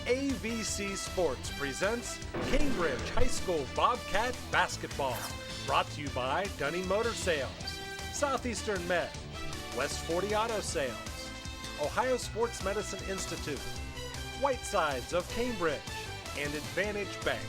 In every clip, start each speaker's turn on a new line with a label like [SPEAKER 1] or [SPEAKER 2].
[SPEAKER 1] AVC Sports presents Cambridge High School Bobcat Basketball. Brought to you by Dunning Motor Sales, Southeastern Med, West 40 Auto Sales, Ohio Sports Medicine Institute, Whitesides of Cambridge, and Advantage Bank.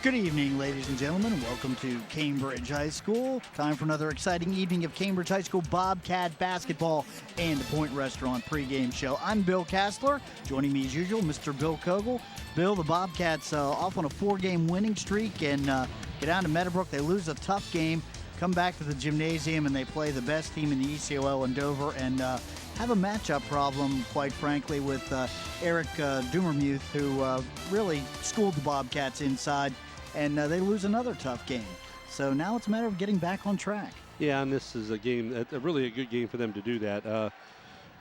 [SPEAKER 2] Good evening, ladies and gentlemen, and welcome to Cambridge High School. Time for another exciting evening of Cambridge High School Bobcat basketball and the Point Restaurant pregame show. I'm Bill Kastler. Joining me as usual, Mr. Bill Kogel. Bill, the Bobcats off on a 4-game winning streak and get down to Meadowbrook. They lose a tough game, come back to the gymnasium, and they play the best team in the ECOL in Dover and have a matchup problem, quite frankly, with Eric Dumermuth, who really schooled the Bobcats inside. And they lose another tough game. So now it's a matter of getting back on track.
[SPEAKER 3] Yeah, and this is a game, really a good game for them to do that.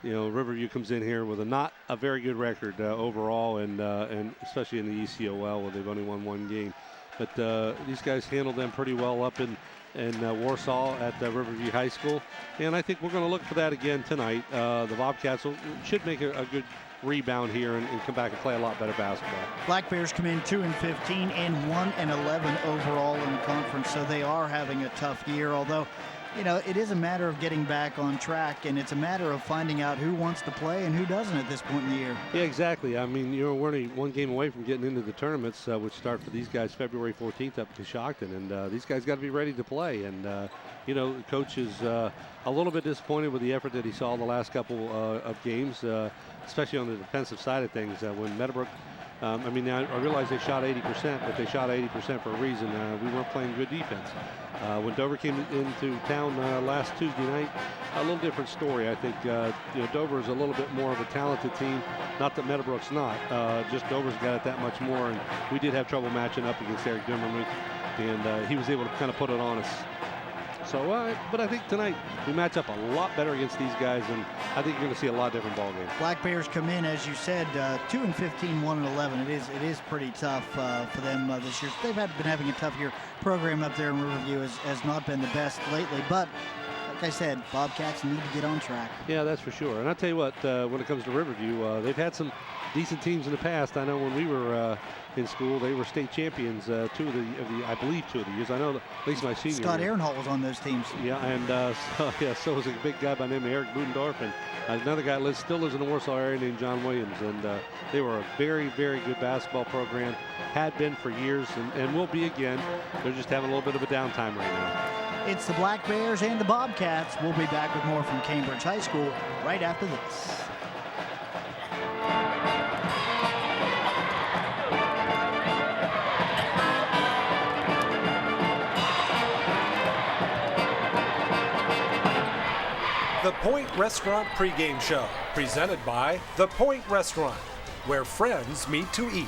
[SPEAKER 3] Riverview comes in here with not a very good record overall, and especially in the ECOL where they've only won one game. But these guys handled them pretty well up in Warsaw at Riverview High School. And I think we're going to look for that again tonight. The Bobcats should make a good rebound here and come back and play a lot better basketball.
[SPEAKER 2] Black Bears come in 2-15 and 1-11 overall in the conference, so they are having a tough year, although it is a matter of getting back on track, and it's a matter of finding out who wants to play and who doesn't at this point in the year.
[SPEAKER 3] Yeah, exactly. I mean, we're only one game away from getting into the tournaments, which start for these guys February 14th up in Coshocton, and these guys got to be ready to play. And the coach is a little bit disappointed with the effort that he saw the last couple of games, especially on the defensive side of things. When Meadowbrook, I realize they shot 80%, but they shot 80% for a reason. We weren't playing good defense. When Dover came into town last Tuesday night, a little different story. I think Dover is a little bit more of a talented team. Not that Meadowbrook's not. Just Dover's got it that much more. And we did have trouble matching up against Eric Dumermuth, and he was able to kind of put it on us. So, but I think tonight we match up a lot better against these guys, and I think you're going to see a lot different ball game.
[SPEAKER 2] Black Bears come in, as you said, 2-15, 1-11. It is pretty tough for them this year. They've been having a tough year. Program up there in Riverview has not been the best lately, but like I said, Bobcats need to get on track.
[SPEAKER 3] Yeah, that's for sure. And I'll tell you what, when it comes to Riverview, they've had some decent teams in the past. I know when we were in school, they were state champions I believe two of the years. I know at least my senior
[SPEAKER 2] Scott
[SPEAKER 3] year.
[SPEAKER 2] Ehrenholt was on those teams.
[SPEAKER 3] Yeah, and so was a big guy by the name of Eric Budendorf, and another guy still lives in the Warsaw area named John Williams, and they were a very, very good basketball program, had been for years, and will be again. They're just having a little bit of a downtime right now.
[SPEAKER 2] It's the Black Bears and the Bobcats. We'll be back with more from Cambridge High School right after this.
[SPEAKER 1] The Point Restaurant pregame show, presented by The Point Restaurant, where friends meet to eat.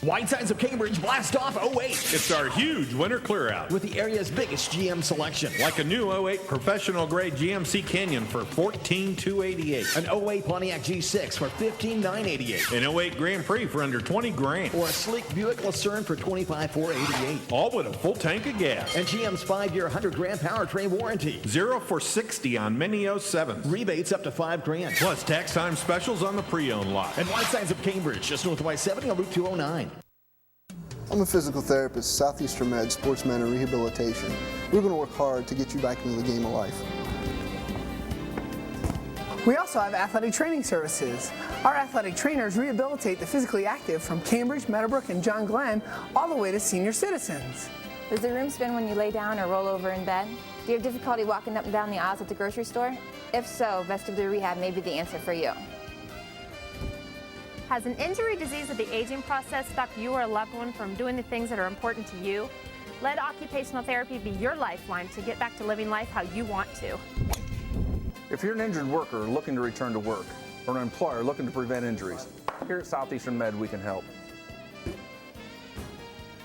[SPEAKER 4] Whitesides of Cambridge blast off 08.
[SPEAKER 5] It's our huge winter clear out.
[SPEAKER 4] With the area's biggest GM selection.
[SPEAKER 5] Like a new 08 professional grade GMC Canyon for $14,288.
[SPEAKER 4] An 08 Pontiac G6 for $15,988.
[SPEAKER 5] An 08 Grand Prix for under $20,000.
[SPEAKER 4] Or a sleek Buick Lucerne for $25,488.
[SPEAKER 5] All with a full tank of gas.
[SPEAKER 4] And GM's 5-year 100-grand powertrain warranty.
[SPEAKER 5] 0 for 60 on many 07s.
[SPEAKER 4] Rebates up to $5,000.
[SPEAKER 5] Plus tax time specials on the pre-owned lot.
[SPEAKER 4] And Whitesides of Cambridge, just north of I-70 on Route 209.
[SPEAKER 6] I'm a physical therapist, Southeastern Med, Sportsman and Rehabilitation. We're going to work hard to get you back into the game of life.
[SPEAKER 7] We also have athletic training services. Our athletic trainers rehabilitate the physically active from Cambridge, Meadowbrook, and John Glenn all the way to senior citizens.
[SPEAKER 8] Does the room spin when you lay down or roll over in bed? Do you have difficulty walking up and down the aisles at the grocery store? If so, vestibular rehab may be the answer for you.
[SPEAKER 9] Has an injury, disease, or the aging process stopped you or a loved one from doing the things that are important to you? Let occupational therapy be your lifeline to get back to living life how you want to.
[SPEAKER 10] If you're an injured worker looking to return to work, or an employer looking to prevent injuries, here at Southeastern Med we can help.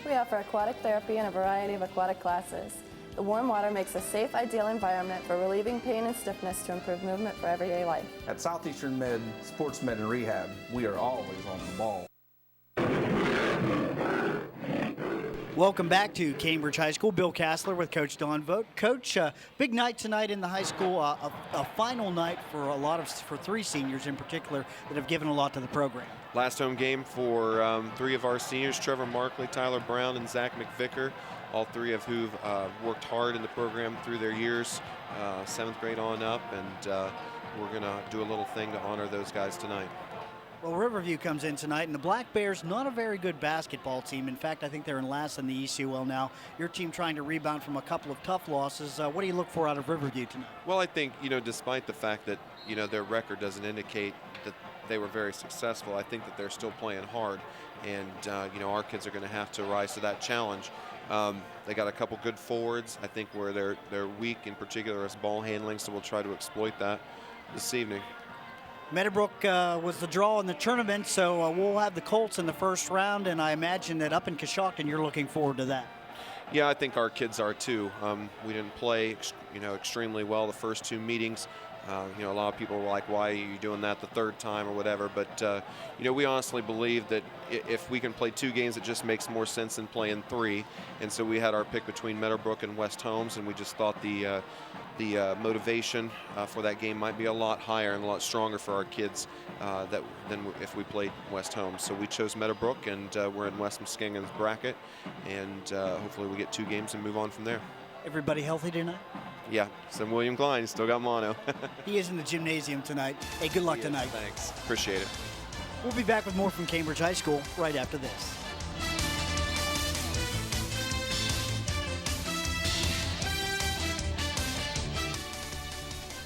[SPEAKER 11] We offer aquatic therapy and a variety of aquatic classes. The warm water makes a safe, ideal environment for relieving pain and stiffness to improve movement for everyday life.
[SPEAKER 10] At Southeastern Med, Sports Med and Rehab, we are always on the ball.
[SPEAKER 2] Welcome back to Cambridge High School. Bill Kassler with Coach Don Vogt. Coach, big night tonight in the high school, a final night for three seniors in particular that have given a lot to the program.
[SPEAKER 12] Last home game for three of our seniors, Trevor Markley, Tyler Brown, and Zach McVicker, all three of who've worked hard in the program through their years, 7th grade on up, and we're going to do a little thing to honor those guys tonight.
[SPEAKER 2] Well, Riverview comes in tonight, and the Black Bears, not a very good basketball team. In fact, I think they're in last in the ECUL now. Your team trying to rebound from a couple of tough losses. What do you look for out of Riverview tonight?
[SPEAKER 12] Well, I think, despite the fact that, their record doesn't indicate that they were very successful, I think that they're still playing hard. And, our kids are going to have to rise to that challenge. They got a couple good forwards. I think where they're weak in particular is ball handling, so we'll try to exploit that this evening.
[SPEAKER 2] Meadowbrook was the draw in the tournament, so we'll have the Colts in the first round, and I imagine that up in Coshocton you're looking forward to that.
[SPEAKER 12] Yeah, I think our kids are too. We didn't play, extremely well the first two meetings. A lot of people were like, why are you doing that the third time or whatever? But, we honestly believe that if we can play 2 games, it just makes more sense than playing 3. And so we had our pick between Meadowbrook and West Holmes, and we just thought the motivation for that game might be a lot higher and a lot stronger for our kids than if we played West Holmes. So we chose Meadowbrook, and we're in West Muskegon's bracket, and hopefully we get 2 games and move on from there.
[SPEAKER 2] Everybody healthy tonight?
[SPEAKER 12] Yeah, so William Klein still got mono.
[SPEAKER 2] He is in the gymnasium tonight. Hey, good luck tonight.
[SPEAKER 12] Thanks. Appreciate it.
[SPEAKER 2] We'll be back with more from Cambridge High School right after this.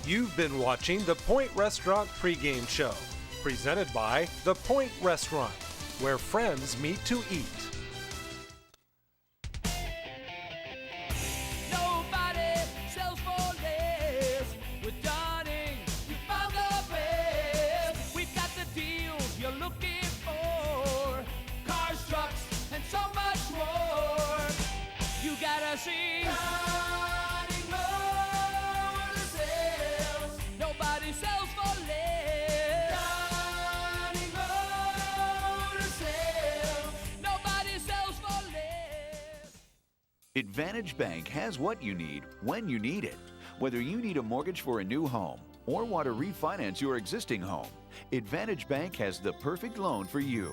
[SPEAKER 1] You've been watching the Point Restaurant pregame show, presented by The Point Restaurant, where friends meet to eat.
[SPEAKER 13] Advantage Bank has what you need when you need it. Whether you need a mortgage for a new home or want to refinance your existing home, Advantage Bank has the perfect loan for you.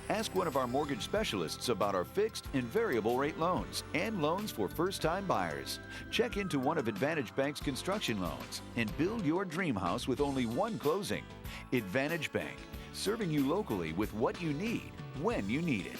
[SPEAKER 13] Ask one of our mortgage specialists about our fixed and variable rate loans and loans for first-time buyers. Check into one of Advantage Bank's construction loans and build your dream house with only one closing. Advantage Bank, serving you locally with what you need when you need it.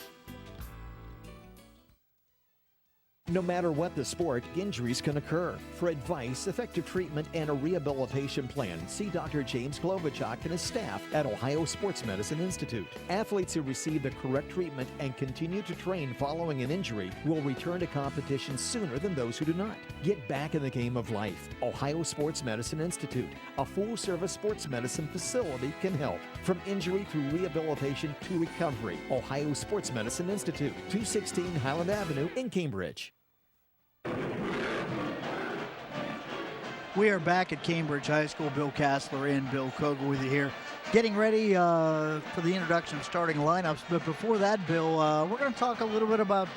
[SPEAKER 4] No matter what the sport, injuries can occur. For advice, effective treatment, and a rehabilitation plan, see Dr. James Klobuchak and his staff at Ohio Sports Medicine Institute. Athletes who receive the correct treatment and continue to train following an injury will return to competition sooner than those who do not. Get back in the game of life. Ohio Sports Medicine Institute, a full-service sports medicine facility, can help. From injury through rehabilitation to recovery. Ohio Sports Medicine Institute, 216 Highland Avenue in Cambridge.
[SPEAKER 2] We are back at Cambridge High School. Bill Kassler and Bill Kogel with you here, getting ready for the introduction of starting lineups. But before that, Bill, we're going to talk a little bit about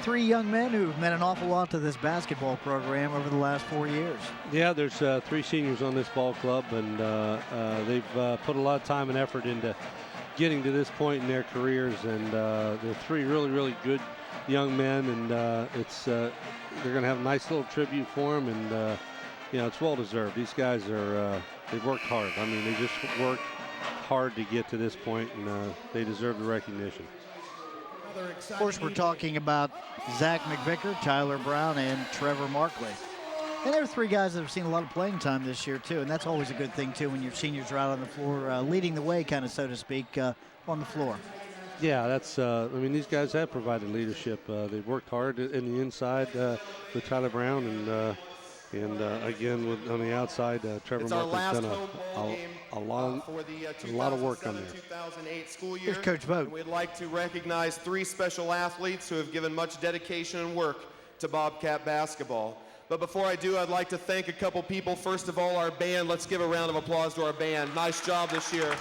[SPEAKER 2] 3 young men who've meant an awful lot to this basketball program over the last 4 years.
[SPEAKER 3] Yeah, there's 3 seniors on this ball club, and they've put a lot of time and effort into getting to this point in their careers. And they're 3 really, really good young men, and they're going to have a nice little tribute for them, and it's well deserved. These guys they've worked hard. I mean, they just worked hard to get to this point, and they deserve the recognition.
[SPEAKER 2] Of course, we're talking about Zach McVicker, Tyler Brown, and Trevor Markley. And there are 3 guys that have seen a lot of playing time this year, too, and that's always a good thing, too, when your seniors are out on the floor, leading the way, kind of, so to speak, on the floor.
[SPEAKER 3] Yeah, that's. I mean, these guys have provided leadership. They've worked hard in the inside with Tyler Brown, and again on the outside, Trevor Markley's done a lot of work on there.
[SPEAKER 14] 2008 school year.
[SPEAKER 2] Here's Coach Vogt.
[SPEAKER 14] We'd like to recognize 3 special athletes who have given much dedication and work to Bobcat basketball. But before I do, I'd like to thank a couple people. First of all, our band. Let's give a round of applause to our band. Nice job this year.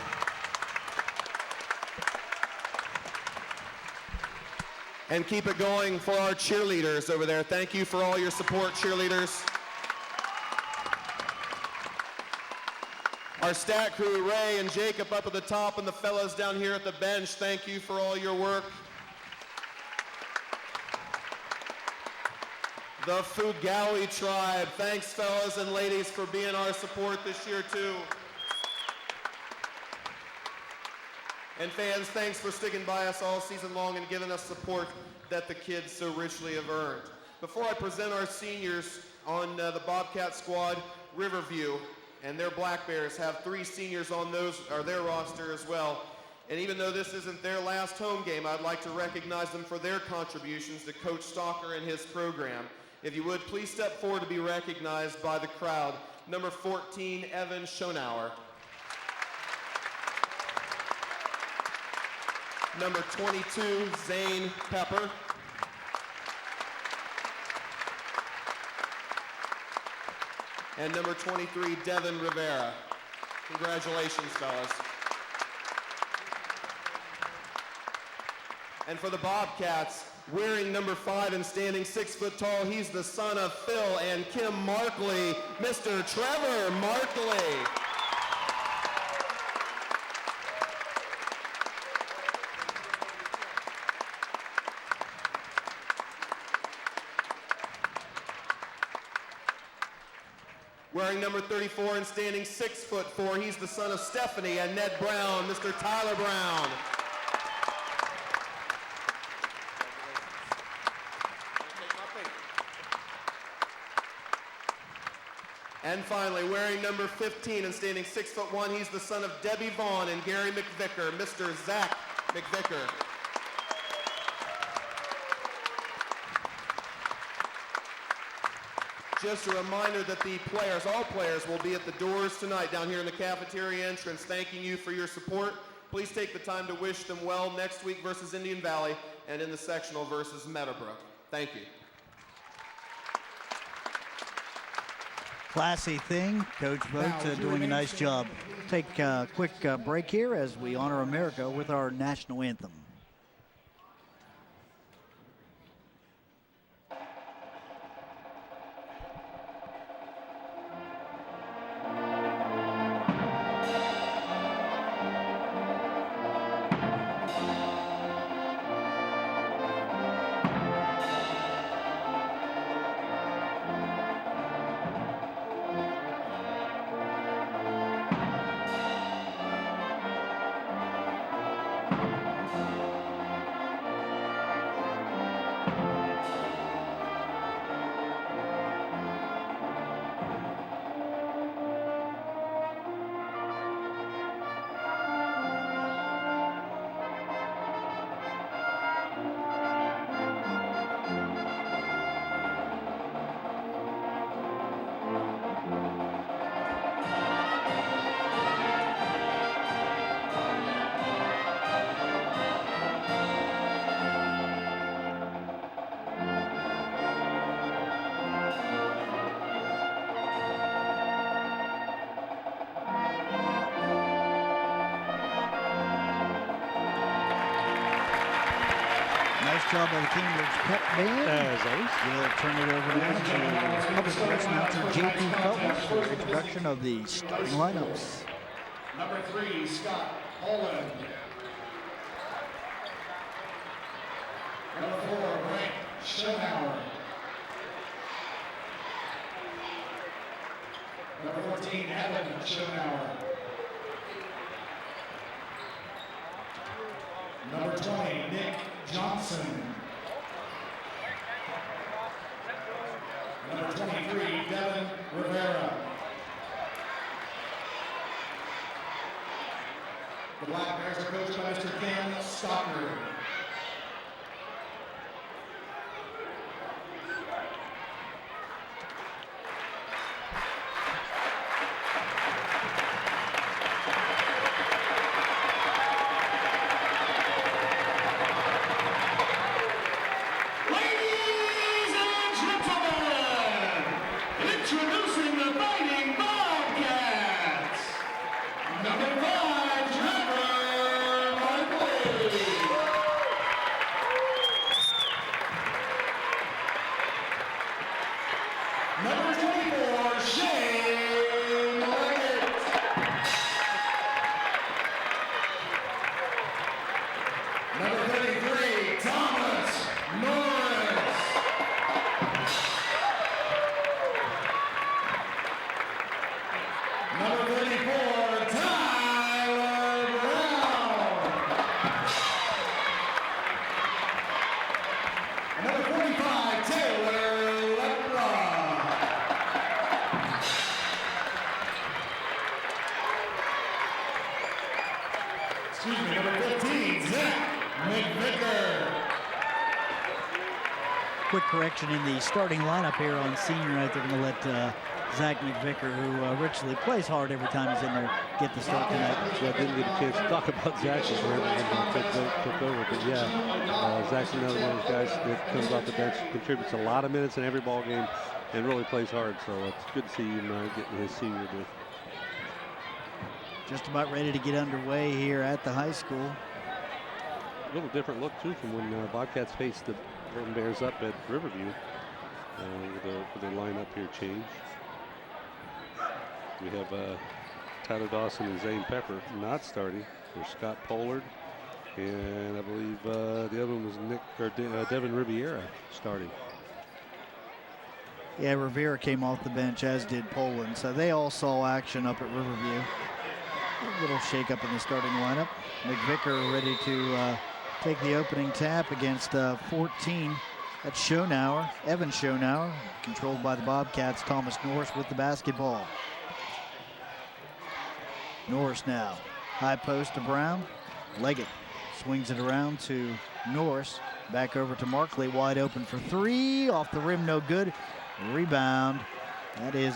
[SPEAKER 14] And keep it going for our cheerleaders over there. Thank you for all your support, cheerleaders. Our stat crew, Ray and Jacob up at the top, and the fellows down here at the bench, thank you for all your work. The Fugawi tribe, thanks fellas and ladies for being our support this year too. And fans, thanks for sticking by us all season long and giving us support that the kids so richly have earned. Before I present our seniors on the Bobcat squad, Riverview and their Black Bears have 3 seniors on their roster as well. And even though this isn't their last home game, I'd like to recognize them for their contributions to Coach Stalker and his program. If you would, please step forward to be recognized by the crowd. Number 14, Evan Schonauer. Number 22, Zane Pepper. And number 23, Devin Rivera. Congratulations, fellas. And for the Bobcats, wearing number 5 and standing 6 foot tall, he's the son of Phil and Kim Markley, Mr. Trevor Markley. Wearing number 34 and standing 6'4", he's the son of Stephanie and Ned Brown, Mr. Tyler Brown. And finally, wearing number 15 and standing 6'1", he's the son of Debbie Vaughn and Gary McVicker, Mr. Zach McVicker. Just a reminder that the players, all players, will be at the doors tonight down here in the cafeteria entrance, thanking you for your support. Please take the time to wish them well next week versus Indian Valley and in the sectional versus Meadowbrook. Thank you.
[SPEAKER 2] Classy thing. Coach Vogt doing a nice job. Take a quick break here as we honor America with our national anthem. Job by the Cambridge Pep Band.
[SPEAKER 3] As always.
[SPEAKER 2] We'll turn it over now to public address announcer J.P. Felton for the introduction of the starting lineups.
[SPEAKER 15] Number 3, Scott Holland. Number 4, Frank Schonauer. Number 14, Evan Schonauer. Number 20, Nick Johnson. Number 23, Devin Rivera. The Black Bears are coached by Mr. Ken Stocker.
[SPEAKER 16] Introducing the Fighting Bobcats, number 5, Trevor Markley.
[SPEAKER 2] quick correction in the starting lineup here on senior night. They're going to let Zach McVicker, who richly plays hard every time he's in there, get the start tonight.
[SPEAKER 3] Yeah, I didn't get a chance to talk about Zach before everyone took over. But yeah, Zach's another one of those guys that comes off the bench, contributes a lot of minutes in every ball game, and really plays hard. So it's good to see him getting his senior due.
[SPEAKER 2] Just about ready to get underway here at the high school.
[SPEAKER 3] A little different look too from when Bobcats faced the Black Bears up at Riverview. With their lineup here change. We have Tyler Dawson and Zane Pepper not starting. There's Scott Pollard, and I believe the other one was Devin Riviera starting.
[SPEAKER 2] Yeah, Rivera came off the bench, as did Poland, so they all saw action up at Riverview. A little shake-up in the starting lineup. McVicker ready to take the opening tap against 14. That's Schonauer, Evan Schonauer, controlled by the Bobcats. Thomas Norris with the basketball. Norris now, high post to Brown. Leggett swings it around to Norris. Back over to Markley, wide open for three. Off the rim, no good. Rebound. That is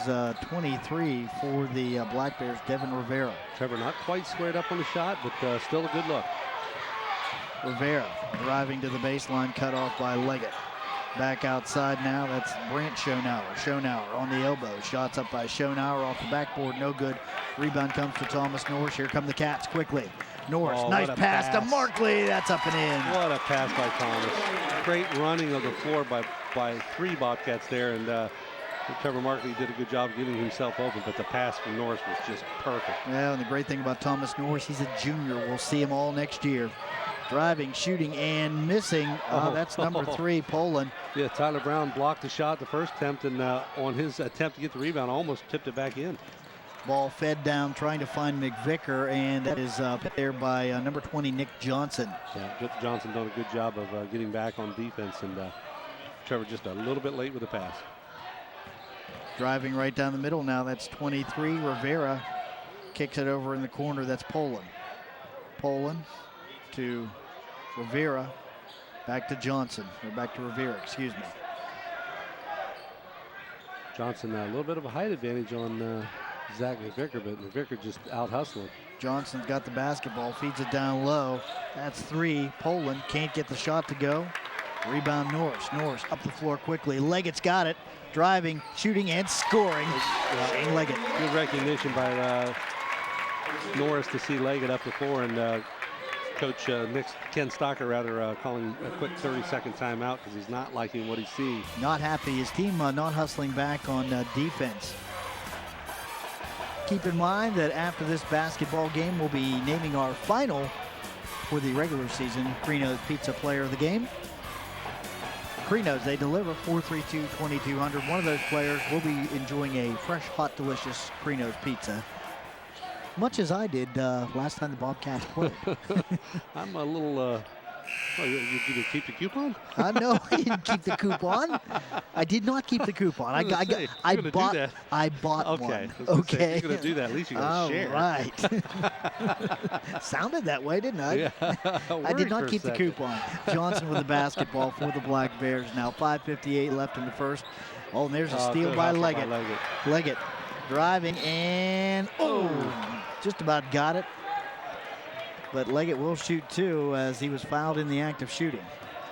[SPEAKER 2] 23 for the Black Bears, Devin Rivera.
[SPEAKER 3] Trevor not quite squared up on the shot, but still a good look.
[SPEAKER 2] Rivera driving to the baseline, cut off by Leggett. Back outside now, that's Brant Schonauer. Schonauer on the elbow. Shots up by Schonauer off the backboard, no good. Rebound comes to Thomas Norris. Here come the Cats quickly. Norris, nice pass to Markley. That's up and in.
[SPEAKER 3] What a pass by Thomas. Great running of the floor by three Bobcats there, and Trevor Markley did a good job getting himself open, but the pass from Norris was just perfect.
[SPEAKER 2] Yeah, and the great thing about Thomas Norris, he's a junior. We'll see him all next year. Driving, shooting, and missing. That's number 3, Poland.
[SPEAKER 3] Yeah, Tyler Brown blocked the shot the first attempt, and on his attempt to get the rebound, almost tipped it back in.
[SPEAKER 2] Ball fed down, trying to find McVicker, and that is put there by number 20, Nick Johnson.
[SPEAKER 3] Yeah, Johnson done a good job of getting back on defense, and Trevor just a little bit late with the pass.
[SPEAKER 2] Driving right down the middle now, that's 23, Rivera. Kicks it over in the corner, that's Poland. Poland to Rivera, back to Johnson, or back to Rivera, excuse me.
[SPEAKER 3] Johnson a little bit of a height advantage on Zach McVicker, but McVicker just out hustling.
[SPEAKER 2] Johnson's got the basketball, feeds it down low. That's 3. Poland can't get the shot to go. Rebound Norris. Norris up the floor quickly. Leggett's got it. Driving, shooting, and scoring. Shane Leggett.
[SPEAKER 3] Good recognition by Norris to see Leggett up the floor, and Coach Ken Stocker calling a quick 30-second timeout because he's not liking what he sees.
[SPEAKER 2] Not happy. His team not hustling back on defense. Keep in mind that after this basketball game, we'll be naming our final for the regular season Crino's Pizza Player of the Game. Crino's, they deliver 432-2200. One of those players will be enjoying a fresh, hot, delicious Crino's pizza. Much as I did last time the Bobcats played.
[SPEAKER 3] I'm a little, you did keep the coupon?
[SPEAKER 2] No, I didn't keep the coupon. I did not keep the coupon. I bought
[SPEAKER 3] okay.
[SPEAKER 2] one. Okay.
[SPEAKER 3] If you're going to do that, at least you're going to share.
[SPEAKER 2] Right. Sounded that way, didn't I?
[SPEAKER 3] Yeah.
[SPEAKER 2] I did not keep the coupon. Johnson with the basketball for the Black Bears now. 5:58 left in the first. Oh, and there's a steal by Leggett. Leggett driving and just about got it. But Leggett will shoot too, as he was fouled in the act of shooting.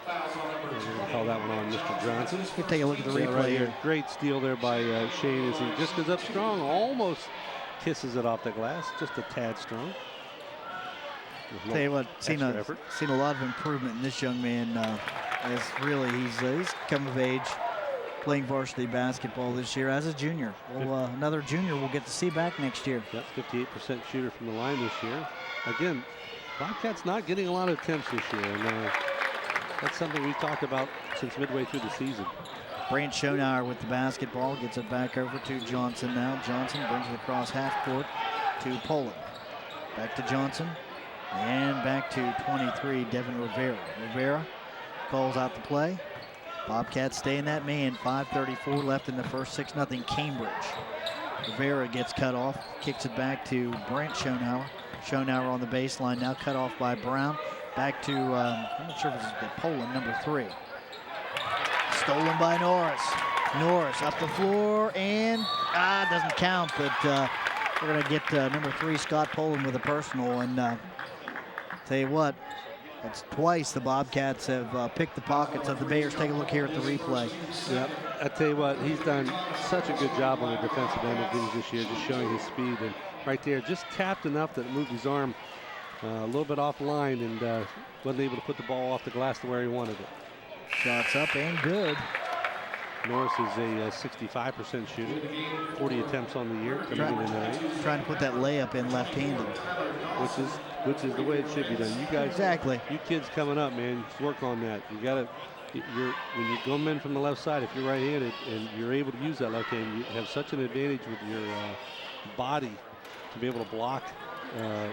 [SPEAKER 3] Call that one on Mr. Johnson.
[SPEAKER 2] Let's take a look at the replay
[SPEAKER 3] right
[SPEAKER 2] here.
[SPEAKER 3] Great steal there by Shane as he just goes up strong, almost kisses it off the glass, just a tad strong.
[SPEAKER 2] Tell you what, seen a lot of improvement in this young man. As really he's come of age, playing varsity basketball this year as a junior. Well, another junior we'll get to see back next year.
[SPEAKER 3] Yep, 58% shooter from the line this year. Again, Bobcats not getting a lot of attempts this year, and that's something we've talked about since midway through the season.
[SPEAKER 2] Brant Schonauer with the basketball, gets it back over to Johnson now. Johnson brings it across half court to Poland. Back to Johnson, and back to 23, Devin Rivera. Rivera calls out the play. Bobcats stay in that man. 5:34 left in the first, 6-0 Cambridge. Rivera gets cut off, kicks it back to Brant Schonauer. Schonauer on the baseline, now cut off by Brown. Back to, I'm not sure if it's Poland, number 3. stolen by Norris. Norris up the floor and doesn't count, but we're going to get number 3, Scott Poland, with a personal. And tell you what, it's twice the Bobcats have picked the pockets of the Bears. Take a look here at the replay.
[SPEAKER 3] Yep. I tell you what, he's done such a good job on the defensive end of things this year, just showing his speed. And right there, just tapped enough that it moved his arm a little bit offline and wasn't able to put the ball off the glass to where he wanted it.
[SPEAKER 2] Shots up and good.
[SPEAKER 3] Norris is a 65% shooter, 40 attempts on the year.
[SPEAKER 2] Trying to put that layup in left-handed.
[SPEAKER 3] Which is the way it should be done. You guys,
[SPEAKER 2] exactly.
[SPEAKER 3] You kids coming up, man, work on that. You got to, when you come in from the left side, if you're right-handed and you're able to use that left hand, you have such an advantage with your body to be able to block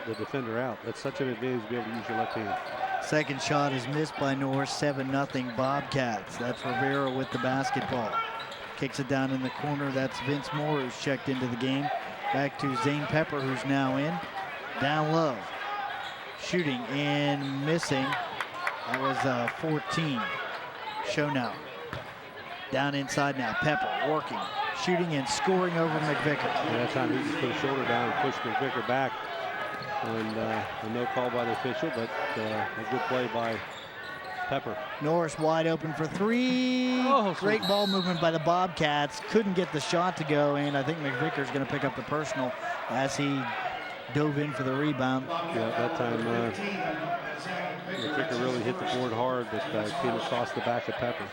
[SPEAKER 3] the defender out. That's such an advantage to be able to use your left hand.
[SPEAKER 2] Second shot is missed by Norris, 7-0 Bobcats. That's Rivera with the basketball. Kicks it down in the corner. That's Vince Moore, who's checked into the game. Back to Zane Pepper, who's now in. Down low. Shooting and missing. That was 14. Show now. Down inside now. Pepper working, shooting and scoring over McVicker.
[SPEAKER 3] That time he just put his shoulder down and pushed McVicker back. And a no call by the official, but a good play by Pepper.
[SPEAKER 2] Norris wide open for 3. Great ball movement by the Bobcats. Couldn't get the shot to go, and I think McVicker's going to pick up the personal as he dove in for the rebound.
[SPEAKER 3] Yeah, that time McVicker really hit the board hard, but came across the back of Pepper.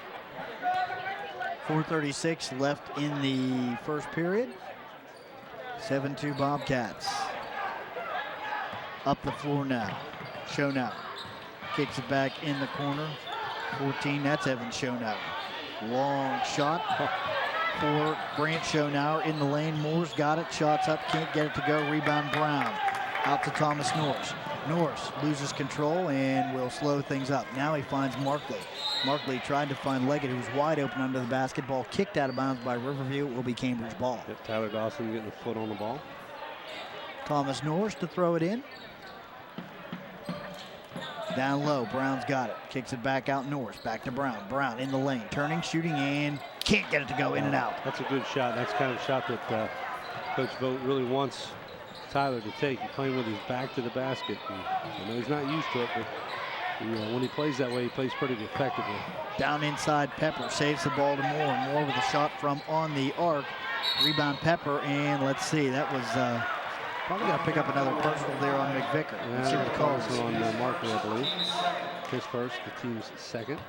[SPEAKER 2] 4:36 left in the first period. 7-2 Bobcats. Up the floor now. Show now. Kicks it back in the corner. 14, that's Evan Schonauer. Long shot for Grant Schonauer in the lane. Moore's got it. Shots up, can't get it to go. Rebound Brown. Out to Thomas Norris. Norris loses control and will slow things up. Now he finds Markley. Markley tried to find Leggett, who's wide open under the basketball. Kicked out of bounds by Riverview. It will be Cambridge ball.
[SPEAKER 3] Yep, Tyler Dawson getting the foot on the ball.
[SPEAKER 2] Thomas Norris to throw it in. Down low, Brown's got it. Kicks it back out Norris. Back to Brown. Brown in the lane, turning, shooting, and can't get it to go in and out.
[SPEAKER 3] That's a good shot. That's the kind of shot that Coach Vogt really wants Tyler to take. He's playing with his back to the basket. And I know he's not used to it, but when he plays that way, he plays pretty effectively.
[SPEAKER 2] Down inside, Pepper saves the ball to Moore. Moore with a shot from on the arc. Rebound Pepper, and let's see, that was probably going to pick up another personal there on McVicker. Let's see what the call is.
[SPEAKER 3] On Markley, I believe. His first, the team's second.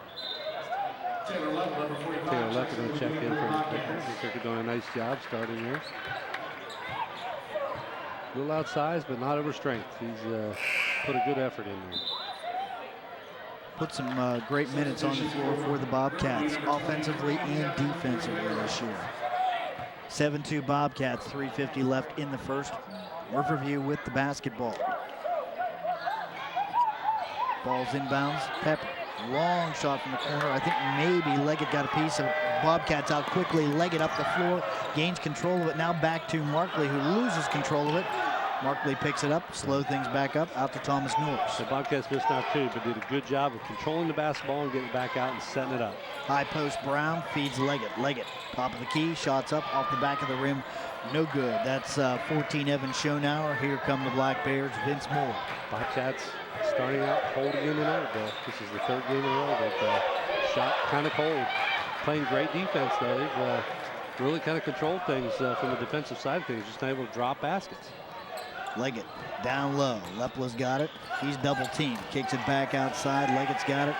[SPEAKER 3] Taylor Leffler going to check in for McVicker. McVicker doing a nice job starting here. A little outsized, but not over strength. He's put a good effort in there.
[SPEAKER 2] Put some great minutes on the floor for the Bobcats, offensively and defensively this year. 7-2 Bobcats, 3:50 left in the first. Riverview with the basketball. Ball's inbounds. Pepper. Long shot from the corner. I think maybe Leggett got a piece of it. Bobcats out quickly. Leggett up the floor. Gains control of it. Now back to Markley, who loses control of it. Markley picks it up. Slow things back up. Out to Thomas Norris.
[SPEAKER 3] The Bobcats missed out too, but did a good job of controlling the basketball and getting back out and setting it up.
[SPEAKER 2] High post Brown feeds Leggett. Leggett, top of the key. Shots up off the back of the rim. No good. That's 14 Evan Schonauer. Here come the Black Bears, Vince Moore.
[SPEAKER 3] Bobcats starting out holding in tonight. This is the third game in a row. They've shot kind of cold. Playing great defense, though. They've really kind of controlled things from the defensive side of things. Just not able to drop baskets.
[SPEAKER 2] Leggett down low. Lepla's got it. He's double teamed. Kicks it back outside. Leggett's got it.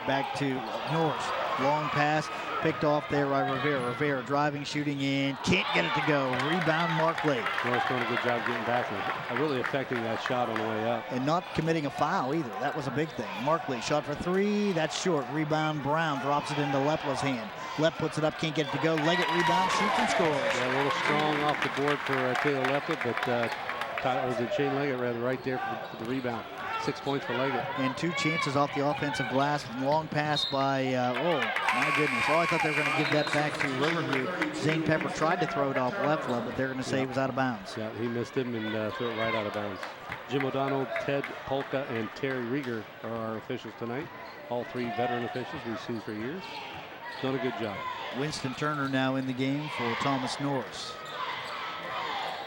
[SPEAKER 2] Back to Norris. Long pass. Picked off there by Rivera. Rivera driving, shooting, and can't get it to go. Rebound Markley.
[SPEAKER 3] Norris doing a good job getting back and really affecting that shot on the way up.
[SPEAKER 2] And not committing a foul either. That was a big thing. Markley shot for 3. That's short. Rebound Brown drops it into Lepla's hand. Lep puts it up, can't get it to go. Leggett rebound, shoots and scores.
[SPEAKER 3] Yeah, a little strong off the board for Taylor Lepla, but Shane Leggett right there for the rebound. 6 points for Leggett.
[SPEAKER 2] And 2 chances off the offensive glass. Long pass by, oh my goodness. Oh, I thought they were going to give that back to Riverview. Zane Pepper tried to throw it off Lefla, but they're going to say it was out of bounds.
[SPEAKER 3] Yeah, he missed him and threw it right out of bounds. Jim O'Donnell, Ted Polka, and Terry Rieger are our officials tonight. All 3 veteran officials we've seen for years. Done a good job.
[SPEAKER 2] Winston Turner now in the game for Thomas Norris.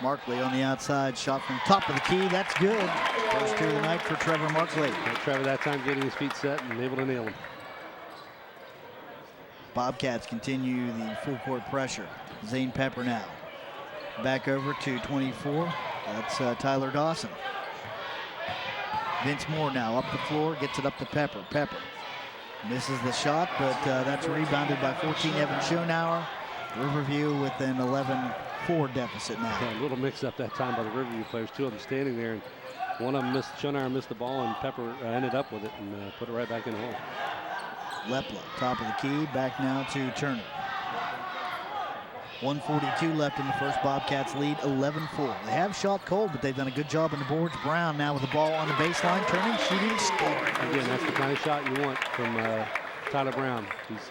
[SPEAKER 2] Markley on the outside, shot from top of the key. That's good. First two of the night for Trevor Markley.
[SPEAKER 3] Trevor that time getting his feet set and able to nail him.
[SPEAKER 2] Bobcats continue the full court pressure. Zane Pepper now. Back over to 24. That's Tyler Dawson. Vince Moore now up the floor, gets it up to Pepper. Pepper misses the shot, but that's rebounded by 14 Evan Schonauer. Riverview with an 11-4 deficit now.
[SPEAKER 3] Yeah, a little mix up that time by the Riverview players. Two of them standing there, and one of them missed. Schonauer missed the ball, and Pepper ended up with it and put it right back in the hole.
[SPEAKER 2] Lepla, top of the key, back now to Turner. 1:42 left in the first. Bobcats lead 11-4. They have shot cold, but they've done a good job on the boards. Brown now with the ball on the baseline, turning, shooting, scoring.
[SPEAKER 3] Again, that's the kind of shot you want from Tyler Brown. He's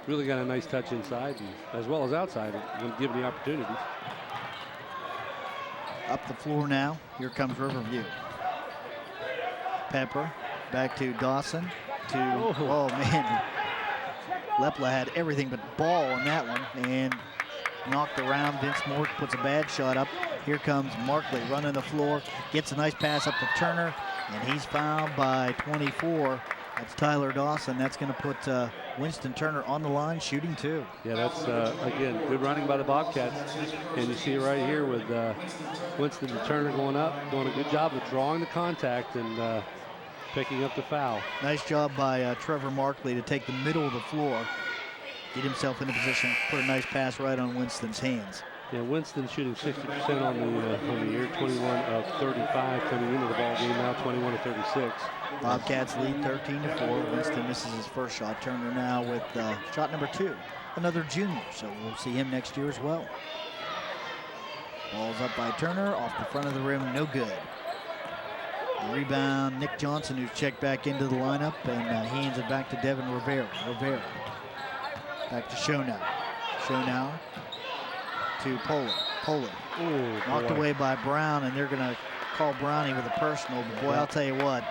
[SPEAKER 3] really got a nice touch inside and, as well as outside when given the opportunities.
[SPEAKER 2] Up the floor now. Here comes Riverview. Pepper back to Dawson. Oh man, Lepla had everything but ball on that one and knocked around. Vince Moore puts a bad shot up. Here comes Markley running the floor, gets a nice pass up to Turner, and he's fouled by 24. That's Tyler Dawson. That's going to put Winston Turner on the line, shooting two.
[SPEAKER 3] Yeah, that's, again, good running by the Bobcats. And you see right here with Winston Turner going up, doing a good job of drawing the contact and picking up the foul.
[SPEAKER 2] Nice job by Trevor Markley to take the middle of the floor, get himself in a position, put a nice pass right on Winston's hands.
[SPEAKER 3] Yeah, Winston shooting 60% on the year, 21 of 35 coming into the ball game now, 21 of 36.
[SPEAKER 2] Bobcats lead 13-4. Winston misses his first shot. Turner now with shot number 2, another junior, so we'll see him next year as well. Ball's up by Turner, off the front of the rim, no good. Rebound, Nick Johnson, who's checked back into the lineup, and he hands it back to Devin Rivera. Back to Schonauer. Schonauer to Poland. Knocked away by Brown, and they're going to call Brownie with a personal. But boy, I'll tell you what.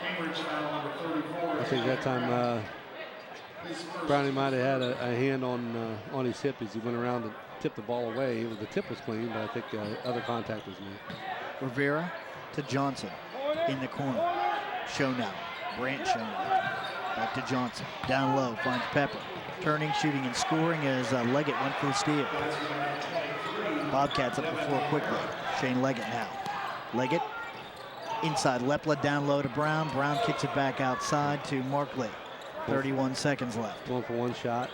[SPEAKER 3] I think that time Brownie might have had a hand on his hip as he went around and tipped the ball away. The tip was clean, but I think other contact was made.
[SPEAKER 2] Rivera to Johnson in the corner. Schonauer, Brant Schonauer. Back to Johnson. Down low, finds Pepper. Turning, shooting, and scoring as Leggett went for the steal. Bobcats up the floor quickly. Shane Leggett now. Leggett inside. Lepla down low to Brown. Brown kicks it back outside to Markley. 31 seconds left.
[SPEAKER 3] 1-for-1 shot.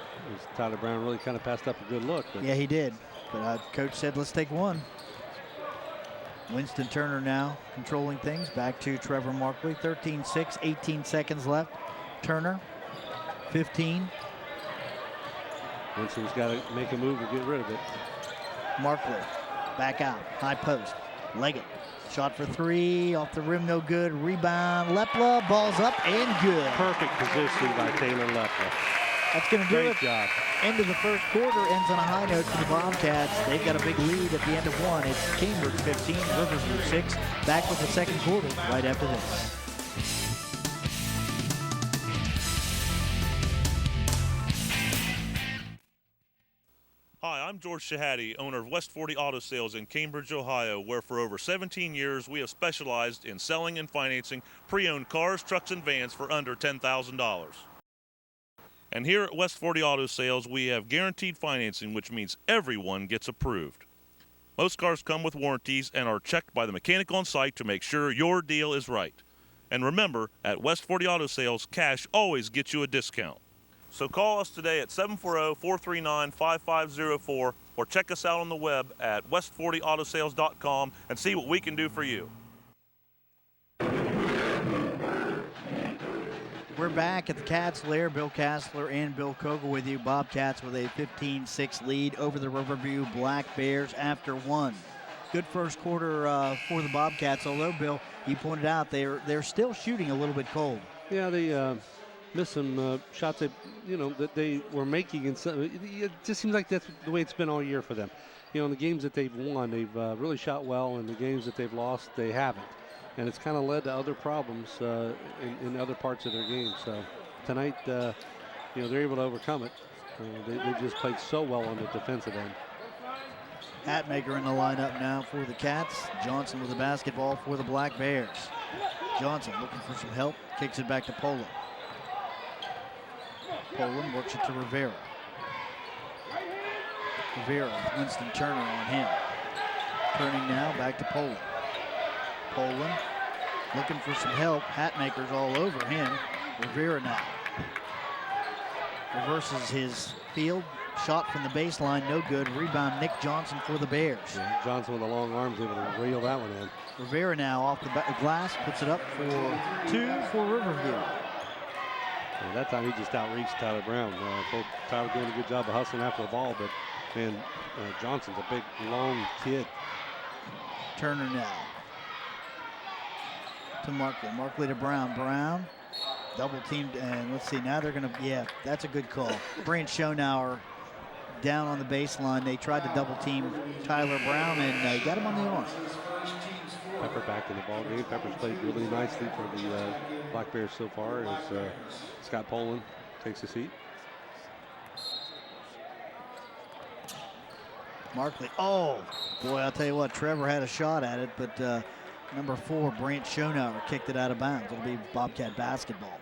[SPEAKER 3] Tyler Brown really kind of passed up a good look.
[SPEAKER 2] Yeah, he did. But coach said, let's take one. Winston Turner now controlling things. Back to Trevor Markley. 13-6, 18 seconds left. Turner, 15.
[SPEAKER 3] Winston's got to make a move to get rid of it.
[SPEAKER 2] Markley, back out, high post. Leggett, shot for 3, off the rim, no good. Rebound, Lepla, ball's up and good.
[SPEAKER 3] Perfect positioning by Taylor Lepla.
[SPEAKER 2] That's going to do it.
[SPEAKER 3] Great job.
[SPEAKER 2] End of the first quarter ends on a high note for the Bobcats. They've got a big lead at the end of one. It's Cambridge 15, Riverview 6. Back with the second quarter right after this.
[SPEAKER 16] Hi, I'm George Shahady, owner of West 40 Auto Sales in Cambridge, Ohio, where for over 17 years we have specialized in selling and financing pre-owned cars, trucks, and vans for under $10,000. And here at West 40 Auto Sales, we have guaranteed financing, which means everyone gets approved. Most cars come with warranties and are checked by the mechanic on site to make sure your deal is right. And remember, at West 40 Auto Sales, cash always gets you a discount. So call us today at 740-439-5504 or check us out on the web at west40autosales.com and see what we can do for you.
[SPEAKER 2] We're back at the Cats Lair. Bill Castler and Bill Kogel with you. Bobcats with a 15-6 lead over the Riverview Black Bears after one. Good first quarter for the Bobcats, although, Bill, you pointed out they're still shooting a little bit cold.
[SPEAKER 3] Yeah, they missed some shots that they were making, and it just seems like that's the way it's been all year for them. In the games that they've won, they've really shot well, and the games that they've lost, they haven't. And it's kind of led to other problems in other parts of their game. So tonight, they're able to overcome it. They just played so well on the defensive end.
[SPEAKER 2] Hatmaker in the lineup now for the Cats. Johnson with the basketball for the Black Bears. Johnson looking for some help, kicks it back to Poland. Poland works it to Rivera. Rivera with Winston Turner on him. Turning now back to Poland. Poland looking for some help. Hatmaker's all over him. Rivera now reverses his field. Shot from the baseline, no good. Rebound, Nick Johnson for the Bears.
[SPEAKER 3] Yeah, Johnson with the long arms able to reel that one in.
[SPEAKER 2] Rivera now off the glass, puts it up for 2 for Riverview.
[SPEAKER 3] And that time he just outreached Tyler Brown. Tyler doing a good job of hustling after the ball, but man, Johnson's a big, long kid.
[SPEAKER 2] Turner now to Markley. Markley to Brown. Brown double teamed, and let's see, now they're gonna, yeah, that's a good call. Brant Schonauer down on the baseline. They tried to double team Tyler Brown, and got him on the arm.
[SPEAKER 3] Pepper back in the ball game. Pepper's played really nicely for the Black Bears so far as Scott Poland takes a seat.
[SPEAKER 2] Markley, oh, boy, I'll tell you what, Trevor had a shot at it, but number 4, Brant Schonauer, kicked it out of bounds. It'll be Bobcat basketball.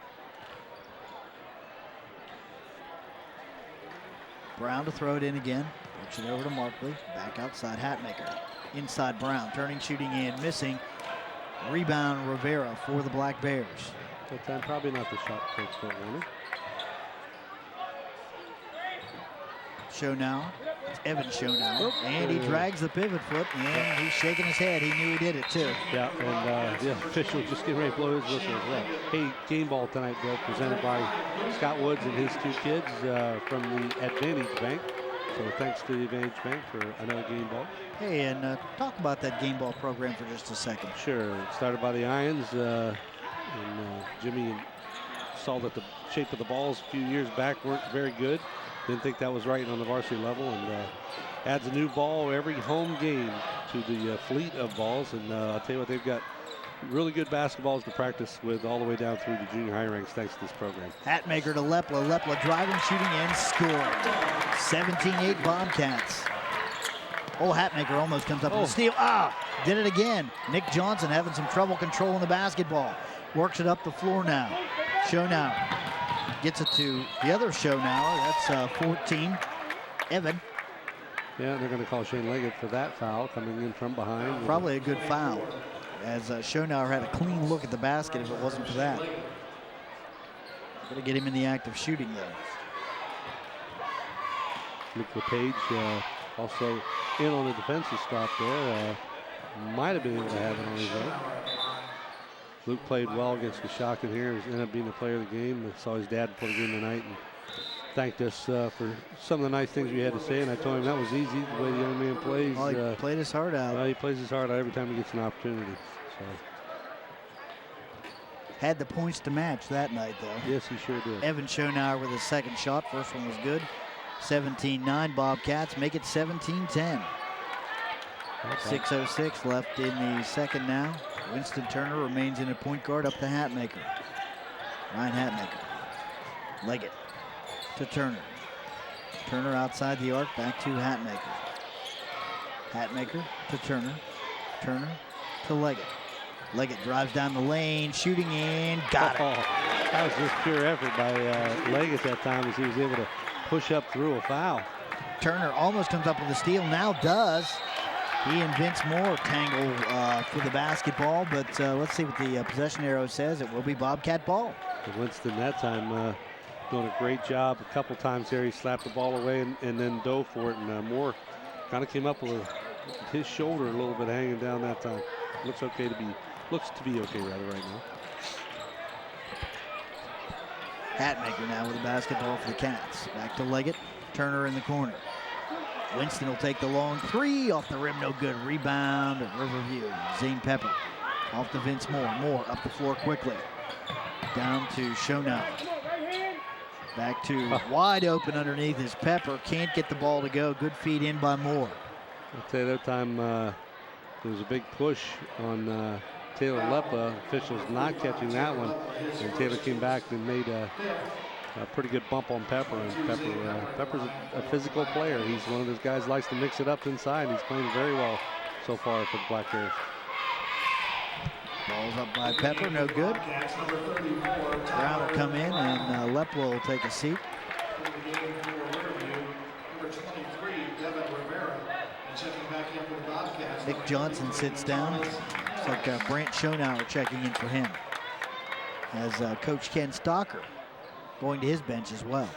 [SPEAKER 2] Brown to throw it in again. Works it over to Markley. Back outside, Hatmaker. Inside Brown, turning, shooting in, missing. Rebound Rivera for the Black Bears.
[SPEAKER 3] That time probably not the shot coach don't want it.
[SPEAKER 2] Schonauer. It's Evan Schonauer. And he drags the pivot foot, and he's shaking his head. He knew he did it, too.
[SPEAKER 3] Yeah, and the official just getting ready to blow his whistle as well. Hey, game ball tonight, Bill, presented by Scott Woods and his 2 kids from the Advantage Bank. So thanks to the Advantage Bank for another game ball.
[SPEAKER 2] Hey, and talk about that game ball program for just a second.
[SPEAKER 3] Sure. It started by the Ions, and Jimmy saw that the shape of the balls a few years back weren't very good. Didn't think that was right on the varsity level, and adds a new ball every home game to the fleet of balls. And I'll tell you what, they've got really good basketballs to practice with all the way down through the junior high ranks thanks to this program.
[SPEAKER 2] Hatmaker to Lepla. Lepla driving, shooting, and scoring. 17-8 Bobcats. Oh, Hatmaker almost comes up with a steal. Did it again. Nick Johnson having some trouble controlling the basketball. Works it up the floor now. Schonauer gets it to the other Schonauer. That's 14. Evan.
[SPEAKER 3] Yeah, they're going to call Shane Leggett for that foul coming in from behind.
[SPEAKER 2] Probably a good foul, as Schonauer had a clean look at the basket if it wasn't for that. Got to get him in the act of shooting, though.
[SPEAKER 3] Luke LePage also in on the defensive stop there. Might have been able to have it on his own. Luke played well against Coshocton here. He ended up being the player of the game. I saw his dad before the game tonight and thanked us for some of the nice things we had to say. And I told him that was easy, the way the young man plays.
[SPEAKER 2] Well, he played his heart out.
[SPEAKER 3] He plays his heart out every time he gets an opportunity. So.
[SPEAKER 2] Had the points to match that night, though.
[SPEAKER 3] Yes, he sure did.
[SPEAKER 2] Evan Schonauer with his second shot. First one was good. 17-9 Bobcats make it 17-10. 6:06 left in the second now. Winston Turner remains in a point guard up to Hatmaker. Ryan Hatmaker. Leggett to Turner. Turner outside the arc, back to Hatmaker. Hatmaker to Turner. Turner to Leggett. Leggett drives down the lane, shooting in, got it.
[SPEAKER 3] That was just pure effort by Leggett that time as he was able to push up through a foul.
[SPEAKER 2] Turner almost comes up with a steal, now does. He and Vince Moore tangle for the basketball, but let's see what the possession arrow says. It will be Bobcat ball.
[SPEAKER 3] Winston that time doing a great job. A couple times there he slapped the ball away and then dove for it, and Moore kind of came up with his shoulder a little bit hanging down that time. Looks to be okay rather right now.
[SPEAKER 2] Hatmaker now with the basketball for the Cats. Back to Leggett. Turner in the corner. Winston will take the long three off the rim, no good. Rebound at Riverview. Zane Pepper off to Vince Moore. Moore up the floor quickly. Down to Schonauer. Back to wide open underneath is Pepper. Can't get the ball to go. Good feed in by Moore.
[SPEAKER 3] I'll tell you that time there was a big push on Taylor Leppa. Officials not catching that one. And Taylor came back and made a pretty good bump on Pepper, and Pepper's a physical player. He's one of those guys who likes to mix it up inside. He's playing very well so far for the Black Bears.
[SPEAKER 2] Ball's up by Pepper, no good. Brown will come in, and Leplo will take a seat. Nick Johnson sits down. It's like Brant Schonauer checking in for him. As Coach Ken Stocker going to his bench as well.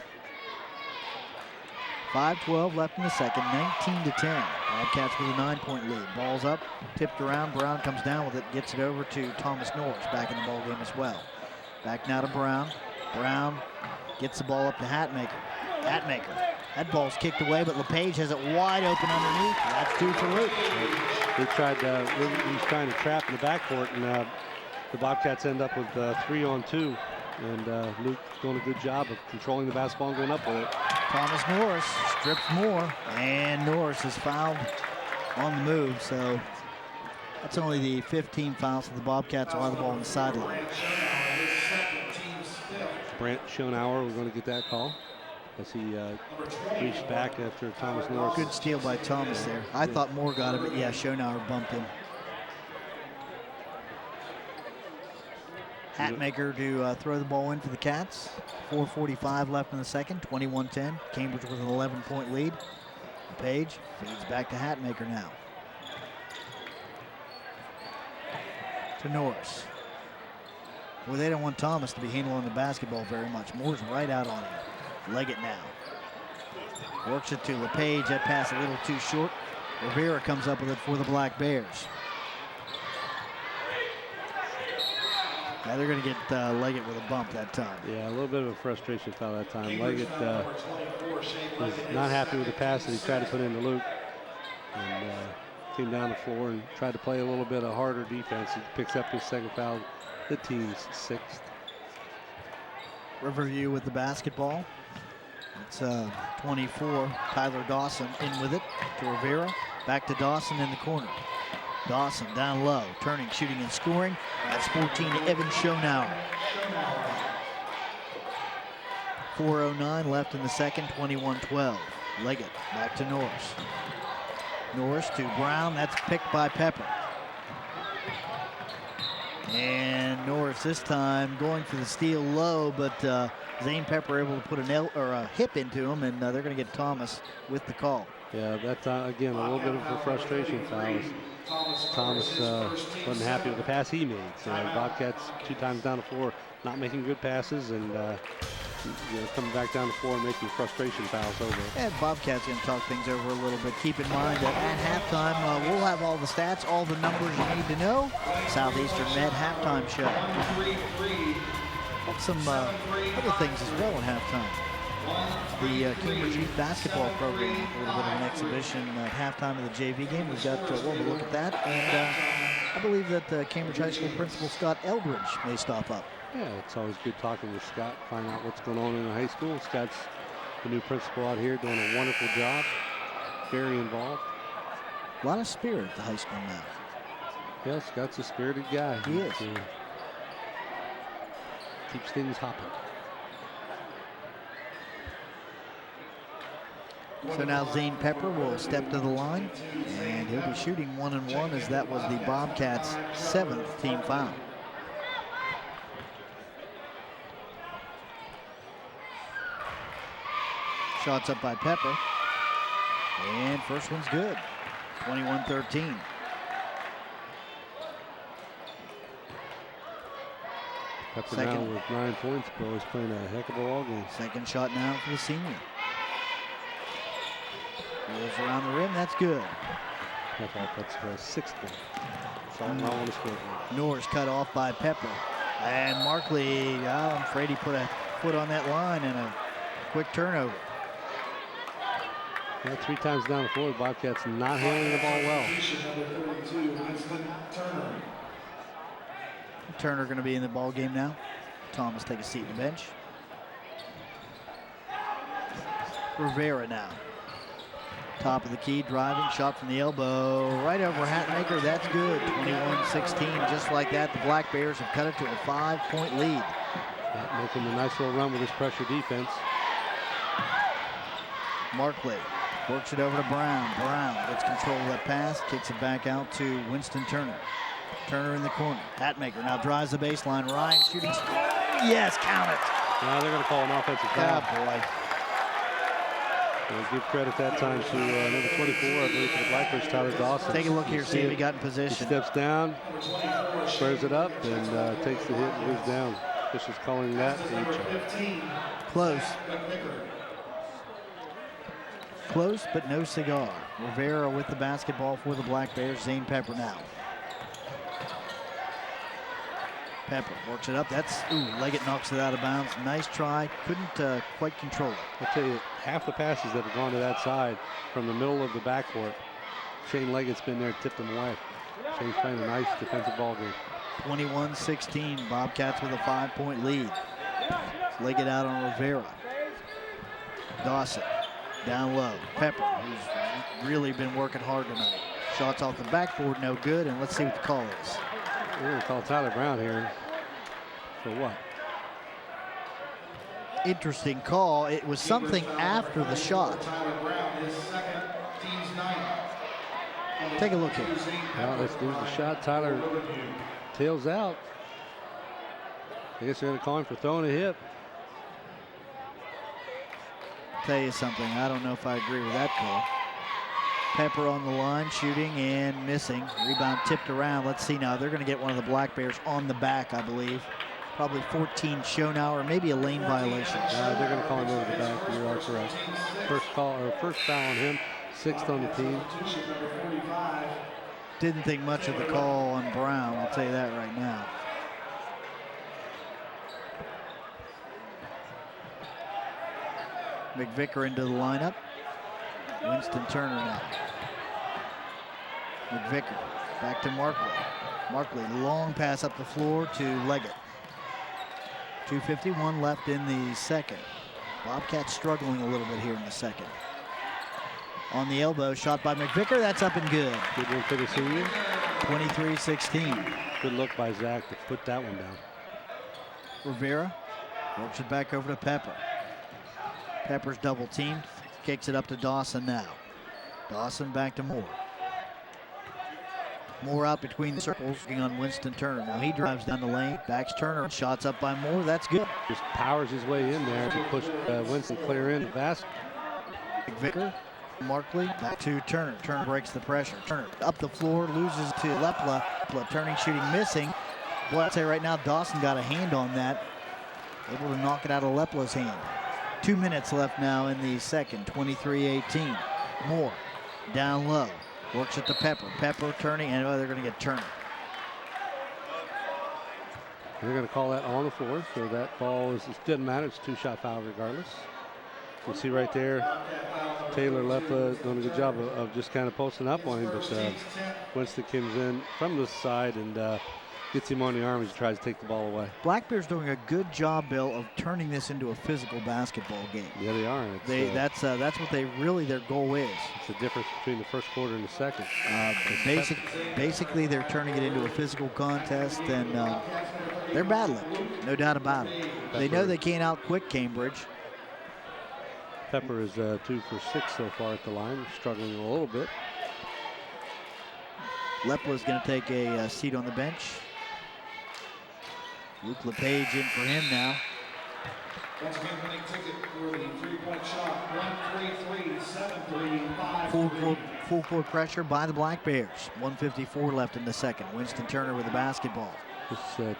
[SPEAKER 2] 5:12 left in the second, 19-10. Bobcats with a 9-point lead. Ball's up, tipped around. Brown comes down with it, gets it over to Thomas Norris, back in the ball game as well. Back now to Brown. Brown gets the ball up to Hatmaker. Hatmaker. That ball's kicked away, but LePage has it wide open underneath. That's 2 for Luke.
[SPEAKER 3] He was trying to trap in the backcourt, and the Bobcats end up with 3-on-2. And Luke doing a good job of controlling the basketball and going up with it.
[SPEAKER 2] Thomas Norris strips more, and Norris is fouled on the move, so that's only the 15 fouls for the Bobcats while the ball on the sideline.
[SPEAKER 3] Brant Schonauer, we're going to get that call as he reached back after Thomas Norris.
[SPEAKER 2] Good steal by Thomas there. I thought Moore got him, but yeah, Schonauer bumped him. Hatmaker to throw the ball in for the Cats. 4:45 left in the second, 21-10. Cambridge with an 11-point lead. Page feeds back to Hatmaker now. To Norris. Well, they don't want Thomas to be handling the basketball very much. Moore's right out on him. Leggett now. Works it to LePage. That pass a little too short. Rivera comes up with it for the Black Bears. Now they're going to get Leggett with a bump that time.
[SPEAKER 3] Yeah, a little bit of a frustration foul that time. Leggett was not happy with the pass that he tried to put into Luke. And came down the floor and tried to play a little bit of harder defense. He picks up his second foul, the team's 6th.
[SPEAKER 2] Riverview with the basketball. It's 24. Tyler Dawson in with it to Rivera. Back to Dawson in the corner. Dawson down low, turning, shooting, and scoring. That's 14 to Evan Schonauer. 4:09 left in the second, 21-12. Leggett back to Norris. Norris to Brown. That's picked by Pepper. And Norris this time going for the steal low, but Zane Pepper able to put a hip into him, and they're going to get Thomas with the call.
[SPEAKER 3] Yeah, that's again a little bit of a frustration foul. Thomas wasn't happy with the pass he made. So Bobcats 2 times down the floor, not making good passes, and coming back down the floor and making frustration fouls over.
[SPEAKER 2] And Bobcats going to talk things over a little bit. Keep in mind that at halftime, we'll have all the stats, all the numbers you need to know. Southeastern Med halftime show. Got some other things as well at halftime. The Cambridge Youth Basketball program, a little bit of an exhibition at halftime of the JV game. We've got we'll look at that. And I believe that Cambridge High School principal Scott Eldridge may stop up.
[SPEAKER 3] Yeah, it's always good talking with Scott, find out what's going on in the high school. Scott's the new principal out here, doing a wonderful job, very involved.
[SPEAKER 2] A lot of spirit at the high school now.
[SPEAKER 3] Yeah, Scott's a spirited guy.
[SPEAKER 2] He is.
[SPEAKER 3] Keeps things hopping.
[SPEAKER 2] So now Zane Pepper will step to the line, and he'll be shooting 1-1 as that was the Bobcats' 7th team foul. Shots up by Pepper, and first one's good, 21-13.
[SPEAKER 3] Pepper now with 9 points, but he's playing a heck of a ball game.
[SPEAKER 2] Second shot now for the senior. Goes around the rim, that's good.
[SPEAKER 3] I thought that's her 6th one. So I want to score.
[SPEAKER 2] Norris cut off by Pepper. And Markley, I'm afraid he put a foot on that line and a quick turnover.
[SPEAKER 3] Yeah, 3 times down the floor, the Bobcats not handling the ball well.
[SPEAKER 2] Turner going to be in the ball game now. Thomas take a seat on the bench. Rivera now. Top of the key, driving, shot from the elbow, right over Hatmaker, that's good, 21-16. Just like that, the Black Bears have cut it to a 5-point lead.
[SPEAKER 3] Making a nice little run with his pressure defense.
[SPEAKER 2] Markley works it over to Brown. Brown gets control of that pass, kicks it back out to Winston Turner. Turner in the corner. Hatmaker now drives the baseline. Ryan shooting. Yes, count it.
[SPEAKER 3] Now they're going to call an offensive foul.
[SPEAKER 2] Oh, boy.
[SPEAKER 3] We'll give credit that time to number 24, I believe, for the Black Bears, Tyler Dawson.
[SPEAKER 2] Take a look here, see if he got in position.
[SPEAKER 3] He steps down, squares it up, and takes the hit and moves down. Officials calling that a
[SPEAKER 2] close. Close, but no cigar. Rivera with the basketball for the Black Bears. Zane Pepper now. Pepper works it up. That's, Leggett knocks it out of bounds. Nice try. Couldn't quite control it.
[SPEAKER 3] I'll tell you, half the passes that have gone to that side from the middle of the backcourt, Shane Leggett's been there, tipped them away. Shane's playing a nice defensive ball game.
[SPEAKER 2] 21-16, Bobcats with a 5-point lead. Leggett out on Rivera. Dawson down low. Pepper, who's really been working hard tonight. Shots off the backboard, no good, and let's see what the call is.
[SPEAKER 3] We're going to call Tyler Brown here. For what?
[SPEAKER 2] Interesting call. It was something after the shot. Take a look here.
[SPEAKER 3] Well, let's lose the shot. Tyler tails out. I guess they're going to call him for throwing a hip.
[SPEAKER 2] Tell you something, I don't know if I agree with that call. Pepper on the line, shooting and missing. Rebound tipped around. Let's see now. They're going to get one of the Black Bears on the back, I believe. Probably 14 show now, or maybe a lane violation.
[SPEAKER 3] They're going to call him over the back. You are correct. First foul on him, 6th on the team.
[SPEAKER 2] Didn't think much of the call on Brown, I'll tell you that right now. McVicker into the lineup. Winston Turner now. McVicker back to Markley. Markley, long pass up the floor to Leggett. 2:51 left in the second. Bobcats struggling a little bit here in the second. On the elbow, shot by McVicker. That's up and good.
[SPEAKER 3] Good one for the senior.
[SPEAKER 2] 23-16.
[SPEAKER 3] Good look by Zach to put that one down.
[SPEAKER 2] Rivera works it back over to Pepper. Pepper's double teamed. Kicks it up to Dawson now. Dawson back to Moore. Moore out between the circles, working on Winston Turner. Now he drives down the lane, backs Turner, shots up by Moore. That's good.
[SPEAKER 3] Just powers his way in there to push Winston clear in the basket.
[SPEAKER 2] McVicker, Markley, back to Turner. Turner breaks the pressure. Turner up the floor, loses to Lepla. Lepla turning, shooting, missing. Well, I'd say right now Dawson got a hand on that. Able to knock it out of Lepla's hand. 2 minutes left now in the second, 23-18. Moore down low, works it to Pepper. Pepper turning, and they're going to get Turner.
[SPEAKER 3] They're going to call that on the floor, so that ball it doesn't matter. It's a 2-shot foul regardless. You see right there, Taylor Lepla doing a good job of just kind of posting up on him, but Winston comes in from the side and gets him on the arm as he tries to take the ball away.
[SPEAKER 2] Black Bears doing a good job, Bill, of turning this into a physical basketball game.
[SPEAKER 3] Yeah, they are.
[SPEAKER 2] That's what they really, their goal is.
[SPEAKER 3] It's the difference between the first quarter and the second.
[SPEAKER 2] Basically, they're turning it into a physical contest, and they're battling, no doubt about it. They know they can't out-quick Cambridge.
[SPEAKER 3] Pepper is 2 for 6 so far at the line, struggling a little bit.
[SPEAKER 2] Lepla's going to take a seat on the bench. Luke LePage in for him now.
[SPEAKER 15] Once again, winning ticket for the three-point shot, 1-3-3, 7-3, 5-3.
[SPEAKER 2] Full court pressure by the Black Bears. 1:54 left in the second. Winston Turner with the basketball.
[SPEAKER 3] This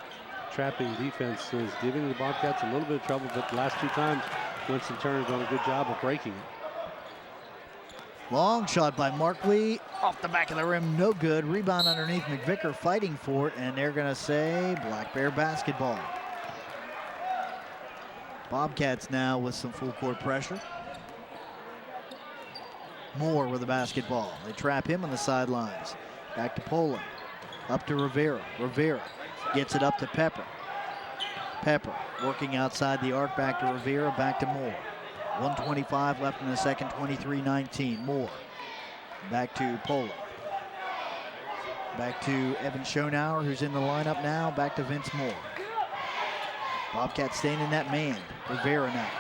[SPEAKER 3] trapping defense is giving the Bobcats a little bit of trouble, but the last 2 times, Winston Turner's done a good job of breaking it.
[SPEAKER 2] Long shot by Markley, off the back of the rim, no good. Rebound underneath, McVicker fighting for it, and they're gonna say Black Bear basketball. Bobcats now with some full court pressure. Moore with the basketball. They trap him on the sidelines. Back to Poland, up to Rivera. Rivera gets it up to Pepper. Pepper working outside the arc, back to Rivera, back to Moore. 1:25 left in the second, 23-19. Moore back to Poland. Back to Evan Schonauer, who's in the lineup now. Back to Vince Moore. Bobcat staying in that man. Rivera now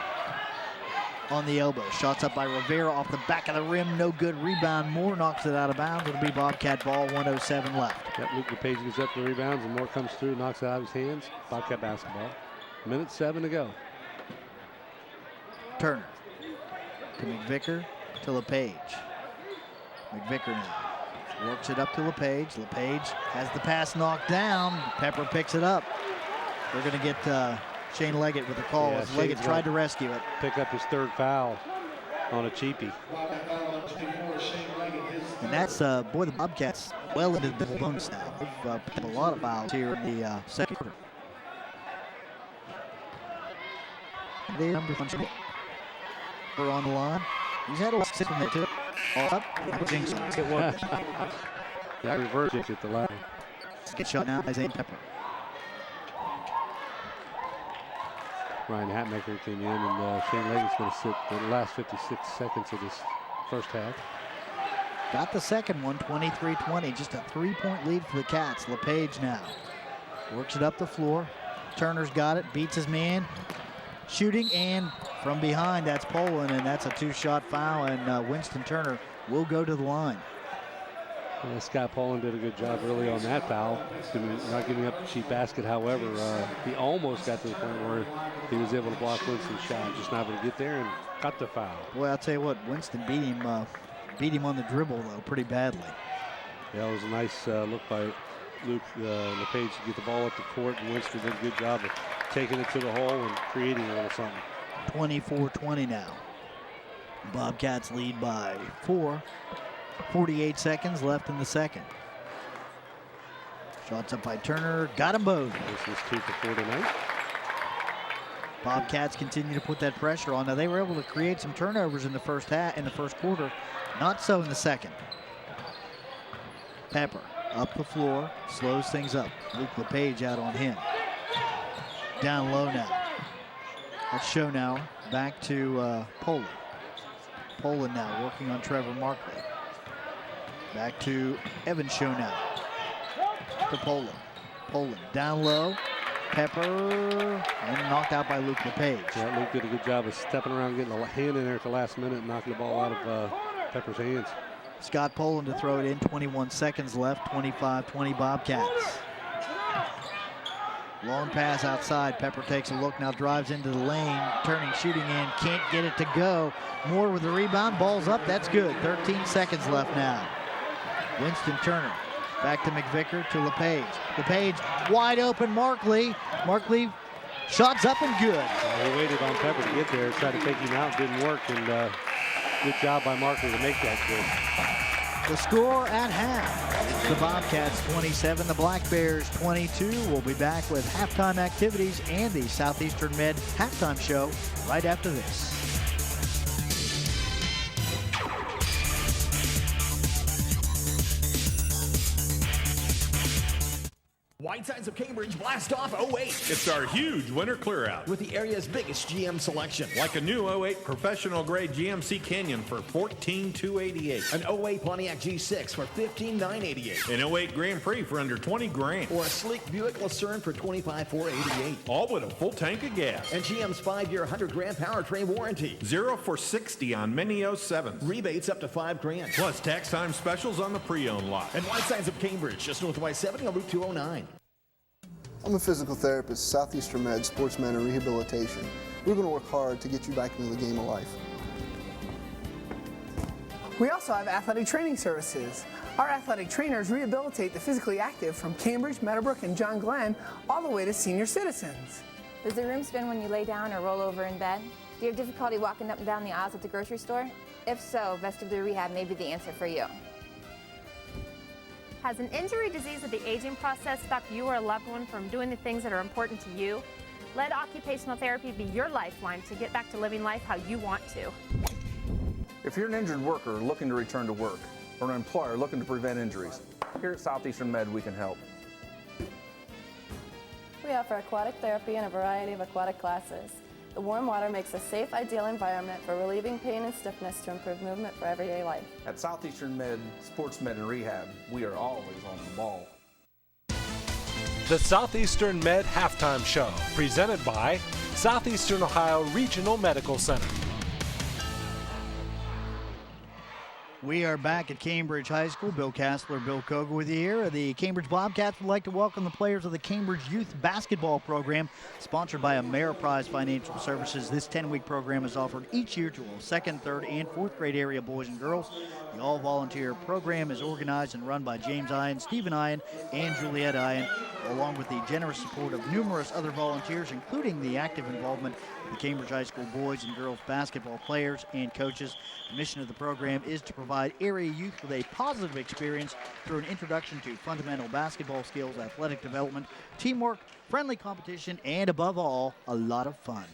[SPEAKER 2] on the elbow. Shots up by Rivera off the back of the rim. No good. Rebound. Moore knocks it out of bounds. It'll be Bobcat ball. 1:07 left.
[SPEAKER 3] That Luke LePage gets up the rebounds and Moore comes through, knocks it out of his hands. Bobcat basketball. 1:07 to go.
[SPEAKER 2] Turner to McVicker to LePage. McVicker now works it up to LePage. LePage has the pass knocked down. Pepper picks it up. They're going to get Shane Leggett with the call as Leggett tried to rescue it.
[SPEAKER 3] Pick up his third foul on a cheapie.
[SPEAKER 2] And that's, boy, the Bobcats well into the bonus now. They've picked up a lot of fouls here in the second quarter. They number one. We're on the line. He's had a lot of six from there too. All up. It worked.
[SPEAKER 3] That reverse jinx at the line.
[SPEAKER 2] Get shot now by Zane Pepper.
[SPEAKER 3] Ryan Hatmaker came in, and Shane Leggett's going to sit the last 56 seconds of this first half.
[SPEAKER 2] Got the second one, 23-20. Just a 3-point lead for the Cats. LePage now works it up the floor. Turner's got it, beats his man. Shooting, and from behind, that's Poland, and that's a two-shot foul, and Winston Turner will go to the line.
[SPEAKER 3] Well, Scott Poland did a good job really on that foul. Not giving up a cheap basket, however, he almost got to the point where he was able to block Winston's shot, just not able to get there and got the foul.
[SPEAKER 2] Boy, I'll tell you what, Winston beat him on the dribble, though, pretty badly.
[SPEAKER 3] Yeah, it was a nice look by Luke LePage to get the ball up the court, and Winston did a good job of taking it to the hole and creating a little something.
[SPEAKER 2] 24-20 now. Bobcats lead by 4. 48 seconds left in the second. Shots up by Turner. Got them both.
[SPEAKER 3] This is 2 for 4 tonight.
[SPEAKER 2] Bobcats continue to put that pressure on. Now they were able to create some turnovers in the first quarter. Not so in the second. Pepper up the floor, slows things up. Luke LePage out on him. Down low now. Let's show now back to Poland. Poland now working on Trevor Markley. Back to Evan Show now. To Poland. Poland down low. Pepper, and knocked out by Luke LePage.
[SPEAKER 3] Yeah, Luke did a good job of stepping around, getting a hand in there at the last minute, and knocking the ball out of Pepper's hands.
[SPEAKER 2] Scott Poland to throw it in. 21 seconds left. 25-20 Bobcats. Long pass outside. Pepper takes a look, now drives into the lane. Turning, shooting in, can't get it to go. Moore with the rebound. Ball's up. That's good. 13 seconds left now. Winston Turner. Back to McVicker to LePage. LePage wide open. Markley. Markley shots up and good.
[SPEAKER 3] He waited on Pepper to get there, tried to take him out, didn't work, and good job by Markley to make that good.
[SPEAKER 2] The score at half. It's the Bobcats 27, the Black Bears 22. We'll be back with halftime activities and the Southeastern Med halftime show right after this.
[SPEAKER 17] Whitesides of Cambridge blast off 08.
[SPEAKER 5] It's our huge winter clear out.
[SPEAKER 17] With the area's biggest GM selection.
[SPEAKER 5] Like a new 08 professional grade GMC Canyon for $14,288.
[SPEAKER 17] An 08 Pontiac G6 for $15,988.
[SPEAKER 5] An 08 Grand Prix for under $20,000.
[SPEAKER 17] Or a sleek Buick Lucerne for $25,488.
[SPEAKER 5] All with a full tank of gas.
[SPEAKER 17] And GM's 5-year 100-grand powertrain warranty.
[SPEAKER 5] 0 for 60 on many 07s.
[SPEAKER 17] Rebates up to $5,000.
[SPEAKER 5] Plus tax time specials on the pre-owned lot.
[SPEAKER 17] And Whitesides of Cambridge, just north of I-70 on Route 209.
[SPEAKER 6] I'm a physical therapist, Southeastern Med Sportsman and Rehabilitation. We're going to work hard to get you back into the game of life.
[SPEAKER 7] We also have athletic training services. Our athletic trainers rehabilitate the physically active from Cambridge, Meadowbrook, and John Glenn all the way to senior citizens.
[SPEAKER 8] Does the room spin when you lay down or roll over in bed? Do you have difficulty walking up and down the aisles at the grocery store? If so, vestibular rehab may be the answer for you.
[SPEAKER 9] Has an injury, disease, or the aging process stopped you or a loved one from doing the things that are important to you? Let occupational therapy be your lifeline to get back to living life how you want to.
[SPEAKER 10] If you're an injured worker looking to return to work, or an employer looking to prevent injuries, here at Southeastern Med we can help.
[SPEAKER 11] We offer aquatic therapy and a variety of aquatic classes. The warm water makes a safe, ideal environment for relieving pain and stiffness to improve movement for everyday life.
[SPEAKER 10] At Southeastern Med, Sports Med and Rehab, we are always on the ball.
[SPEAKER 1] The Southeastern Med Halftime Show, presented by Southeastern Ohio Regional Medical Center.
[SPEAKER 2] We are back at Cambridge High School. Bill Castler, Bill Koga with you here. The Cambridge Bobcats would like to welcome the players of the Cambridge Youth Basketball Program, sponsored by Ameriprise Financial Services. This 10-week program is offered each year to all 2nd, 3rd, and 4th grade area boys and girls. The all-volunteer program is organized and run by James Ian, Stephen Ian, and Juliet Ian, along with the generous support of numerous other volunteers, including the active involvement of the Cambridge High School boys and girls basketball players and coaches. The mission of the program is to provide area youth with a positive experience through an introduction to fundamental basketball skills, athletic development, teamwork, friendly competition, and above all, a lot of fun.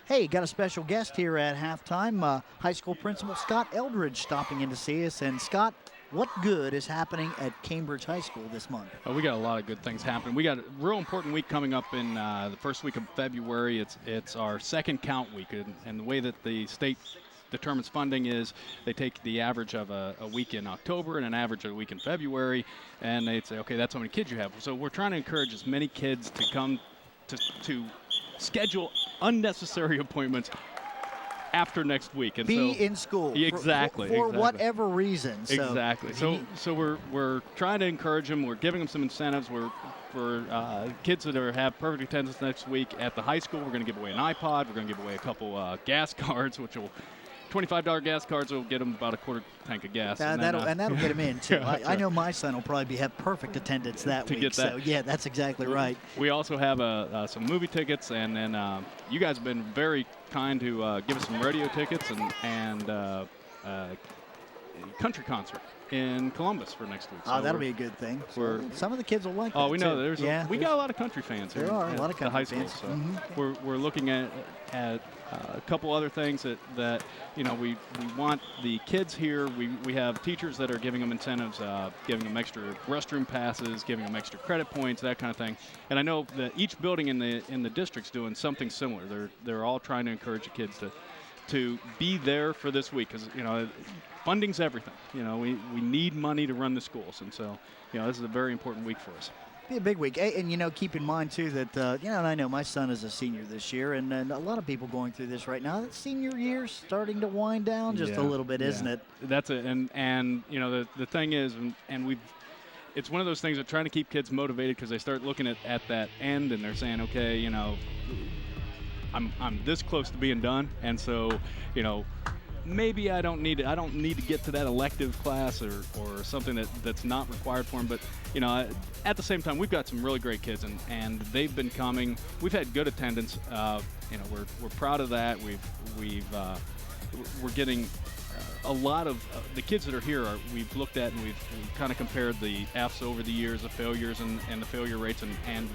[SPEAKER 2] Hey, got a special guest here at halftime, high school principal Scott Eldridge stopping in to see us. And Scott, what good is happening at Cambridge High School this month?
[SPEAKER 18] Oh, we got a lot of good things happening. We got a real important week coming up in the first week of February. It's our second count week, and the way that the state determines funding is they take the average of a week in October and an average of a week in February, and they'd say, okay, that's how many kids you have. So we're trying to encourage as many kids to come to schedule unnecessary appointments after next week and
[SPEAKER 2] be in school for whatever reason.
[SPEAKER 18] Exactly. So we're trying to encourage them. We're giving them some incentives. For kids that have perfect attendance next week at the high school, we're going to give away an iPod. We're going to give away a couple gas cards, which will $25 gas cards will get them about a quarter tank of gas.
[SPEAKER 2] That'll get them in, too. I know
[SPEAKER 18] right.
[SPEAKER 2] my son will probably have perfect attendance that week. So, yeah, that's exactly right.
[SPEAKER 18] We also have some movie tickets, and then you guys have been very kind to give us some radio tickets and country concert in Columbus for next week.
[SPEAKER 2] So that'll be a good thing. Some of the kids will like that.
[SPEAKER 18] Oh, we know.
[SPEAKER 2] Too.
[SPEAKER 18] We got a lot of country fans here.
[SPEAKER 2] There are a lot of country
[SPEAKER 18] high school,
[SPEAKER 2] fans.
[SPEAKER 18] So we're looking at a couple other things that we want the kids here. We have teachers that are giving them incentives, giving them extra restroom passes, giving them extra credit points, that kind of thing. And I know that each building in the district's doing something similar. They're all trying to encourage the kids to be there for this week, because funding's everything. We need money to run the schools, and so this is a very important week for us.
[SPEAKER 2] Be a big week, and keep in mind too that and I know my son is a senior this year, and a lot of people going through this right now. That senior year's starting to wind down just a little bit, isn't it?
[SPEAKER 18] That's it, and the thing is, and it's one of those things that trying to keep kids motivated, because they start looking at that end and they're saying, okay, I'm this close to being done, and so maybe I don't need to get to that elective class or something that's not required for them. But at the same time, we've got some really great kids, and they've been coming. We've had good attendance. We're proud of that. We're getting a lot of the kids that are here. We've looked at and we've kind of compared the Fs over the years, the failures and the failure rates, and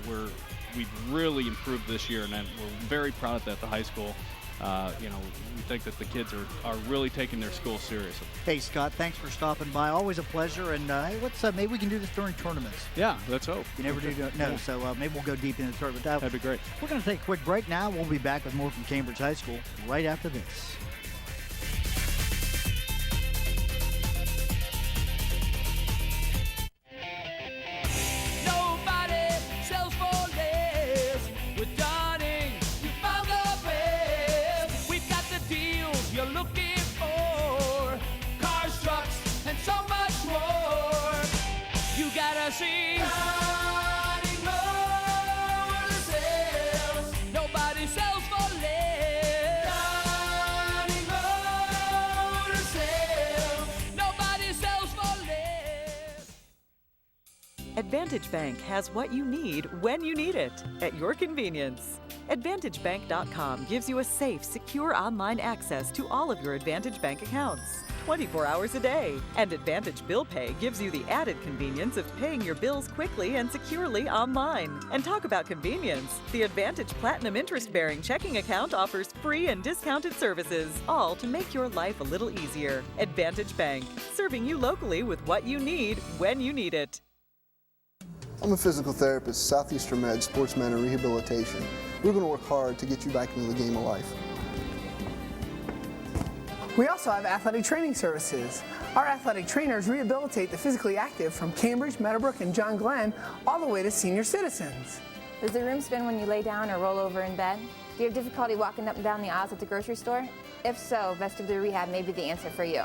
[SPEAKER 18] we've really improved this year, and we're very proud of that at the high school. We think that the kids are really taking their school seriously.
[SPEAKER 2] Hey, Scott, thanks for stopping by. Always a pleasure. And hey, maybe we can do this during tournaments.
[SPEAKER 18] Yeah, let's hope.
[SPEAKER 2] You never do. No, so maybe we'll go deep into the tournament.
[SPEAKER 18] That'd be great.
[SPEAKER 2] We're going to take a quick break now. We'll be back with more from Cambridge High School right after this.
[SPEAKER 19] Nobody sells for less. Nobody sells for less.
[SPEAKER 20] Advantage Bank has what you need when you need it, at your convenience. AdvantageBank.com gives you a safe, secure online access to all of your Advantage Bank accounts, 24 hours a day. And Advantage Bill Pay gives you the added convenience of paying your bills quickly and securely online. And talk about convenience. The Advantage Platinum interest-bearing checking account offers free and discounted services, all to make your life a little easier. Advantage Bank, serving you locally with what you need when you need it.
[SPEAKER 6] I'm a physical therapist, Southeastern Med Sports Med and Rehabilitation. We're going to work hard to get you back into the game of life.
[SPEAKER 7] We also have athletic training services. Our athletic trainers rehabilitate the physically active from Cambridge, Meadowbrook, and John Glenn all the way to senior citizens.
[SPEAKER 8] Does the room spin when you lay down or roll over in bed? Do you have difficulty walking up and down the aisles at the grocery store? If so, vestibular rehab may be the answer for you.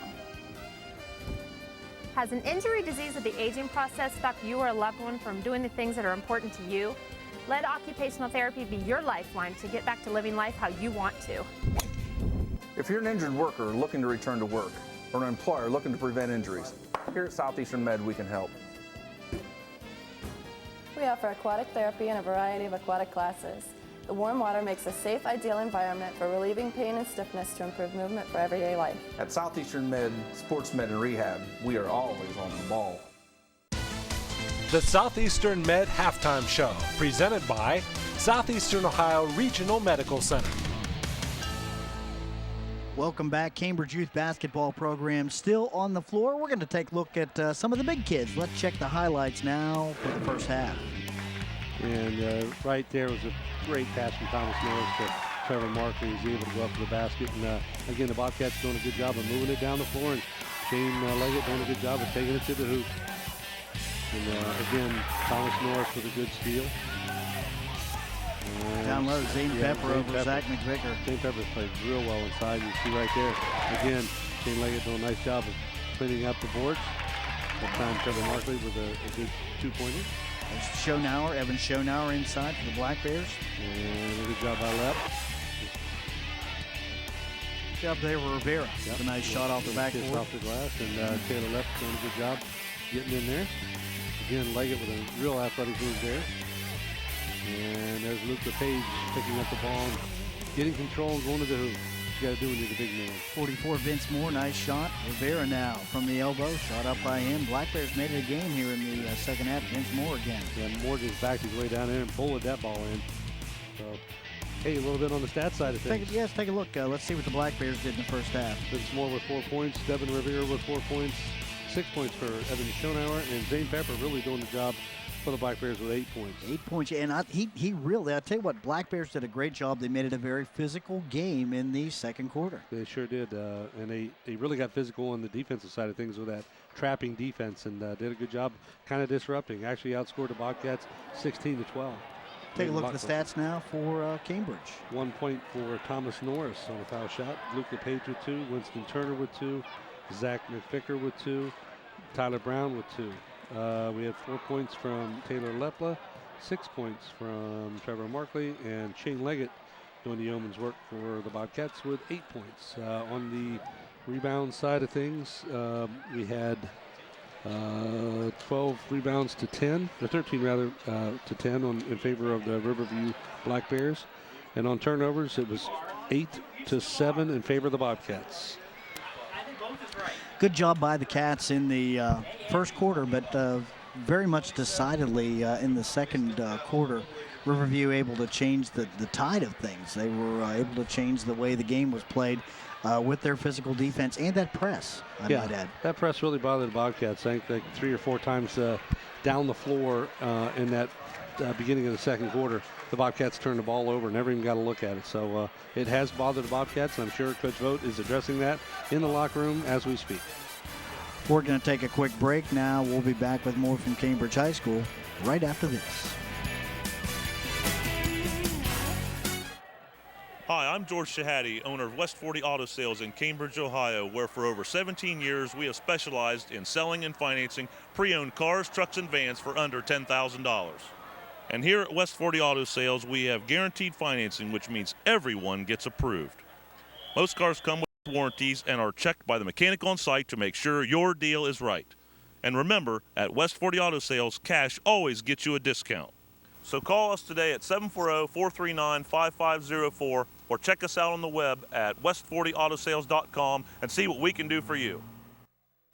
[SPEAKER 9] Has an injury, disease, or the aging process stopped you or a loved one from doing the things that are important to you? Let occupational therapy be your lifeline to get back to living life how you want to.
[SPEAKER 10] If you're an injured worker looking to return to work, or an employer looking to prevent injuries, here at Southeastern Med we can help.
[SPEAKER 11] We offer aquatic therapy and a variety of aquatic classes. The warm water makes a safe, ideal environment for relieving pain and stiffness to improve movement for everyday life.
[SPEAKER 10] At Southeastern Med, Sports Med and Rehab, we are always on the ball.
[SPEAKER 1] The Southeastern Med Halftime Show, presented by Southeastern Ohio Regional Medical Center.
[SPEAKER 2] Welcome back. Cambridge Youth Basketball Program still on the floor. We're going to take a look at some of the big kids. Let's check the highlights now for the first half.
[SPEAKER 3] And right there was a great pass from Thomas Norris to Trevor Markley. He's able to go up to the basket. And again, the Bobcats doing a good job of moving it down the floor. And Shane Leggett doing a good job of taking it to the hoop. And again, Thomas Norris with a good steal.
[SPEAKER 2] Down low, Zane Pepper over Zach McVicker.
[SPEAKER 3] Zane Pepper played real well inside. You see right there, again, Shane Leggett doing a nice job of cleaning up the boards. That time Trevor Markley with a good two-pointer.
[SPEAKER 2] There's Schonauer, Evan Schonauer inside for the Black Bears.
[SPEAKER 3] And a good job by Lepp.
[SPEAKER 2] Good job there with Rivera. Yep. A nice shot off the backboard.
[SPEAKER 3] Off the glass, and Taylor Lepp doing a good job getting in there. Again, Leggett with a real athletic move there. And there's Luca Page picking up the ball and getting control and going to the hoop. You got to do when you're the big man.
[SPEAKER 2] 44, Vince Moore, nice shot. Rivera now from the elbow, shot up by him. Black Bears made it a game here in the second half. Vince Moore again.
[SPEAKER 3] Yeah, Moore just backed his way down there and bullied that ball in. So, hey, a little bit on the stat side of things.
[SPEAKER 2] Yes, take a look. Let's see what the Black Bears did in the first half.
[SPEAKER 3] Vince Moore with 4 points. Devin Rivera with 4 points. 6 points for Evan Schonauer. And Zane Pepper really doing the job for the Black Bears with 8 points.
[SPEAKER 2] 8 points, and he really, I tell you what, Black Bears did a great job. They made it a very physical game in the second quarter.
[SPEAKER 3] They sure did, and they really got physical on the defensive side of things with that trapping defense, and did a good job kind of disrupting. Actually outscored the Bobcats 16-12.
[SPEAKER 2] Take a look at the stats now for Cambridge.
[SPEAKER 3] 1 point for Thomas Norris on a foul shot. Luca Page with 2, Winston Turner with 2, Zach McVicker with 2, Tyler Brown with 2. We had 4 points from Taylor Lepla, 6 points from Trevor Markley, and Shane Leggett doing the yeoman's work for the Bobcats with 8 points. On the rebound side of things, we had 12 rebounds to 10, or 13 rather, to 10 in favor of the Riverview Black Bears. And on turnovers, it was 8-7 in favor of the Bobcats.
[SPEAKER 2] Good job by the Cats in the first quarter, but very much decidedly in the second quarter. Riverview able to change the tide of things. They were able to change the way the game was played with their physical defense and that press, I might add.
[SPEAKER 3] That press really bothered the Bobcats. I think like 3 or 4 times down the floor in that beginning of the second quarter. The Bobcats turned the ball over, never even got a look at it. So it has bothered the Bobcats, and I'm sure Coach Vogt is addressing that in the locker room as we speak.
[SPEAKER 2] We're going to take a quick break now. We'll be back with more from Cambridge High School right after this.
[SPEAKER 16] Hi, I'm George Shahady, owner of West 40 Auto Sales in Cambridge, Ohio, where for over 17 years we have specialized in selling and financing pre-owned cars, trucks, and vans for under $10,000. And here at West 40 Auto Sales, we have guaranteed financing, which means everyone gets approved. Most cars come with warranties and are checked by the mechanic on site to make sure your deal is right. And remember, at West 40 Auto Sales, cash always gets you a discount. So call us today at 740-439-5504 or check us out on the web at west40autosales.com and see what we can do for you.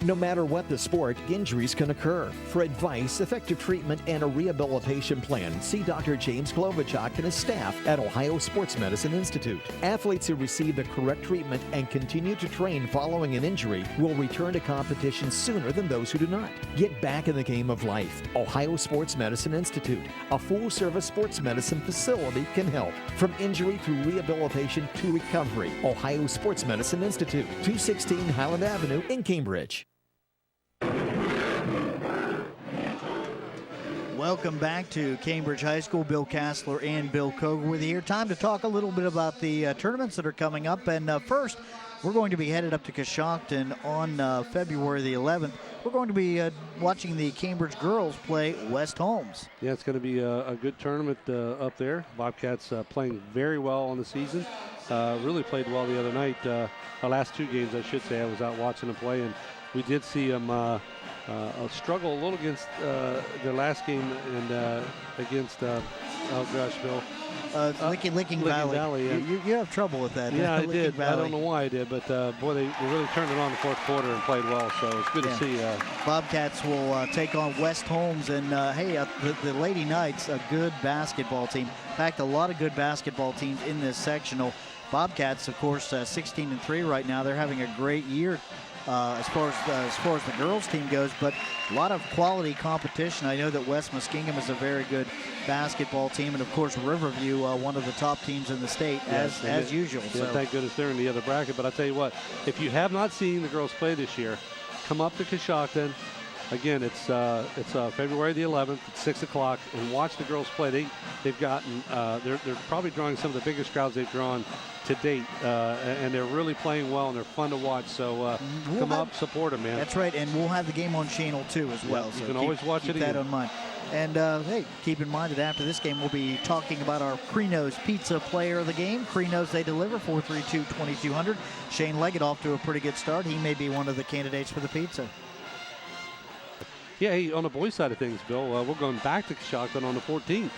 [SPEAKER 4] No matter what the sport, injuries can occur. For advice, effective treatment, and a rehabilitation plan, see Dr. James Klobuchar and his staff at Ohio Sports Medicine Institute. Athletes who receive the correct treatment and continue to train following an injury will return to competition sooner than those who do not. Get back in the game of life. Ohio Sports Medicine Institute, a full-service sports medicine facility, can help. From injury through rehabilitation to recovery. Ohio Sports Medicine Institute, 216 Highland Avenue in Cambridge.
[SPEAKER 2] Welcome back to Cambridge High School. Bill Castler and Bill Koger with you here. Time to talk a little bit about the tournaments that are coming up. And first, we're going to be headed up to Coshocton on February the 11th. We're going to be watching the Cambridge girls play West Holmes.
[SPEAKER 3] Yeah, it's going to be a good tournament up there. Bobcats playing very well on the season. Really played well the other night. The last two games, I should say, I was out watching them play, and we did see them struggle a little against their last game and against, oh gosh, Bill.
[SPEAKER 2] Licking Valley. You have trouble with that.
[SPEAKER 3] Yeah, I did.
[SPEAKER 2] Valley.
[SPEAKER 3] I don't know why I did, but boy, they really turned it on the fourth quarter and played well, so it's good to see.
[SPEAKER 2] Bobcats will take on West Holmes, and hey, the Lady Knights, a good basketball team. In fact, a lot of good basketball teams in this sectional. Bobcats, of course, 16-3 right now. They're having a great year as far as the girls team goes, but a lot of quality competition. I know that West Muskingum is a very good basketball team, and of course Riverview, one of the top teams in the state, as usual.
[SPEAKER 3] Yeah,
[SPEAKER 2] so.
[SPEAKER 3] Thank goodness they're in the other bracket. But I'll tell you what, if you have not seen the girls play this year, come up to Coshocton. Again, it's February the 11th at 6 o'clock, and watch the girls play. They've gotten they're probably drawing some of the biggest crowds they've drawn to date, and they're really playing well, and they're fun to watch. So come up, support them, man.
[SPEAKER 2] That's right, and we'll have the game on Channel 2 as well.
[SPEAKER 3] You can always watch it
[SPEAKER 2] again. Keep that on mind. And hey, keep in mind that after this game, we'll be talking about our Creno's Pizza Player of the Game. Creno's, they deliver 432-2200. Shane Leggett off to a pretty good start. He may be one of the candidates for the pizza.
[SPEAKER 3] Yeah, hey, on the boys' side of things, Bill, we're going back to Coshocton on the 14th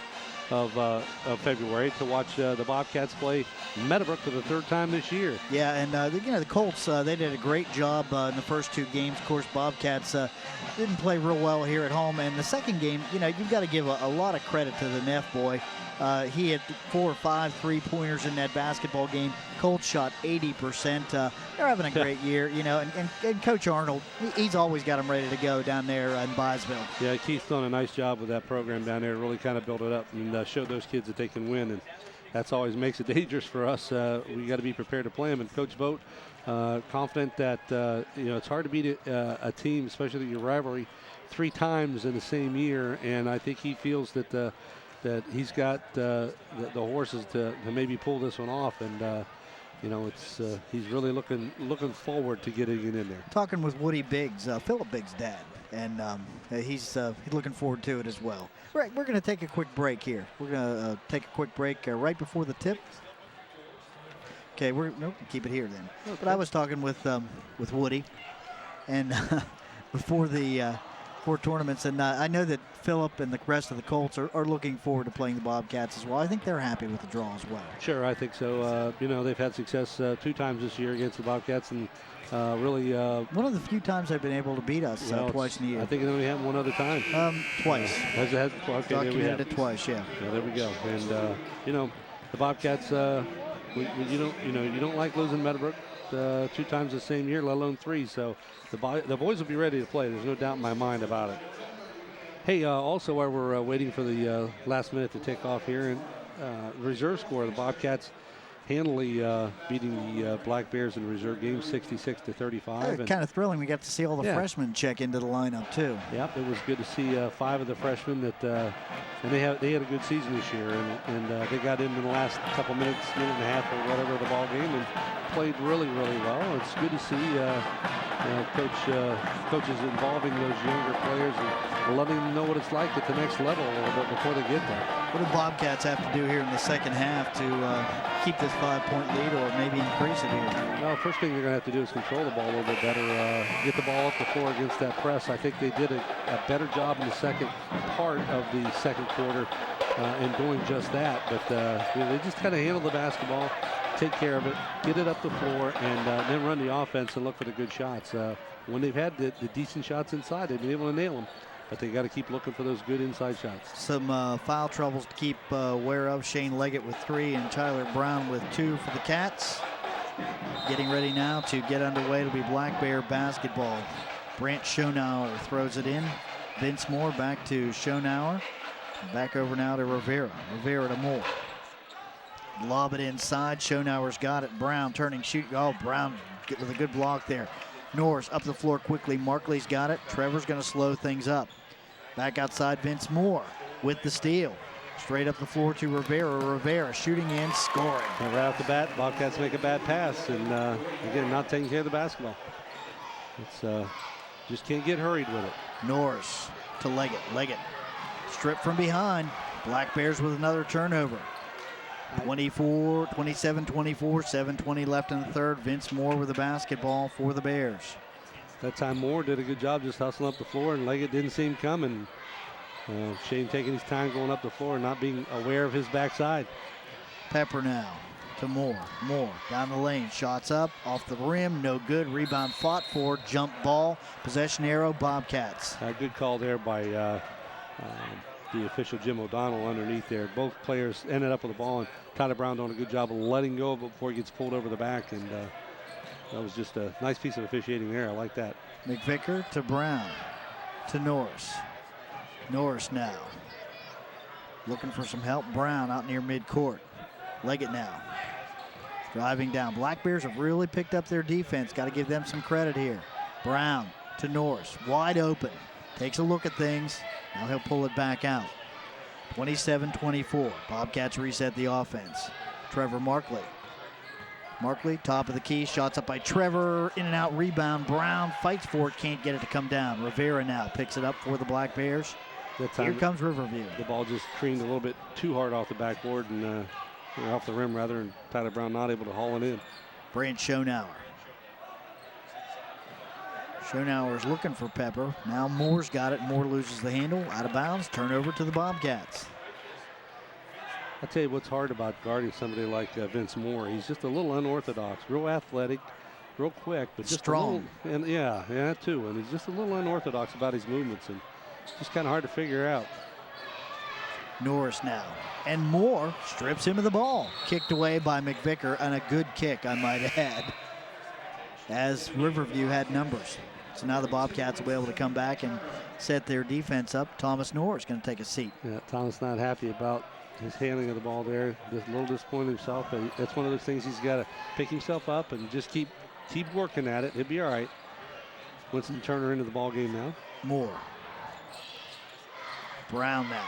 [SPEAKER 3] of February to watch the Bobcats play Meadowbrook for the third time this year.
[SPEAKER 2] Yeah, and the Colts, they did a great job in the first two games. Of course, Bobcats didn't play real well here at home. And the second game, you've got to give a lot of credit to the Neff boy. He had 4 or 5 three-pointers in that basketball game. Colts shot 80%. They're having a great year, and Coach Arnold, he's always got them ready to go down there in Byesville.
[SPEAKER 3] Yeah, Keith's done a nice job with that program down there, really kind of built it up and showed those kids that they can win, and that's always makes it dangerous for us. We got to be prepared to play them, and Coach Vogt, confident that, it's hard to beat a team, especially your rivalry, 3 times in the same year, and I think he feels that that he's got the horses to maybe pull this one off, and he's really looking forward to getting it in there.
[SPEAKER 2] Talking with Woody Biggs, Philip Biggs' dad, and he's looking forward to it as well. Right, we're going to take a quick break here. We're going to take a quick break right before the tip. Okay, keep it here then. Okay. But I was talking with Woody, and before the 4 tournaments, and I know that Philip and the rest of the Colts are looking forward to playing the Bobcats as well. I think they're happy with the draw as well.
[SPEAKER 3] Sure, I think so. They've had success 2 times this year against the Bobcats, and really
[SPEAKER 2] one of the few times they've been able to beat us twice in a year.
[SPEAKER 3] I think it only happened one other time.
[SPEAKER 2] Twice.
[SPEAKER 3] Has it? Okay,
[SPEAKER 2] documented it twice. Yeah.
[SPEAKER 3] There we go. And the Bobcats. You don't like losing Meadowbrook 2 times the same year, let alone 3. So the boys will be ready to play. There's no doubt in my mind about it. Hey, also while we're waiting for the last minute to take off here, and reserve score, the Bobcats handily beating the Black Bears in the reserve game 66-35.
[SPEAKER 2] Kind of thrilling. We got to see all the freshmen check into the lineup too.
[SPEAKER 3] Yep, it was good to see 5 of the freshmen that, and they had a good season this year, and they got in the last couple minutes, minute and a half or whatever of the ball game, and played really, really well. It's good to see coaches involving those younger players and letting them know what it's like at the next level a little bit before they get there.
[SPEAKER 2] What do Bobcats have to do here in the second half to keep this 5-point lead or maybe increase it here?
[SPEAKER 3] Well, first thing they're going to have to do is control the ball a little bit better, get the ball up the floor against that press. I think they did a better job in the second part of the second quarter in doing just that. But they just kind of handle the basketball, take care of it, get it up the floor, and then run the offense and look for the good shots. When they've had the decent shots inside, they've been able to nail them. But they got to keep looking for those good inside shots.
[SPEAKER 2] Some foul troubles to keep aware of. Shane Leggett with 3 and Tyler Brown with 2 for the Cats. Getting ready now to get underway. It'll be Black Bear basketball. Brant Schonauer throws it in. Vince Moore back to Schonauer. Back over now to Rivera. Rivera to Moore. Lob it inside. Schonauer's got it. Brown turning, shoot. Oh, Brown with a good block there. Norris up the floor quickly. Markley's got it. Trevor's going to slow things up. Back outside, Vince Moore with the steal. Straight up the floor to Rivera. Rivera shooting in, scoring.
[SPEAKER 3] And right off the bat, Bobcats make a bad pass, and again, not taking care of the basketball. It's just can't get hurried with it.
[SPEAKER 2] Norris to Leggett. Leggett stripped from behind. Black Bears with another turnover. 27-24, 7:20 left in the third. Vince Moore with the basketball for the Bears.
[SPEAKER 3] That time Moore did a good job just hustling up the floor, and Leggett didn't see him coming. Shane taking his time going up the floor and not being aware of his backside.
[SPEAKER 2] Pepper now to Moore. Moore down the lane. Shots up, off the rim, no good. Rebound fought for, jump ball. Possession arrow, Bobcats.
[SPEAKER 3] Good call there by the official Jim O'Donnell underneath there. Both players ended up with the ball, and Tyler Brown doing a good job of letting go of it before he gets pulled over the back, and that was just a nice piece of officiating there. I like that.
[SPEAKER 2] McVicker to Brown to Norris. Norris now looking for some help. Brown out near midcourt. Leggett now driving down. Black Bears have really picked up their defense. Got to give them some credit here. Brown to Norris, wide open. Takes a look at things. Now he'll pull it back out. 27-24. Bobcats reset the offense. Trevor Markley. Markley, top of the key. Shots up by Trevor. In and out rebound. Brown fights for it. Can't get it to come down. Rivera now picks it up for the Black Bears. Here comes Riverview.
[SPEAKER 3] The ball just creamed a little bit too hard off the backboard and off the rim rather, and Tyler Brown not able to haul it in.
[SPEAKER 2] Brant Schonauer. Schonauer is looking for Pepper. Now Moore's got it. Moore loses the handle. Out of bounds. Turnover to the Bobcats.
[SPEAKER 3] I'll tell you what's hard about guarding somebody like Vince Moore. He's just a little unorthodox, real athletic, real quick, but just
[SPEAKER 2] strong.
[SPEAKER 3] And yeah, too. And he's just a little unorthodox about his movements, and just kind of hard to figure out.
[SPEAKER 2] Norris now, and Moore strips him of the ball. Kicked away by McVicker, and a good kick, I might add, as Riverview had numbers. So now the Bobcats will be able to come back and set their defense up. Thomas Norris going to take a seat.
[SPEAKER 3] Yeah, Thomas not happy about his handling of the ball there. Just a little disappointed himself, but that's one of those things he's got to pick himself up and just keep working at it. He'll be all right. Winston Turner into the ball game now.
[SPEAKER 2] Moore. Brown now.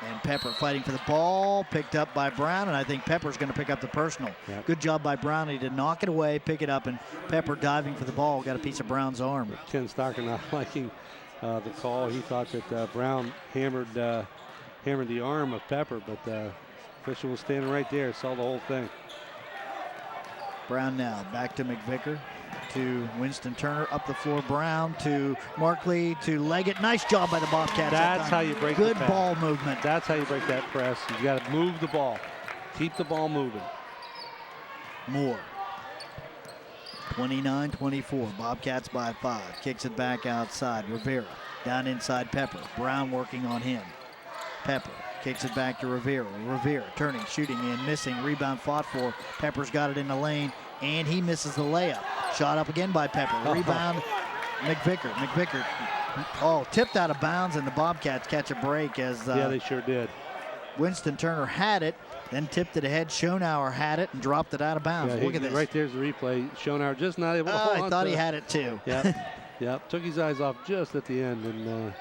[SPEAKER 2] And Pepper fighting for the ball, picked up by Brown, and I think Pepper's going to pick up the personal.
[SPEAKER 3] Yep.
[SPEAKER 2] Good job by Brownie to knock it away, pick it up, and Pepper diving for the ball, got a piece of Brown's arm.
[SPEAKER 3] Ken Stocker not liking the call. He thought that Brown hammered the arm of Pepper, but official was standing right there, saw the whole thing.
[SPEAKER 2] Brown now back to McVicker, to Winston Turner, up the floor. Brown to Markley, to Leggett. Nice job by the Bobcats.
[SPEAKER 3] That's how you break
[SPEAKER 2] good
[SPEAKER 3] the
[SPEAKER 2] ball movement.
[SPEAKER 3] That's how you break that press. You got to move the ball, keep the ball moving.
[SPEAKER 2] Moore. 29-24. Bobcats by 5. Kicks it back outside. Rivera down inside Pepper. Brown working on him. Pepper kicks it back to Rivera. Rivera turning, shooting in, missing. Rebound fought for. Pepper's got it in the lane, and he misses the layup. Shot up again by Pepper. Rebound, McVicker. McVicker, tipped out of bounds, and the Bobcats catch a break as
[SPEAKER 3] yeah, they sure did.
[SPEAKER 2] Winston Turner had it, then tipped it ahead. Schonauer had it and dropped it out of bounds.
[SPEAKER 3] Yeah,
[SPEAKER 2] look at this.
[SPEAKER 3] Right there's the replay. Schonauer just not able to hold on.
[SPEAKER 2] I thought he had it too.
[SPEAKER 3] Yep. Took his eyes off just at the end, and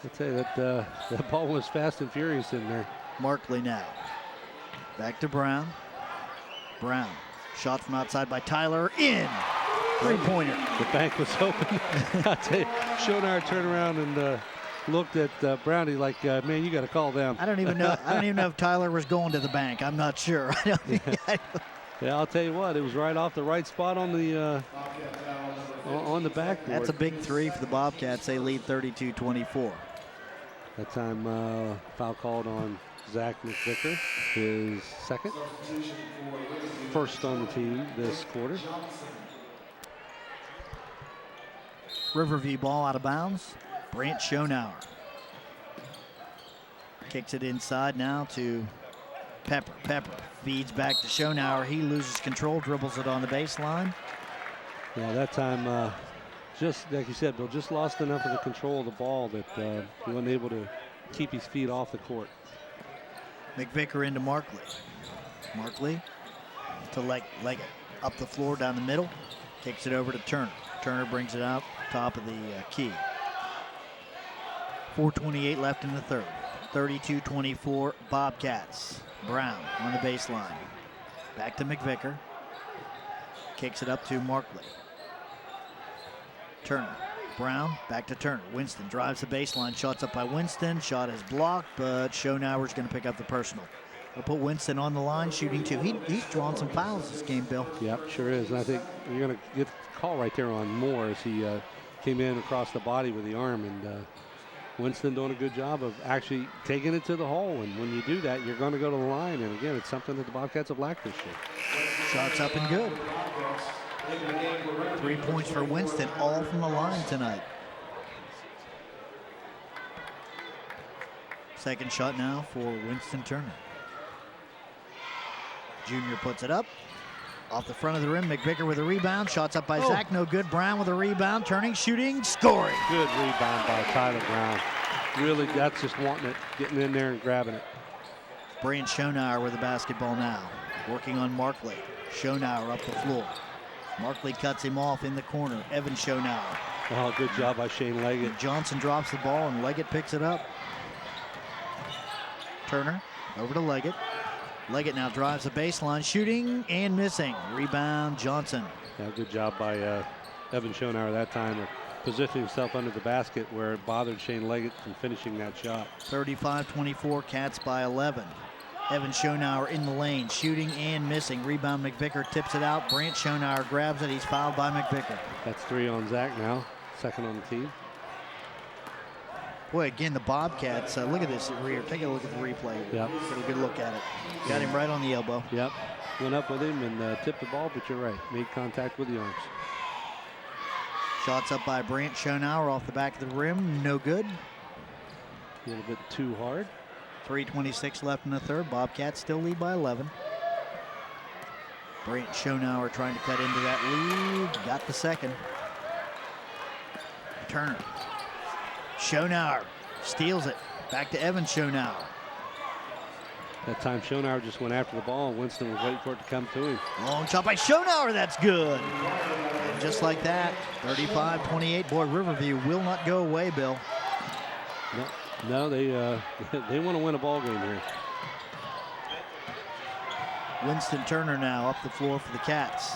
[SPEAKER 3] I'll tell you that ball was fast and furious in there.
[SPEAKER 2] Markley now. Back to Brown. Brown. Shot from outside by Tyler. In. Three-pointer.
[SPEAKER 3] The bank was open. I'll tell you, Schonauer turned around and looked at Brownie like, man, you got to call them.
[SPEAKER 2] I don't even know if Tyler was going to the bank. I'm not sure.
[SPEAKER 3] Yeah, I'll tell you what, it was right off the right spot on the backboard.
[SPEAKER 2] That's a big three for the Bobcats. They lead 32-24.
[SPEAKER 3] That time foul called on Zach McVicker, his second. First on the team this quarter.
[SPEAKER 2] Riverview ball out of bounds. Brant Schonauer kicks it inside now to Pepper. Pepper feeds back to Schonauer. He loses control, dribbles it on the baseline.
[SPEAKER 3] Yeah, that time, just like you said, Bill, just lost enough of the control of the ball that he wasn't able to keep his feet off the court.
[SPEAKER 2] McVicker into Markley. Markley to Leggett. Up the floor, down the middle. Kicks it over to Turner. Turner brings it out, top of the key. 4:28 left in the third. 32-24 Bobcats. Brown on the baseline. Back to McVicker. Kicks it up to Markley. Turner. Brown back to Turner. Winston drives the baseline. Shots up by Winston. Shot is blocked, but Schonauer's going to pick up the personal. We'll put Winston on the line, shooting 2. He's drawn some fouls this game, Bill.
[SPEAKER 3] Yep, sure is. And I think you're going to get a call right there on Moore as he came in across the body with the arm. And Winston doing a good job of actually taking it to the hole. And when you do that, you're going to go to the line. And again, it's something that the Bobcats have lacked this year.
[SPEAKER 2] Shots up and good. 3 points for Winston, all from the line tonight. Second shot now for Winston Turner. Junior puts it up. Off the front of the rim, McVicker with a rebound. Shots up by Zach, no good. Brown with a rebound, turning, shooting, scoring.
[SPEAKER 3] Good rebound by Tyler Brown. Really, that's just wanting it, getting in there and grabbing it.
[SPEAKER 2] Brant Schonauer with the basketball now. Working on Markley. Schonauer up the floor. Markley cuts him off in the corner. Evan Schonauer.
[SPEAKER 3] Oh, good job by Shane Leggett.
[SPEAKER 2] Johnson drops the ball and Leggett picks it up. Turner over to Leggett. Leggett now drives the baseline, shooting and missing. Rebound, Johnson.
[SPEAKER 3] Yeah, good job by Evan Schonauer that time of positioning himself under the basket where it bothered Shane Leggett from finishing that shot.
[SPEAKER 2] 35-24, Cats by 11. Evan Schonauer in the lane, shooting and missing. Rebound, McVicker tips it out. Brant Schonauer grabs it. He's fouled by McVicker.
[SPEAKER 3] That's 3 on Zach now, second on the team.
[SPEAKER 2] Boy, again, the Bobcats, look at this rear. Take a look at the replay.
[SPEAKER 3] Yep.
[SPEAKER 2] Get a good look at it. Got him right on the elbow.
[SPEAKER 3] Yep. Went up with him and tipped the ball, but you're right. Made contact with the arms.
[SPEAKER 2] Shots up by Brant Schonauer off the back of the rim. No good.
[SPEAKER 3] A little bit too hard.
[SPEAKER 2] 3:26 left in the third. Bobcats still lead by 11. Brant Schonauer trying to cut into that lead. Got the second. Turner. Schonauer steals it. Back to Evan Schonauer.
[SPEAKER 3] That time Schonauer just went after the ball and Winston was waiting for it to come to him.
[SPEAKER 2] Long shot by Schonauer. That's good. And just like that, 35-28. Boy, Riverview will not go away, Bill.
[SPEAKER 3] No, they want to win a ball game here.
[SPEAKER 2] Winston Turner now up the floor for the Cats.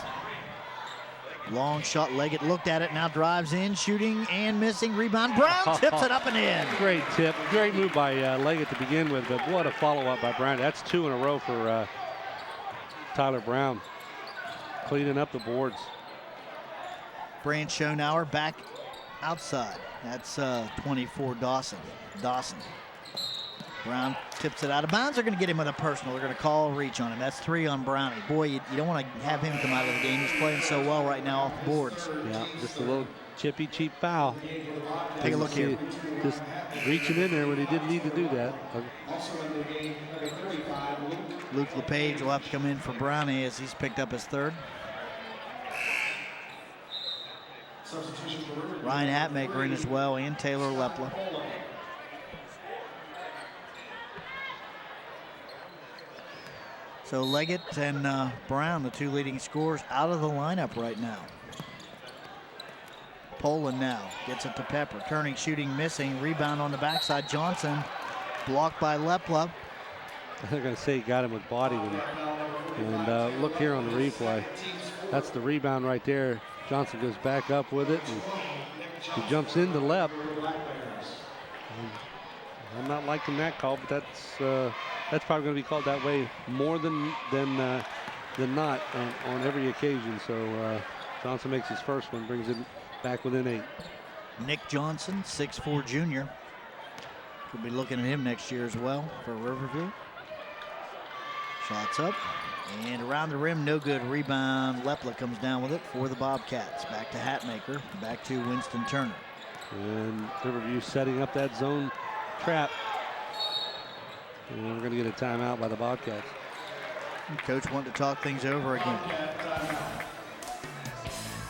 [SPEAKER 2] Long shot, Leggett looked at it, now drives in, shooting and missing. Rebound, Brown tips it up and in.
[SPEAKER 3] Great tip, great move by Leggett to begin with, but what a follow-up by Brown. That's 2 in a row for Tyler Brown, cleaning up the boards.
[SPEAKER 2] Brant Schonauer back outside. That's 24 Dawson. Brown tips it out of bounds. They're going to get him with a personal. They're going to call a reach on him. That's 3 on Brownie. Boy, you don't want to have him come out of the game. He's playing so well right now off the boards.
[SPEAKER 3] Yeah, just a little chippy, cheap foul.
[SPEAKER 2] Take a look here.
[SPEAKER 3] Just reaching in there when he didn't need to do that.
[SPEAKER 2] Luke LePage will have to come in for Brownie as he's picked up his third. Ryan Hatmaker in as well, and Taylor Lepla. So Leggett and Brown, the 2 leading scorers, out of the lineup right now. Poland now gets it to Pepper. Turning, shooting, missing. Rebound on the backside. Johnson blocked by Lepla.
[SPEAKER 3] They're going to say he got him with body. And look here on the replay. That's the rebound right there. Johnson goes back up with it, and he jumps into Lep. I'm not liking that call, but that's probably going to be called that way more than not on every occasion. So Johnson makes his first one, brings it back within 8.
[SPEAKER 2] Nick Johnson, 6'4" junior. Could be looking at him next year as well for Riverview. Shots up. And around the rim, no good. Rebound. Lepla comes down with it for the Bobcats. Back to Hatmaker. Back to Winston Turner.
[SPEAKER 3] And Riverview setting up that zone trap. And we're going to get a timeout by the Bobcats.
[SPEAKER 2] And Coach wanted to talk things over again.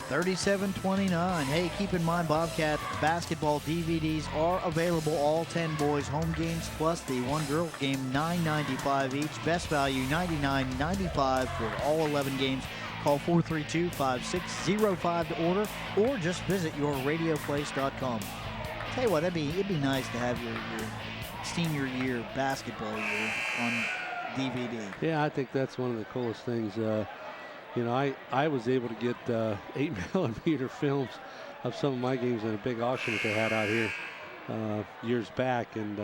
[SPEAKER 2] 37-29. Hey, keep in mind, Bobcat basketball DVDs are available. All 10 boys home games plus the 1 girl game, $9.95 each. Best value, $99.95 for all 11 games. Call 432-5605 to order, or just visit yourradioplace.com. Tell you what, it'd be nice to have your senior year basketball year on DVD.
[SPEAKER 3] Yeah, I think that's one of the coolest things. You know, I was able to get 8mm films of some of my games in a big auction that they had out here years back, and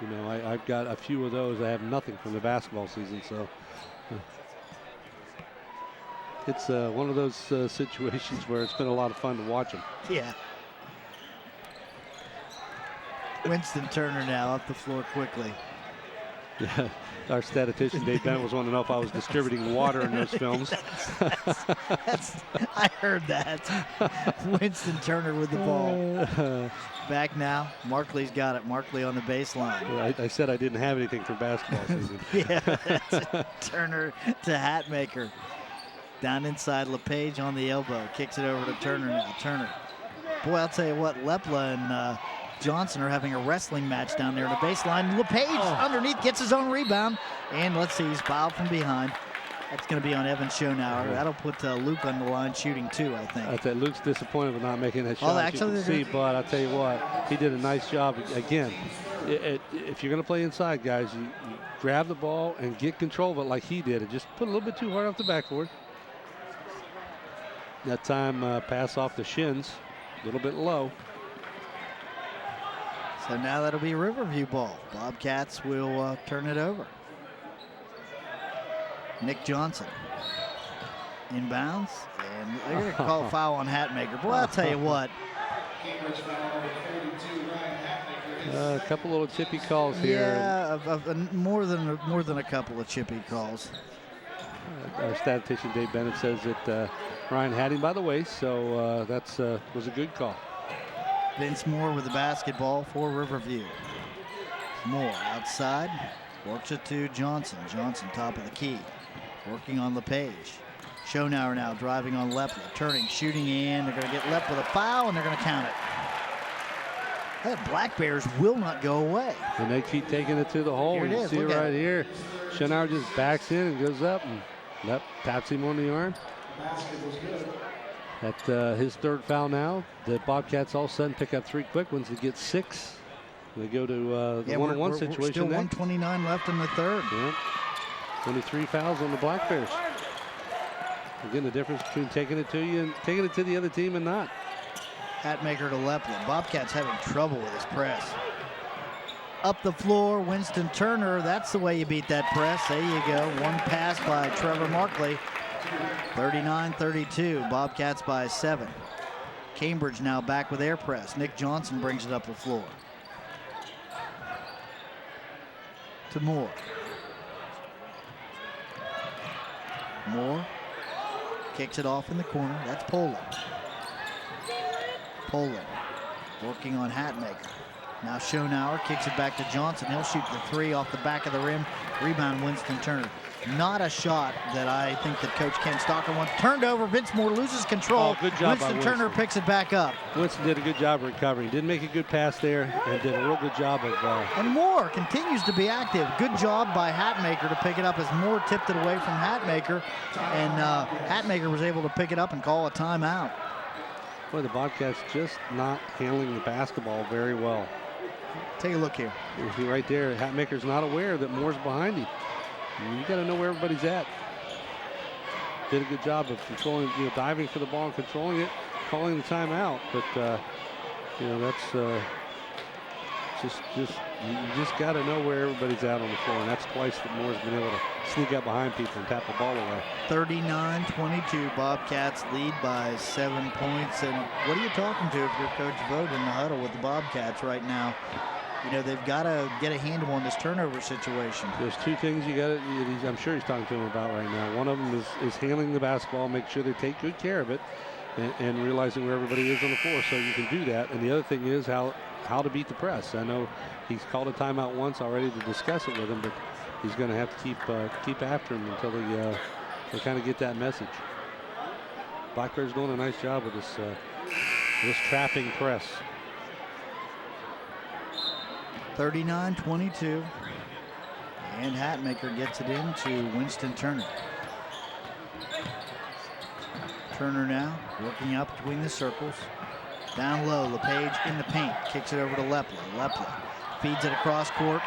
[SPEAKER 3] you know, I've got a few of those. I have nothing from the basketball season, so it's one of those situations where it's been a lot of fun to watch them.
[SPEAKER 2] Yeah. Winston Turner now up the floor quickly.
[SPEAKER 3] Yeah, our statistician Dave Bennett was wanting to know if I was distributing water in those films.
[SPEAKER 2] I heard that. Winston Turner with the ball. Back now. Markley's got it. Markley on the baseline.
[SPEAKER 3] Well, I said I didn't have anything for basketball season.
[SPEAKER 2] Yeah, that's Turner to Hatmaker. Down inside, LePage on the elbow. Kicks it over to Turner now. Turner. Boy, I'll tell you what, Lepla and Johnson are having a wrestling match down there in the baseline. LePage underneath gets his own rebound. And let's see, he's fouled from behind. That's going to be on Evan Schonauer. That'll put Luke on the line shooting two, I think.
[SPEAKER 3] I think Luke's disappointed with not making that shot.
[SPEAKER 2] Actually,
[SPEAKER 3] you can see, but I'll tell you what, he did a nice job. Again, if you're going to play inside, guys, you grab the ball and get control of it like he did. And just put a little bit too hard off the backboard. That time pass off the shins, a little bit low.
[SPEAKER 2] So now that'll be Riverview ball. Bobcats will turn it over. Nick Johnson inbounds, and they're going to call a foul on Hatmaker. Boy, I'll tell you what.
[SPEAKER 3] A couple little chippy calls here.
[SPEAKER 2] Yeah, more than a couple of chippy calls.
[SPEAKER 3] Our statistician Dave Bennett says that Ryan had him by the waist, so that was a good call.
[SPEAKER 2] Vince Moore with the basketball for Riverview. Moore outside, works it to Johnson. Johnson top of the key, working on LePage. Schonauer now driving on Lepla, turning, shooting in. They're going to get Lep with a foul, and they're going to count it. That Black Bears will not go away.
[SPEAKER 3] And they keep taking it to the hole.
[SPEAKER 2] Here it
[SPEAKER 3] you
[SPEAKER 2] is.
[SPEAKER 3] see it
[SPEAKER 2] Look
[SPEAKER 3] right
[SPEAKER 2] at it.
[SPEAKER 3] here. Schonauer just backs in and goes up, and Lep taps him on the arm. At his third foul now. The Bobcats all of a sudden pick up 3 quick ones to get 6. They go to the 1-on-1 situation.
[SPEAKER 2] We're still 1:29 left in the third.
[SPEAKER 3] Yeah. 23 fouls on the Black Bears. Again, the difference between taking it to you and taking it to the other team and not.
[SPEAKER 2] Hatmaker to Lepla. Bobcats having trouble with his press. Up the floor, Winston Turner. That's the way you beat that press. There you go. One pass by Trevor Markley. 39-32. Bobcats by 7. Cambridge now back with air press. Nick Johnson brings it up the floor. To Moore. Moore kicks it off in the corner. That's Poland. Poland working on Hatmaker. Now Schonauer kicks it back to Johnson. He'll shoot the 3 off the back of the rim. Rebound Winston Turner. Not a shot that I think that Coach Ken Stocker wants. Turned over. Vince Moore loses control.
[SPEAKER 3] Good job by
[SPEAKER 2] Winston Turner picks it back up.
[SPEAKER 3] Winston did a good job recovering. Didn't make a good pass there and did a real good job of.
[SPEAKER 2] And Moore continues to be active. Good job by Hatmaker to pick it up as Moore tipped it away from Hatmaker. And Hatmaker was able to pick it up and call a timeout.
[SPEAKER 3] Boy, the Bobcats just not handling the basketball very well.
[SPEAKER 2] Take a look here.
[SPEAKER 3] You see right there, Hatmaker's not aware that Moore's behind him. You got to know where everybody's at. Did a good job of controlling, diving for the ball and controlling it, calling the timeout. But that's you just got to know where everybody's at on the floor, and that's twice that Moore's been able to sneak up behind people and tap the ball away.
[SPEAKER 2] 39-22. Bobcats lead by 7 points. And what are you talking to if you're Coach Vogt in the huddle with the Bobcats right now? They've got to get a handle on this turnover situation.
[SPEAKER 3] There's 2 things I'm sure he's talking to him about right now. One of them is handling the basketball, make sure they take good care of it, and realizing where everybody is on the floor so you can do that. And the other thing is how to beat the press. I know he's called a timeout once already to discuss it with him, but he's going to have to keep after him until they kind of get that message. Black Bears doing a nice job with this trapping press.
[SPEAKER 2] 39-22. And Hatmaker gets it into Winston Turner. Turner now working out between the circles. Down low, LePage in the paint. Kicks it over to Lepla. Lepla feeds it across court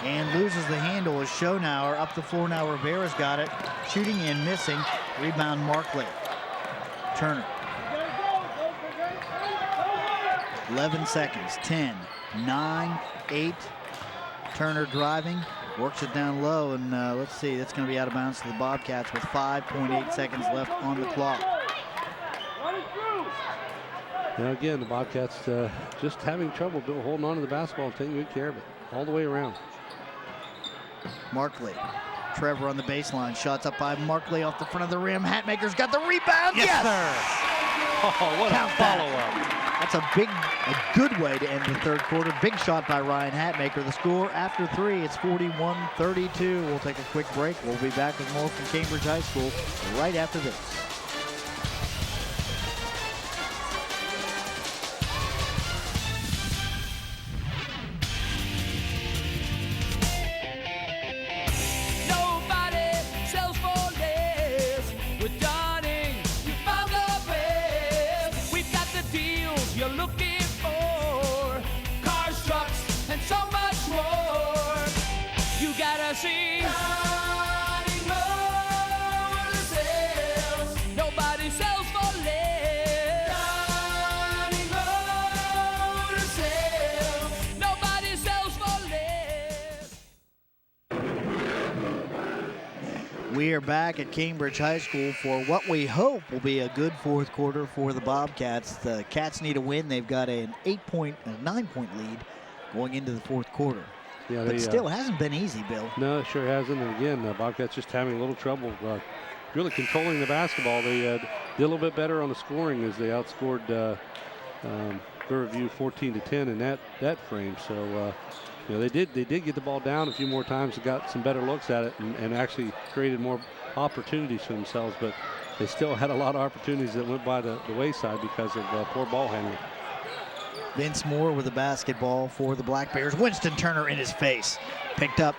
[SPEAKER 2] and loses the handle as Schonauer up the floor now. Rivera's got it. Shooting and missing. Rebound Markley. Turner. 11 seconds. 10, 9, 8. Turner driving. Works it down low, and let's see, that's going to be out of bounds to the Bobcats with 5.8 seconds left on the clock.
[SPEAKER 3] Now again, the Bobcats just having trouble holding on to the basketball and taking good care of it all the way around.
[SPEAKER 2] Markley. Trevor on the baseline. Shots up by Markley off the front of the rim. Hatmaker's got the rebound. Yes!
[SPEAKER 3] Sir. Oh, what
[SPEAKER 2] Count
[SPEAKER 3] a follow-up.
[SPEAKER 2] That's a good way to end the third quarter. Big shot by Ryan Hatmaker. The score after 3, it's 41-32. We'll take a quick break. We'll be back with more from Cambridge High School right after this. We are back at Cambridge High School for what we hope will be a good fourth quarter for the Bobcats. The Cats need a win. They've got an 9-point lead going into the fourth quarter.
[SPEAKER 3] Yeah,
[SPEAKER 2] but still, it hasn't been easy, Bill.
[SPEAKER 3] No, it sure hasn't. And again, the Bobcats just having a little trouble really controlling the basketball. They did a little bit better on the scoring as they outscored Riverview 14-10 in that frame. So you know, they did get the ball down a few more times and got some better looks at it and actually created more opportunities for themselves. But they still had a lot of opportunities that went by the wayside because of poor ball handling.
[SPEAKER 2] Vince Moore with the basketball for the Black Bears. Winston Turner in his face. Picked up.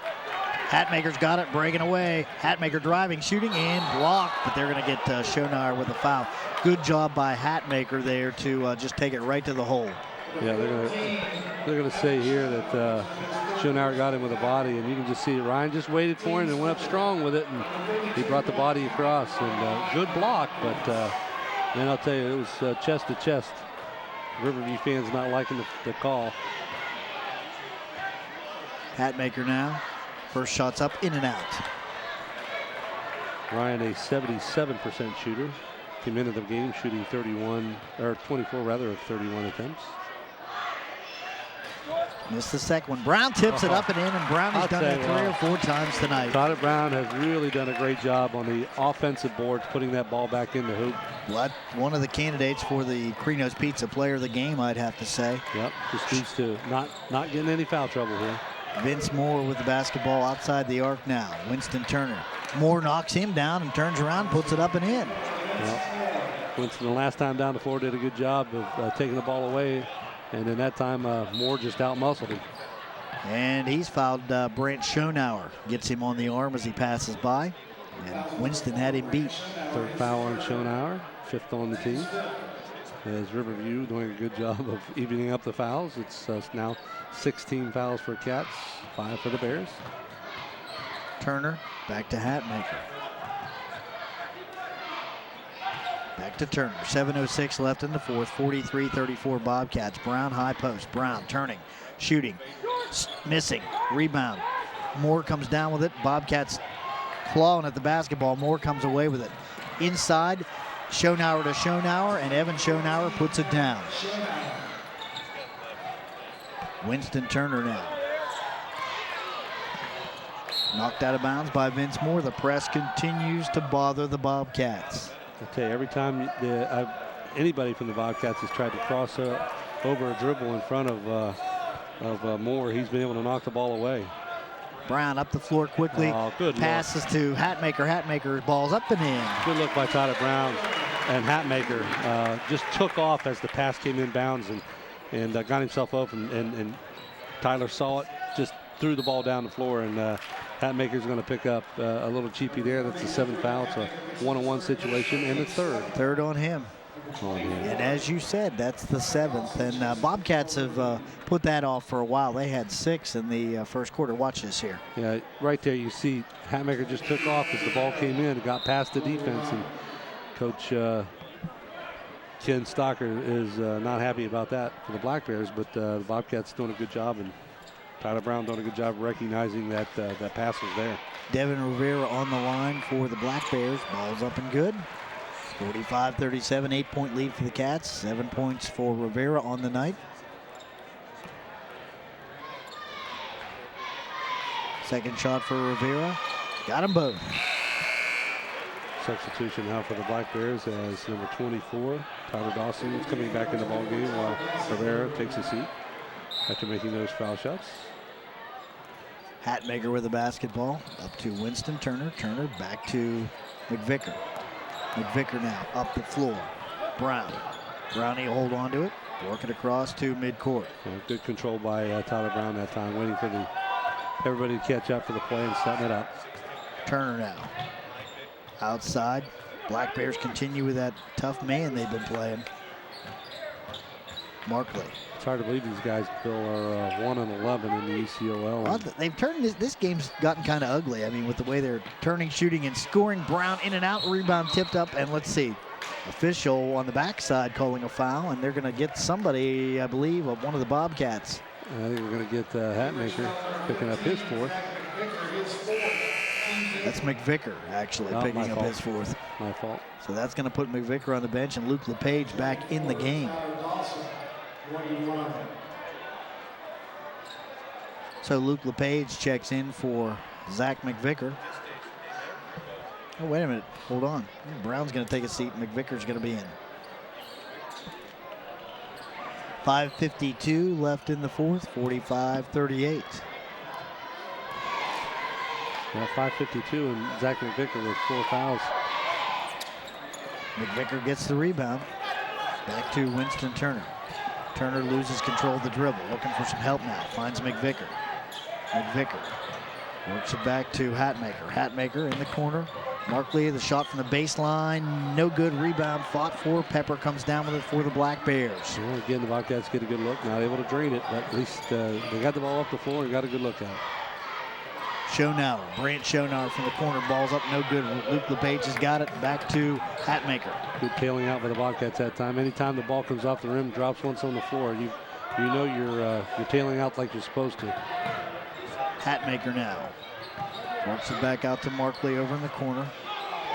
[SPEAKER 2] Hatmaker's got it, breaking away. Hatmaker driving, shooting, and blocked. But they're going to get Schonauer with a foul. Good job by Hatmaker there to just take it right to the hole.
[SPEAKER 3] Yeah, they're gonna say here that Schonauer got him with a body, and you can just see Ryan just waited for him and went up strong with it, and he brought the body across. And good block, but man, I'll tell you, it was chest to chest. Riverview fans not liking the call.
[SPEAKER 2] Hatmaker now. First shot's up, in and out.
[SPEAKER 3] Ryan, a 77% shooter, came into the game shooting 24 of 31 attempts.
[SPEAKER 2] Missed the second one. Brown tips it up and in, and Brown has done it 3 or 4 times tonight.
[SPEAKER 3] Todd Brown has really done a great job on the offensive boards, putting that ball back in the hoop.
[SPEAKER 2] One of the candidates for the Crino's Pizza Player of the Game, I'd have to say.
[SPEAKER 3] Yep, just needs to not getting any foul trouble here.
[SPEAKER 2] Vince Moore with the basketball outside the arc now. Winston Turner. Moore knocks him down and turns around, puts it up and in.
[SPEAKER 3] Yep. Winston, the last time down the floor, did a good job of taking the ball away. And then that time, Moore just out-muscled him.
[SPEAKER 2] And he's fouled Brant Schonauer. Gets him on the arm as he passes by. And Winston had him beat.
[SPEAKER 3] Third foul on Schonauer, 5th on the team. As Riverview doing a good job of evening up the fouls. It's now 16 fouls for Cats, 5 for the Bears.
[SPEAKER 2] Turner back to Hatmaker. Back to Turner. 7:06 left in the fourth. 43-34 Bobcats. Brown high post. Brown turning, shooting, missing. Rebound. Moore comes down with it. Bobcats clawing at the basketball. Moore comes away with it. Inside, Schonauer to Schonauer, and Evan Schonauer puts it down. Winston Turner now. Knocked out of bounds by Vince Moore. The press continues to bother the Bobcats.
[SPEAKER 3] I tell you, every time anybody from the Bobcats has tried to cross over a dribble in front of Moore, he's been able to knock the ball away.
[SPEAKER 2] Brown up the floor quickly.
[SPEAKER 3] Oh, good
[SPEAKER 2] passes to Hatmaker. Hatmaker balls up and in.
[SPEAKER 3] Good look by Tyler Brown. And Hatmaker just took off as the pass came in bounds and got himself up. And Tyler saw it, just threw the ball down the floor. And Hatmaker's going to pick up a little cheapy there. That's the 7th foul. It's a 1-on-1 situation, and it's third.
[SPEAKER 2] Third on him.
[SPEAKER 3] on him.
[SPEAKER 2] And as you said, that's the 7th. And Bobcats have put that off for a while. They had 6 in the first quarter. Watch this here.
[SPEAKER 3] Yeah, right there you see Hatmaker just took off as the ball came in, got past the defense, and Coach Ken Stocker is not happy about that for the Black Bears, but the Bobcats doing a good job, and Tyler Brown doing a good job recognizing that that pass was there.
[SPEAKER 2] Devin Rivera on the line for the Black Bears. Ball's up and good. 45-37, 8-point lead for the Cats. 7 points for Rivera on the night. Second shot for Rivera. Got them both.
[SPEAKER 3] Substitution now for the Black Bears as number 24, Tyler Dawson, is coming back in the ball game while Rivera takes a seat after making those foul shots.
[SPEAKER 2] Hatmaker with the basketball. Up to Winston Turner. Turner back to McVicker. McVicker now up the floor. Brown. Brownie will hold on to it. Work it across to midcourt.
[SPEAKER 3] Yeah, good control by Tyler Brown that time, waiting for everybody to catch up for the play and setting it up.
[SPEAKER 2] Turner now. Outside. Black Bears continue with that tough man they've been playing. Markley.
[SPEAKER 3] It's hard to believe these guys, Bill, are 1-11 in the ECOL.
[SPEAKER 2] Well, they've turned this game's gotten kind of ugly. I mean, with the way they're turning, shooting, and scoring. Brown in and out, rebound tipped up, and let's see. Official on the backside calling a foul, and they're going to get somebody, I believe, of one of the Bobcats.
[SPEAKER 3] I think we're going to get Hatmaker picking up his 4th.
[SPEAKER 2] That's McVicker, actually, picking up his 4th.
[SPEAKER 3] My fault.
[SPEAKER 2] So that's going to put McVicker on the bench and Luke LePage back in the game. So Luke LePage checks in for Zach McVicker. Oh, wait a minute. Hold on. Brown's going to take a seat. McVicker's going to be in. 5:52 left in the 4th. 45-38.
[SPEAKER 3] Yeah, 5:52, and Zach McVicker with 4 fouls.
[SPEAKER 2] McVicker gets the rebound. Back to Winston Turner. Turner loses control of the dribble. Looking for some help now. Finds McVicker. McVicker works it back to Hatmaker. Hatmaker in the corner. Markley, the shot from the baseline. No good. Rebound fought for. Pepper comes down with it for the Black Bears.
[SPEAKER 3] Well, again, the Bobcats get a good look. Not able to drain it, but at least they got the ball up the floor and got a good look at it.
[SPEAKER 2] Schonauer, Brant Schonauer from the corner, ball's up, no good. Luke LePage has got it, back to Hatmaker.
[SPEAKER 3] Good tailing out by the Bobcats that time. Anytime the ball comes off the rim, drops once on the floor, you know you're tailing out like you're supposed to.
[SPEAKER 2] Hatmaker now. Works it back out to Markley over in the corner.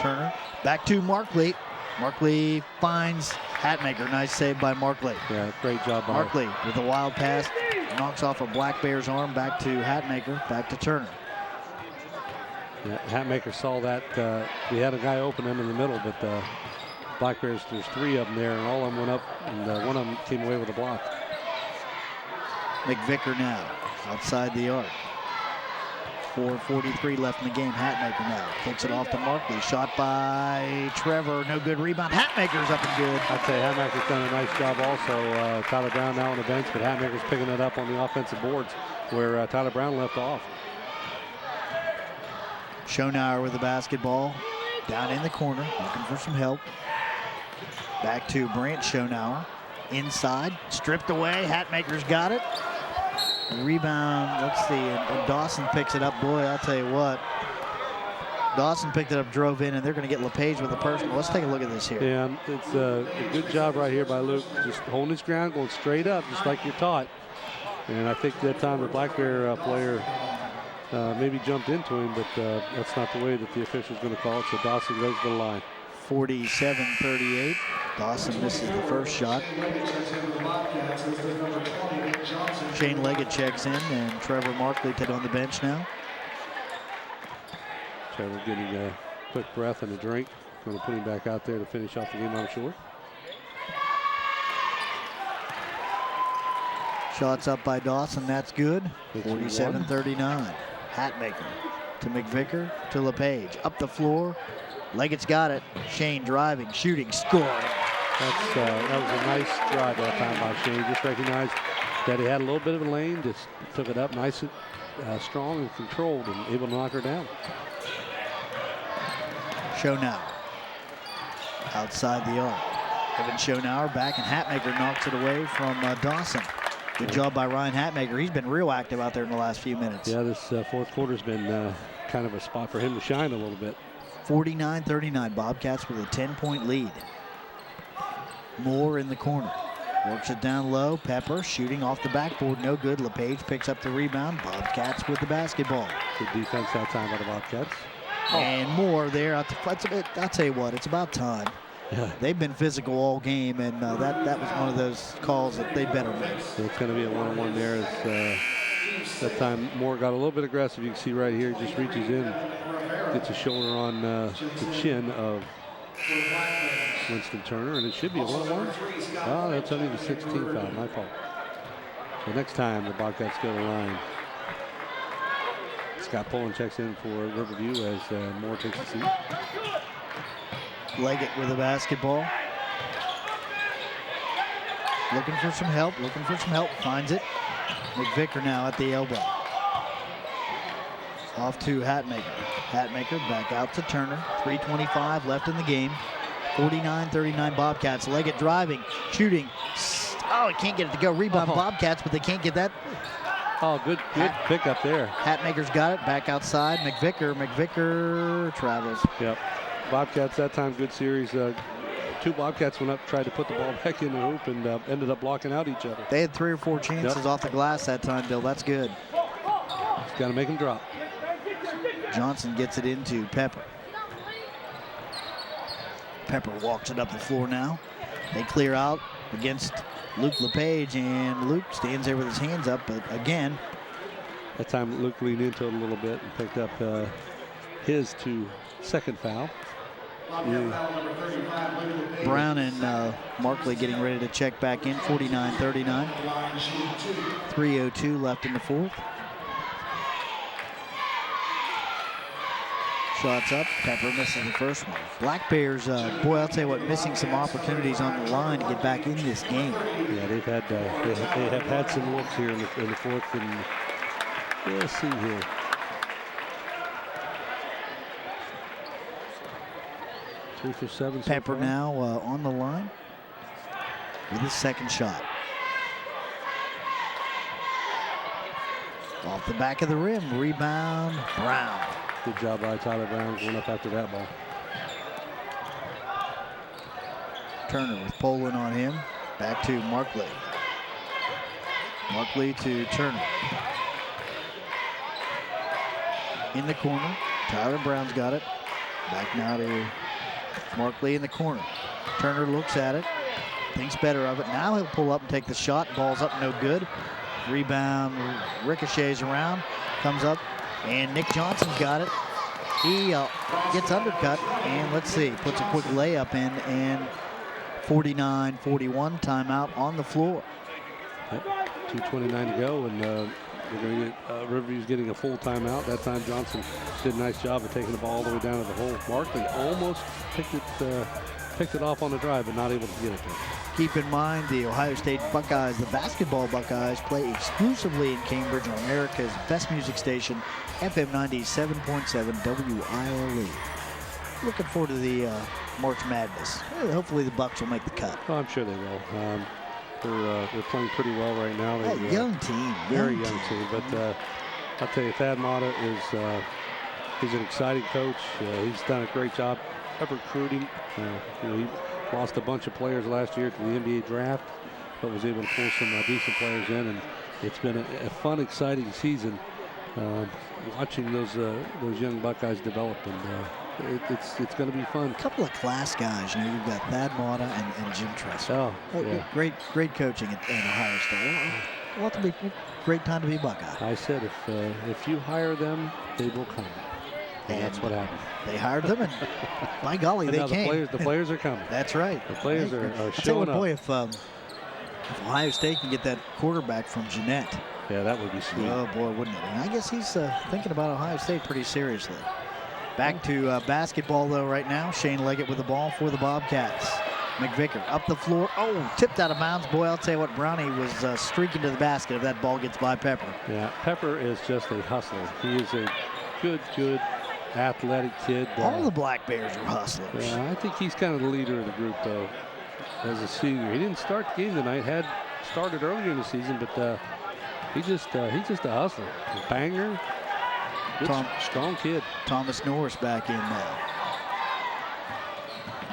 [SPEAKER 2] Turner, back to Markley. Markley finds Hatmaker. Nice save by Markley.
[SPEAKER 3] Yeah, great job by
[SPEAKER 2] Markley with a wild pass. Knocks off a Black Bears arm, back to Hatmaker, back to Turner.
[SPEAKER 3] Yeah, Hatmaker saw that. We had a guy open in the middle, but Black Bears, there's 3 of them there, and all of them went up, and one of them came away with a block.
[SPEAKER 2] McVicker now, outside the arc. 4:43 left in the game. Hatmaker now kicks it off to Markley. Shot by Trevor, no good. Rebound. Hatmaker's up and good.
[SPEAKER 3] I'd say Hatmaker's done a nice job also. Tyler Brown now on the bench, but Hatmaker's picking it up on the offensive boards where Tyler Brown left off.
[SPEAKER 2] Schonauer with the basketball. Down in the corner, looking for some help. Back to Brant Schonauer. Inside, stripped away. Hatmaker's got it. Rebound, let's see, and Dawson picks it up. Boy, I'll tell you what. Dawson picked it up, drove in, and they're going to get LePage with the personal. Let's take a look at this here.
[SPEAKER 3] Yeah, it's a good job right here by Luke. Just holding his ground, going straight up, just like you're taught. And I think that time the Black Bear player maybe jumped into him, but that's not the way that the official's going to call it, so Dawson goes to the line.
[SPEAKER 2] 47-38. Dawson misses the first shot. Shane Leggett checks in, and Trevor Markley put on the bench now.
[SPEAKER 3] Trevor getting a quick breath and a drink. Going to put him back out there to finish off the game, I'm sure.
[SPEAKER 2] Shots up by Dawson, that's good. 47-39. Hatmaker to McVicker to LePage. Up the floor. Leggett's got it. Shane driving, shooting, scoring.
[SPEAKER 3] That was a nice drive that time by Shane. Just recognized that he had a little bit of a lane. Just took it up nice and strong and controlled and able to knock her down.
[SPEAKER 2] Schonauer outside the arc. Evan Schonauer back, and Hatmaker knocks it away from Dawson. Good job by Ryan Hatmaker. He's been real active out there in the last few minutes.
[SPEAKER 3] Yeah, this fourth quarter's been kind of a spot for him to shine a little bit.
[SPEAKER 2] 49-39, Bobcats with a 10-point lead. Moore in the corner. Works it down low. Pepper shooting off the backboard. No good. LePage picks up the rebound. Bobcats with the basketball.
[SPEAKER 3] Good defense that time by the Bobcats.
[SPEAKER 2] And Moore there. I'll tell you what, it's about time.
[SPEAKER 3] Yeah.
[SPEAKER 2] They've been physical all game, and that was one of those calls that they better make.
[SPEAKER 3] So it's going to be a one-on-one there. As that time Moore got a little bit aggressive. You can see right here, he just reaches in, gets a shoulder on the chin of Winston Turner, and it should be a one-on-one. Oh, that's only the 16th foul, my fault. So next time the Bobcats go to the line. Scott Pullen checks in for Riverview as Moore takes a seat.
[SPEAKER 2] Leggett with the basketball. Looking for some help, finds it. McVicker now at the elbow. Off to Hatmaker. Hatmaker back out to Turner. 3:25 left in the game. 49-39 Bobcats. Leggett driving, shooting. Oh, he can't get it to go. Rebound Bobcats, but they can't get that.
[SPEAKER 3] Oh, good pick up there.
[SPEAKER 2] Hatmaker's got it. Back outside. McVicker travels.
[SPEAKER 3] Yep. Bobcats that time, good series. Two Bobcats went up, tried to put the ball back in the hoop, and ended up blocking out each other.
[SPEAKER 2] They had 3 or 4 chances off the glass that time, Bill. That's good.
[SPEAKER 3] Just got to make them drop.
[SPEAKER 2] Johnson gets it into Pepper. Pepper walks it up the floor now. They clear out against Luke LePage, and Luke stands there with his hands up, but again.
[SPEAKER 3] That time Luke leaned into it a little bit and picked up his second foul.
[SPEAKER 2] Brown and Markley getting ready to check back in. 49-39. 3:02 left in the fourth. Shots up. Pepper misses the first one. Black Bears, boy, I'll tell you what, missing some opportunities on the line to get back in this game.
[SPEAKER 3] Yeah, they have had some looks here in the fourth, and let's see here. Three for 7.
[SPEAKER 2] Pepper now on the line with his second shot. Off the back of the rim, rebound, Brown.
[SPEAKER 3] Good job by Tyler Brown going up after that ball.
[SPEAKER 2] Turner with Poland on him. Back to Markley. Markley to Turner. In the corner, Tyler Brown's got it. Back now to Markley in the corner. Turner looks at it, thinks better of it. Now he'll pull up and take the shot. Ball's up, no good. Rebound ricochets around, comes up, and Nick Johnson's got it. He gets undercut, and let's see, puts a quick layup in, and 49-41 timeout on the floor.
[SPEAKER 3] 2:29 to go, and we're going to get Riverview's getting a full timeout. That time Johnson did a nice job of taking the ball all the way down to the hole. Markley almost picked it off on the drive, but not able to get it there.
[SPEAKER 2] Keep in mind the Ohio State Buckeyes, the basketball Buckeyes, play exclusively in Cambridge on America's best music station, FM 97.7 WILE. Looking forward to the March Madness. Hopefully the Bucks will make the cut.
[SPEAKER 3] Oh, I'm sure they will. They're playing pretty well right now.
[SPEAKER 2] Young team.
[SPEAKER 3] Very young team. But I'll tell you, Thad Mata he's an exciting coach. He's done a great job of recruiting. He lost a bunch of players last year to the NBA draft, but was able to pull some decent players in. And it's been a fun, exciting season watching those young Buckeyes develop. And it's going to be fun.
[SPEAKER 2] A couple of class guys. You've got Thad Mata and Jim Tressel.
[SPEAKER 3] Oh, yeah.
[SPEAKER 2] Great coaching at Ohio State. Well, it'll be a great time to be Buckeye.
[SPEAKER 3] I said if you hire them, they will come. And that's what happened.
[SPEAKER 2] They hired them, and by golly, they came.
[SPEAKER 3] The players are coming.
[SPEAKER 2] That's right.
[SPEAKER 3] The players are
[SPEAKER 2] I'll
[SPEAKER 3] showing
[SPEAKER 2] tell you what,
[SPEAKER 3] up.
[SPEAKER 2] boy, if Ohio State can get that quarterback from Jeanette.
[SPEAKER 3] Yeah, that would be sweet.
[SPEAKER 2] Oh, boy, wouldn't it? And I guess he's thinking about Ohio State pretty seriously. Back to basketball, though, right now. Shane Leggett with the ball for the Bobcats. McVicker up the floor. Oh, tipped out of bounds. Boy, I'll tell you what, Brownie was streaking to the basket if that ball gets by Pepper.
[SPEAKER 3] Yeah, Pepper is just a hustler. He is a good athletic kid.
[SPEAKER 2] All the Black Bears are hustlers.
[SPEAKER 3] Yeah, I think he's kind of the leader of the group, though. as a senior. He didn't start the game tonight. Had started earlier in the season, but he's just a hustler, a banger. Good, strong kid.
[SPEAKER 2] Thomas Norris back in now.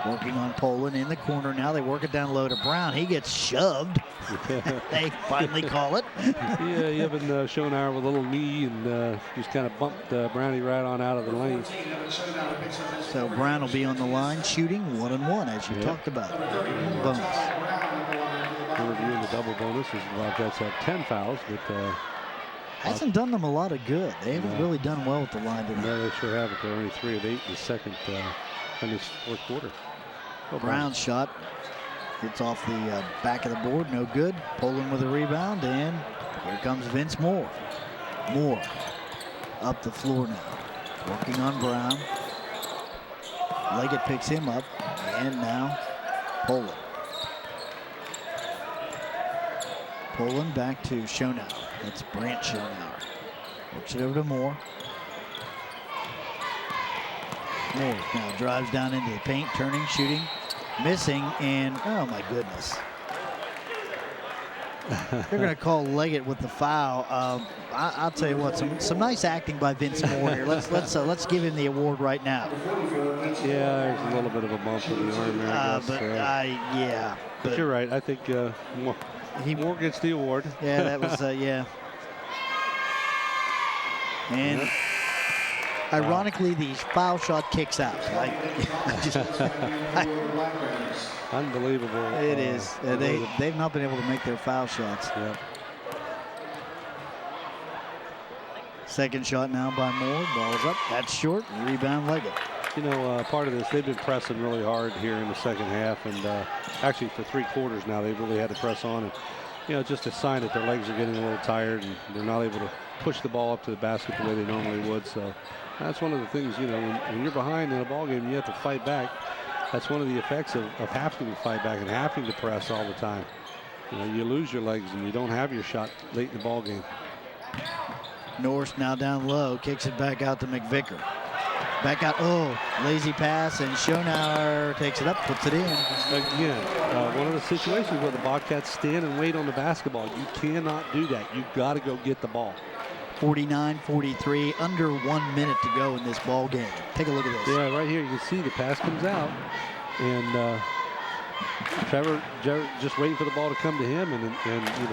[SPEAKER 2] Working on Poland in the corner now. They work it down low to Brown. He gets shoved. They finally call it.
[SPEAKER 3] Yeah, Evan Schonauer with a little knee and just kind of bumped Brownie right on out of the lane.
[SPEAKER 2] So Brown will be on the line shooting 1-1 as you talked about. Bonus.
[SPEAKER 3] We're reviewing the double bonus as the Bobcats have 10 fouls, but
[SPEAKER 2] hasn't done them a lot of good. They haven't really done well with the line tonight.
[SPEAKER 3] No, they sure haven't. They're only 3 of 8 in the second in this fourth quarter.
[SPEAKER 2] Brown's shot gets off the back of the board, no good. Poland with a rebound, and here comes Vince Moore. Moore up the floor now, working on Brown. Leggett picks him up, and now Poland. Poland back to Schonauer. That's Brant Schonauer. Works it over to Moore. Moore now drives down into the paint, turning, shooting, missing, and oh my goodness. They're going to call Leggett with the foul. I'll tell you what, some nice acting by Vince Moore here. Let's give him the award right now.
[SPEAKER 3] Yeah, there's a little bit of a bump in the arm there, I guess. But you're right. I think Moore gets the award.
[SPEAKER 2] Yeah, that was yeah. And ironically, the foul shot kicks out.
[SPEAKER 3] Unbelievable.
[SPEAKER 2] It is. They've not been able to make their foul shots.
[SPEAKER 3] Yeah.
[SPEAKER 2] Second shot now by Moore. Ball's up. That's short. Rebound Leggett.
[SPEAKER 3] You know, part of this, they've been pressing really hard here in the second half, and actually for 3 quarters now, they've really had to press on. And, you know, just a sign that their legs are getting a little tired, and they're not able to push the ball up to the basket the way they normally would. So that's one of the things, you know, when you're behind in a ball game, you have to fight back. That's one of the effects of having to fight back and having to press all the time. You know, you lose your legs and you don't have your shot late in the ball game.
[SPEAKER 2] Norris now down low, kicks it back out to McVicker. Back out, lazy pass, and Schonauer takes it up, puts it in.
[SPEAKER 3] Again, one of the situations where the Bobcats stand and wait on the basketball. You cannot do that. You've got to go get the ball.
[SPEAKER 2] 49-43, under 1 minute to go in this ball game. Take a look at this.
[SPEAKER 3] Yeah, right here you can see the pass comes out, and Trevor just waiting for the ball to come to him, and you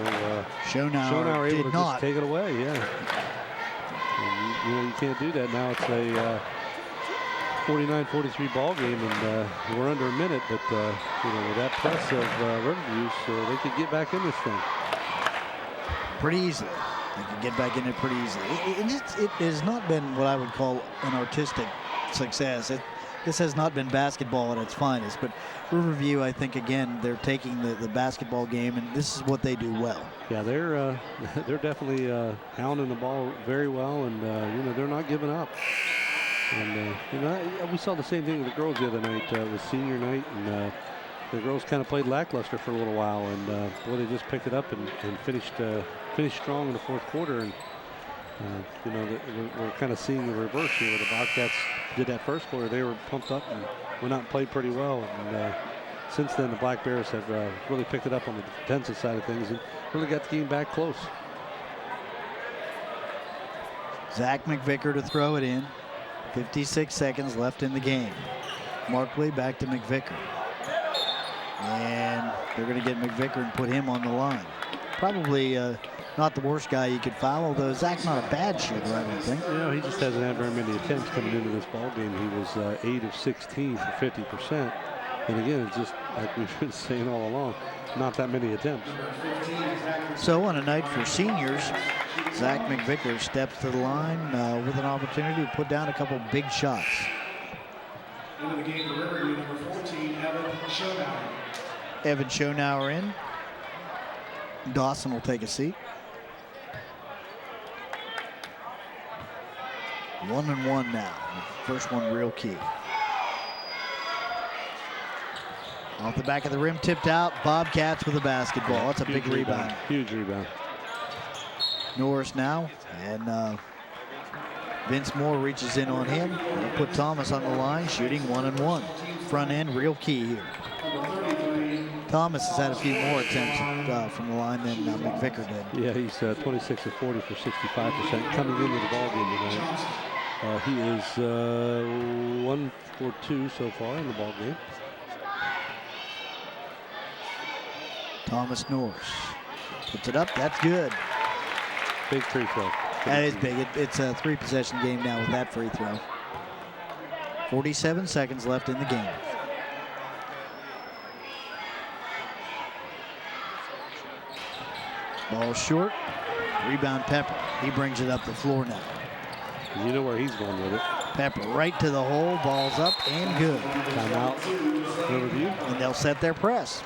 [SPEAKER 3] know,
[SPEAKER 2] Schonauer
[SPEAKER 3] able to
[SPEAKER 2] not.
[SPEAKER 3] just take it away. Yeah, and, you know, you can't do that now. It's a 49-43 ball game, and we're under a minute. But you know, with that press of Riverview, so they could get back in this thing
[SPEAKER 2] pretty easily. They can get back in it pretty easily. It has not been what I would call an artistic success. This has not been basketball at its finest, but Riverview, I think, again, they're taking the basketball game, and this is what they do well.
[SPEAKER 3] Yeah, they're definitely hounding the ball very well, and you know, they're not giving up. And you know, we saw the same thing with the girls the other night. It was senior night, and the girls kind of played lackluster for a little while, and boy, they just picked it up and finished strong in the fourth quarter. And you know, we're kind of seeing the reverse here, where the Bobcats did that first quarter. They were pumped up and went out and played pretty well. And since then, the Black Bears have really picked it up on the defensive side of things and really got the game back close.
[SPEAKER 2] Zach McVicker to throw it in. 56 seconds left in the game. Markley back to McVicker. And they're going to get McVicker and put him on the line. Probably not the worst guy you could foul, although Zach's not a bad shooter, I don't think.
[SPEAKER 3] You know, he just hasn't had very many attempts coming into this ball game. He was 8 of 16 for 50%. And again, it's just like we've been saying all along, not that many attempts.
[SPEAKER 2] So on a night for seniors, Zach McVicker steps to the line with an opportunity to put down a couple big shots.
[SPEAKER 15] Into the game for Riverview, number 14, Evan Schonauer.
[SPEAKER 2] Evan Schonauer in. Dawson will take a seat. 1-1 now. First one real key. Off the back of the rim, tipped out. Bobcats with a basketball. That's a big rebound.
[SPEAKER 3] Huge rebound.
[SPEAKER 2] Norris now, and Vince Moore reaches in on him. He'll put Thomas on the line, shooting 1-1. Front end, real key here. Thomas has had a few more attempts from the line than McVicker did.
[SPEAKER 3] Yeah, he's 26 of 40 for 65% coming into the ball game tonight. He is 1 for 2 so far in the ball game.
[SPEAKER 2] Thomas Norris puts it up. That's good.
[SPEAKER 3] Big free throw.
[SPEAKER 2] That is big. It's a 3-possession game now with that free throw. 47 seconds left in the game. Ball short. Rebound Pepper. He brings it up the floor now.
[SPEAKER 3] You know where he's going with it.
[SPEAKER 2] Pepper right to the hole. Ball's up and good.
[SPEAKER 3] Timeout. Riverview.
[SPEAKER 2] And they'll set their press.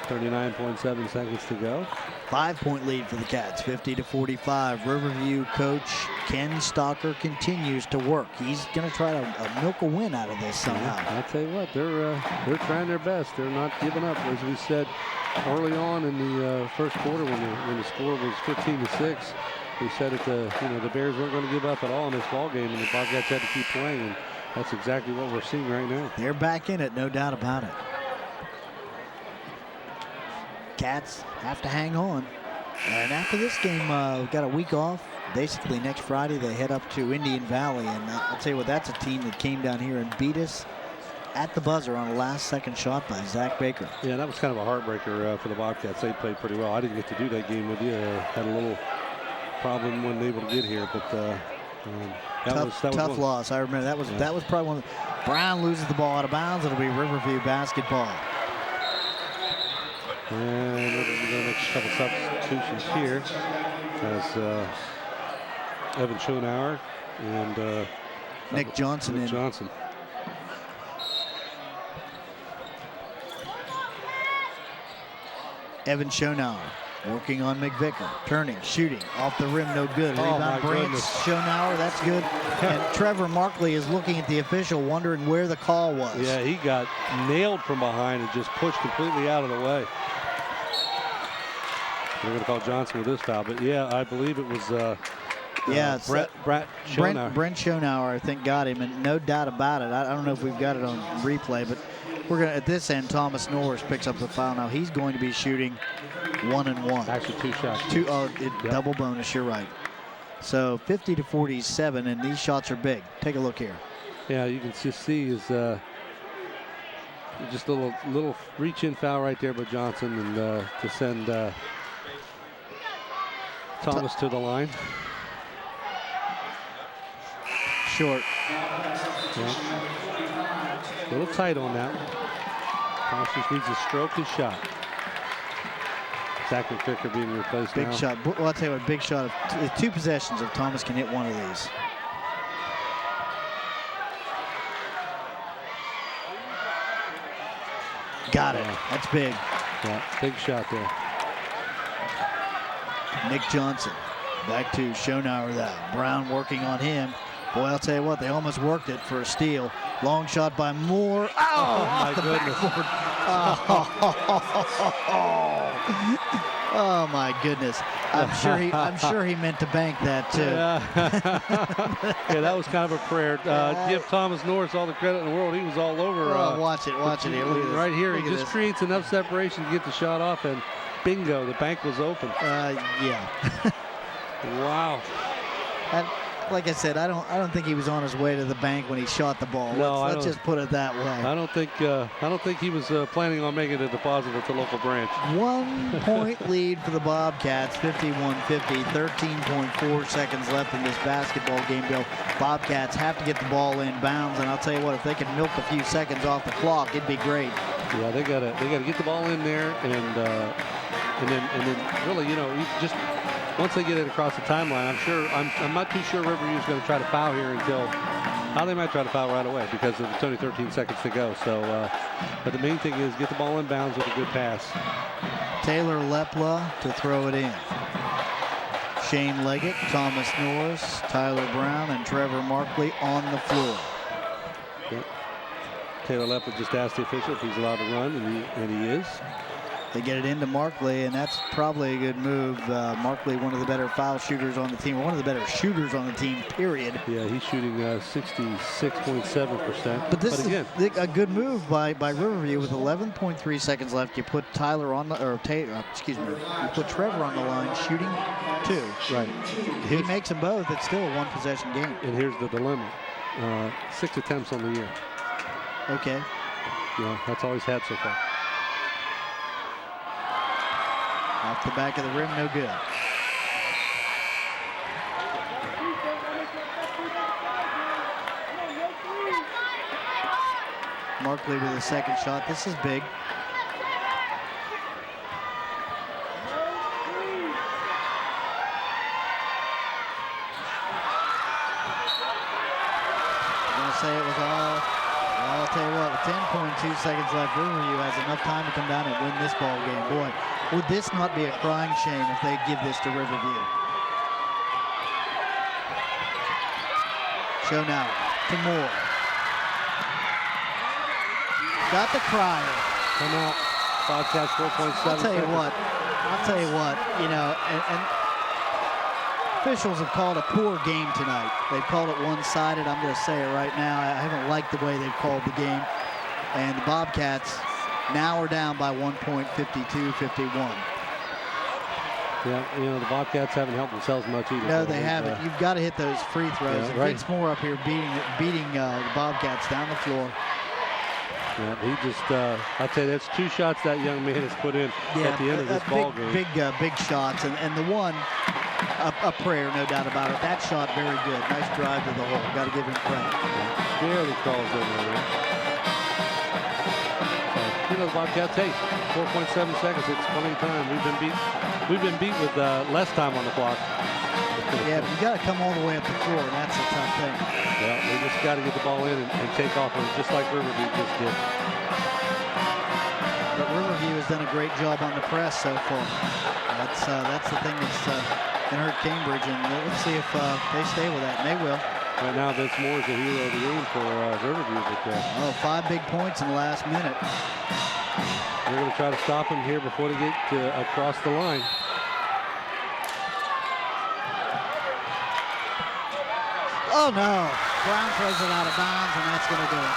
[SPEAKER 3] 39.7 seconds to go.
[SPEAKER 2] 5-point lead for the Cats, 50-45. Riverview coach Ken Stalker continues to work. He's going to try to milk a win out of this somehow.
[SPEAKER 3] I'll tell you what, they're trying their best. They're not giving up. As we said early on in the first quarter, when the score was 15-6, we said that the Bears weren't going to give up at all in this ball game, and the Bobcats had to keep playing, and that's exactly what we're seeing right now.
[SPEAKER 2] They're back in it, no doubt about it. Cats have to hang on. And after this game, we've got a week off. Basically, next Friday, they head up to Indian Valley. And I'll tell you what, that's a team that came down here and beat us at the buzzer on a last-second shot by Zach Baker.
[SPEAKER 3] Yeah, that was kind of a heartbreaker for the Bobcats. They played pretty well. I didn't get to do that game with you. Had a little problem when able to get here, but that was
[SPEAKER 2] tough loss. I remember that was probably one of the, Brown loses the ball out of bounds. It'll be Riverview basketball.
[SPEAKER 3] And we're going to make a couple substitutions here as Evan Schonauer and
[SPEAKER 2] Nick Johnson. Evan Schonauer working on McVicker, turning, shooting, off the rim, no good. Rebound Branch, Schonauer, that's good. And Trevor Markley is looking at the official, wondering where the call was.
[SPEAKER 3] Yeah, he got nailed from behind and just pushed completely out of the way. They're going to call Johnson with this foul, but yeah, I believe it was Brent Schonauer.
[SPEAKER 2] Brent Schonauer, I think, got him, and no doubt about it. I don't know if we've got it on replay, but we're going to, at this end, Thomas Norris picks up the foul. Now he's going to be shooting 1 and 1.
[SPEAKER 3] Actually, 2 shots.
[SPEAKER 2] Double bonus, you're right. So 50-47, and these shots are big. Take a look here.
[SPEAKER 3] Yeah, you can just see is just a little reach-in foul right there by Johnson, and to send Thomas to the line.
[SPEAKER 2] Short.
[SPEAKER 3] Yeah. A little tight on that. Thomas just needs to stroke his shot. Zach McVicker being replaced now.
[SPEAKER 2] Big shot. Well, I'll tell you what, big shot. Of 2 possessions if Thomas can hit one of these. Got it. That's big.
[SPEAKER 3] Yeah, big shot there.
[SPEAKER 2] Nick Johnson back to Schonauer now. Brown working on him. Boy, I'll tell you what, they almost worked it for a steal. Long shot by Moore. Oh my goodness. Oh my goodness. I'm sure he meant to bank that too.
[SPEAKER 3] Yeah, that was kind of a prayer. Give Thomas Norris all the credit in the world. He was all over.
[SPEAKER 2] Watch it here. Look at this.
[SPEAKER 3] Right here, he just creates enough separation to get the shot off, and bingo, the bank was open.
[SPEAKER 2] Yeah.
[SPEAKER 3] Wow.
[SPEAKER 2] And like I said, I don't think he was on his way to the bank when he shot the ball.
[SPEAKER 3] No,
[SPEAKER 2] let's just put it that way.
[SPEAKER 3] I don't think he was planning on making a deposit at the local branch.
[SPEAKER 2] 1 point lead for the Bobcats, 51-50, 13.4 seconds left in this basketball game. Bill, Bobcats have to get the ball in bounds, and I'll tell you what, if they can milk a few seconds off the clock, it'd be great.
[SPEAKER 3] Yeah, they gotta get the ball in there, and then really, just once they get it across the timeline, I'm not too sure Riverview is going to try to foul here they might try to foul right away because it's only 13 seconds to go. So, but the main thing is get the ball in bounds with a good pass.
[SPEAKER 2] Taylor Lepla to throw it in. Shane Leggett, Thomas Norris, Tyler Brown, and Trevor Markley on the floor.
[SPEAKER 3] Okay. Taylor Lepla just asked the official if he's allowed to run, and he is.
[SPEAKER 2] They get it into Markley, and that's probably a good move. Markley, one of the better foul shooters on the team, or one of the better shooters on the team, period.
[SPEAKER 3] Yeah, he's shooting 66.7%.
[SPEAKER 2] But this
[SPEAKER 3] again,
[SPEAKER 2] is a good move by Riverview with 11.3 seconds left. You put Tyler on the, you put Trevor on the line shooting 2.
[SPEAKER 3] Right.
[SPEAKER 2] He makes them both. It's still a one-possession game.
[SPEAKER 3] And here's the dilemma. 6 attempts on the year.
[SPEAKER 2] Okay.
[SPEAKER 3] Yeah, that's all he's had so far.
[SPEAKER 2] Off the back of the rim, no good. Markley with a second shot. This is big. I'm going to say it was all, well, I'll tell you what, with 10.2 seconds left, Riverview has enough time to come down and win this ball game. Boy, would this not be a crying shame if they give this to Riverview? Show now to Moore. Got the crier.
[SPEAKER 3] Come out. Bobcats 4.7.
[SPEAKER 2] I'll tell you what, you know, and officials have called a poor game tonight. They've called it one-sided. I'm going to say it right now. I haven't liked the way they've called the game. And the Bobcats now are down by 1 point, 52-51.
[SPEAKER 3] Yeah, you know, the Bobcats haven't helped themselves much either.
[SPEAKER 2] No, they haven't. You've got to hit those free throws.
[SPEAKER 3] Yeah,
[SPEAKER 2] and
[SPEAKER 3] right.
[SPEAKER 2] Vince Moore up here beating the Bobcats down the floor.
[SPEAKER 3] Yeah, he just, I'd say that's 2 shots that young man has put in at the end of this ball game.
[SPEAKER 2] Big shots. And the one, a prayer, no doubt about it. That shot, very good. Nice drive to the hole. Got to give him credit.
[SPEAKER 3] Barely calls over there. You know, the Bobcats, hey, 4.7 seconds. It's plenty of time. We've been beat with less time on the clock.
[SPEAKER 2] Yeah, but you got to come all the way up the floor, and that's a tough thing.
[SPEAKER 3] Yeah, we just got to get the ball in and take off, just like Riverview just did.
[SPEAKER 2] But Riverview has done a great job on the press so far. That's the thing that's can hurt Cambridge, and let's see if they stay with that, and they will.
[SPEAKER 3] Right now, Vince Moore is the hero of the game for Riverview. But,
[SPEAKER 2] 5 big points in the last minute.
[SPEAKER 3] They're going to try to stop him here before they get across the line.
[SPEAKER 2] Oh, no. Brown throws it out of bounds, and that's going to do it.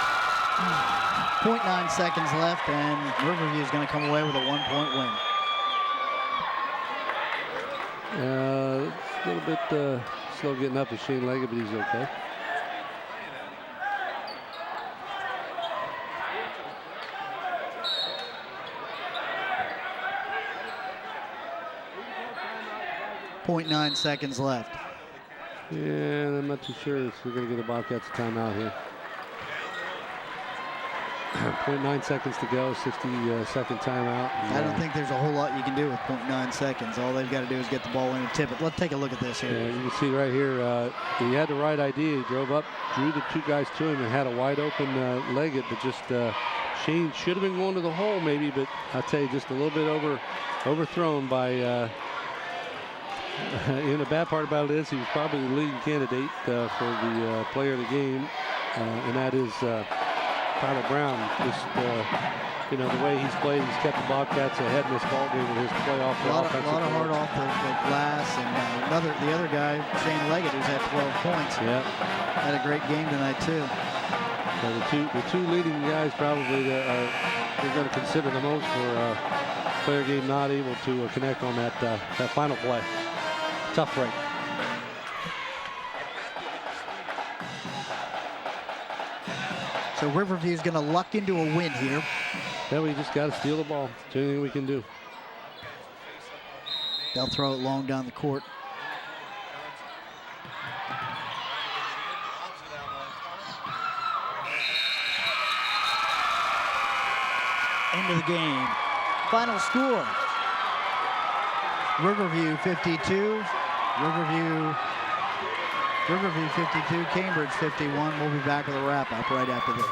[SPEAKER 2] 0.9 seconds left, and Riverview is going to come away with a 1-point win.
[SPEAKER 3] A little bit slow getting up to Shane Leggett, but he's okay.
[SPEAKER 2] .9 seconds left.
[SPEAKER 3] Yeah, I'm not too sure if we're going to get the Bobcats a timeout here. 0.9 seconds to go, 60-second timeout.
[SPEAKER 2] I don't think there's a whole lot you can do with 0.9 seconds. All they've got to do is get the ball in and tip it. Let's take a look at this here.
[SPEAKER 3] Yeah, you can see right here, he had the right idea. He drove up, drew the 2 guys to him, and had a wide open Leggett, but just Shane should have been going to the hole maybe, but I'll tell you, just a little bit overthrown by and the bad part about it is he was probably the leading candidate for the player of the game, and that is Tyler Brown. Just you know, the way he's played, he's kept the Bobcats ahead in this ball game with his playoff.
[SPEAKER 2] A lot of hard off the glass, and the other guy, Shane Leggett, who's had 12 points.
[SPEAKER 3] Yeah,
[SPEAKER 2] had a great game tonight too.
[SPEAKER 3] So the two leading guys probably they're going to consider the most for player game not able to connect on that final play. Tough break.
[SPEAKER 2] So Riverview's going to luck into a win here.
[SPEAKER 3] Yeah, we just got to steal the ball. It's the only thing we can do.
[SPEAKER 2] They'll throw it long down the court. End of the game. Final score. Riverview 52. Riverview 52, Cambridge 51. We'll be back with a wrap-up right after this.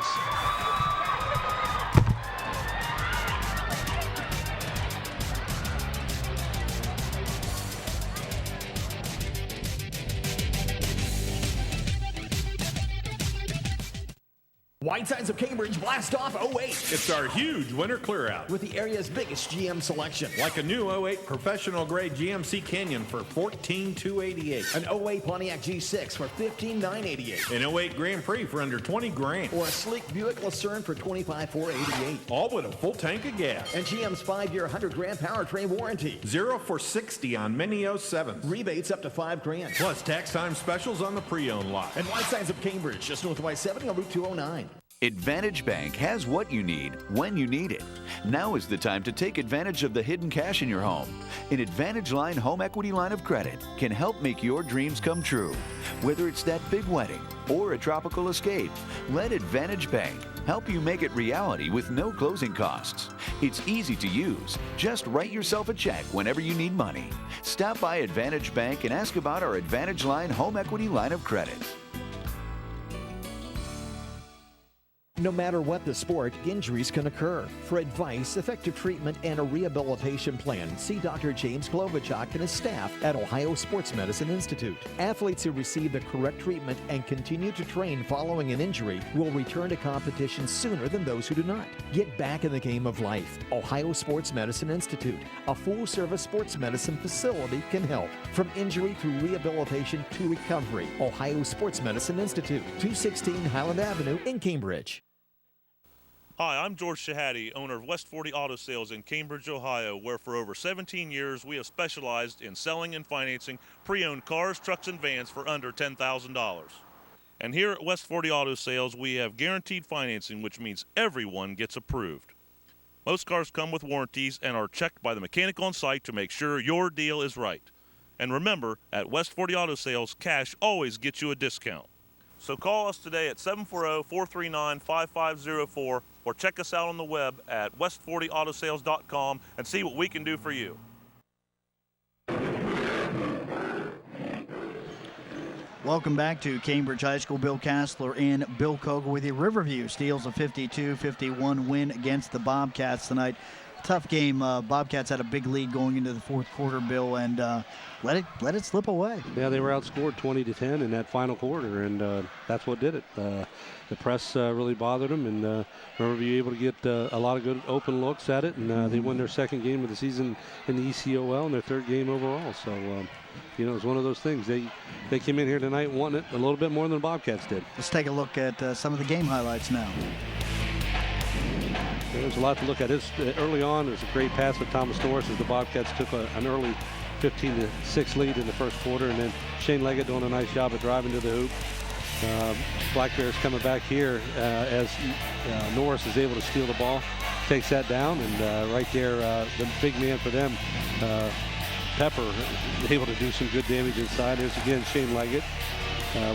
[SPEAKER 17] Whitesides of Cambridge blast off 08.
[SPEAKER 5] It's our huge winter clear out.
[SPEAKER 17] With the area's biggest GM selection.
[SPEAKER 5] Like a new 08 professional grade GMC Canyon for $14,288.
[SPEAKER 17] An 08 Pontiac G6 for $15,988.
[SPEAKER 5] An 08 Grand Prix for under $20,000.
[SPEAKER 17] Or a sleek Buick Lucerne for $25,488.
[SPEAKER 5] All with a full tank of gas.
[SPEAKER 17] And GM's 5-year 100-grand powertrain warranty.
[SPEAKER 5] 0 for 60 on many 07s.
[SPEAKER 17] Rebates up to $5,000.
[SPEAKER 5] Plus tax time specials on the pre-owned lot.
[SPEAKER 17] And Whitesides of Cambridge, just north of I-70 on Route 209.
[SPEAKER 13] Advantage Bank has what you need when you need it. Now is the time to take advantage of the hidden cash in your home. An Advantage Line home equity line of credit can help make your dreams come true. Whether it's that big wedding or a tropical escape, let Advantage Bank help you make it reality with no closing costs. It's easy to use. Just write yourself a check whenever you need money. Stop by Advantage Bank and ask about our Advantage Line home equity line of credit.
[SPEAKER 4] No matter what the sport, injuries can occur. For advice, effective treatment, and a rehabilitation plan, see Dr. James Klobuchak and his staff at Ohio Sports Medicine Institute. Athletes who receive the correct treatment and continue to train following an injury will return to competition sooner than those who do not. Get back in the game of life. Ohio Sports Medicine Institute, a full-service sports medicine facility, can help. From injury through rehabilitation to recovery. Ohio Sports Medicine Institute, 216 Highland Avenue in Cambridge.
[SPEAKER 16] Hi, I'm George Shahady, owner of West 40 Auto Sales in Cambridge, Ohio, where for over 17 years we have specialized in selling and financing pre-owned cars, trucks, and vans for under $10,000. And here at West 40 Auto Sales, we have guaranteed financing, which means everyone gets approved. Most cars come with warranties and are checked by the mechanic on site to make sure your deal is right. And remember, at West 40 Auto Sales, cash always gets you a discount. So call us today at 740-439-5504 or check us out on the web at west40autosales.com and see what we can do for you.
[SPEAKER 2] Welcome back to Cambridge High School. Bill Castler and Bill Kogel with you. Riverview steals a 52-51 win against the Bobcats tonight. Tough game. Bobcats had a big lead going into the fourth quarter, Bill, and let it slip away.
[SPEAKER 3] Yeah, they were outscored 20-10 in that final quarter, and that's what did it. The press really bothered them, and Riverview able to get a lot of good open looks at it, and they won their second game of the season in the ECOL and their third game overall. So, you know, it's one of those things. They came in here tonight wanting it a little bit more than the Bobcats did.
[SPEAKER 2] Let's take a look at some of the game highlights now.
[SPEAKER 3] There's a lot to look at. Early on, there's a great pass with Thomas Norris as the Bobcats took an early 15-6 lead in the first quarter, and then Shane Leggett doing a nice job of driving to the hoop. Black Bears coming back here as Norris is able to steal the ball, takes that down, and right there, the big man for them, Pepper, able to do some good damage inside. There's again Shane Leggett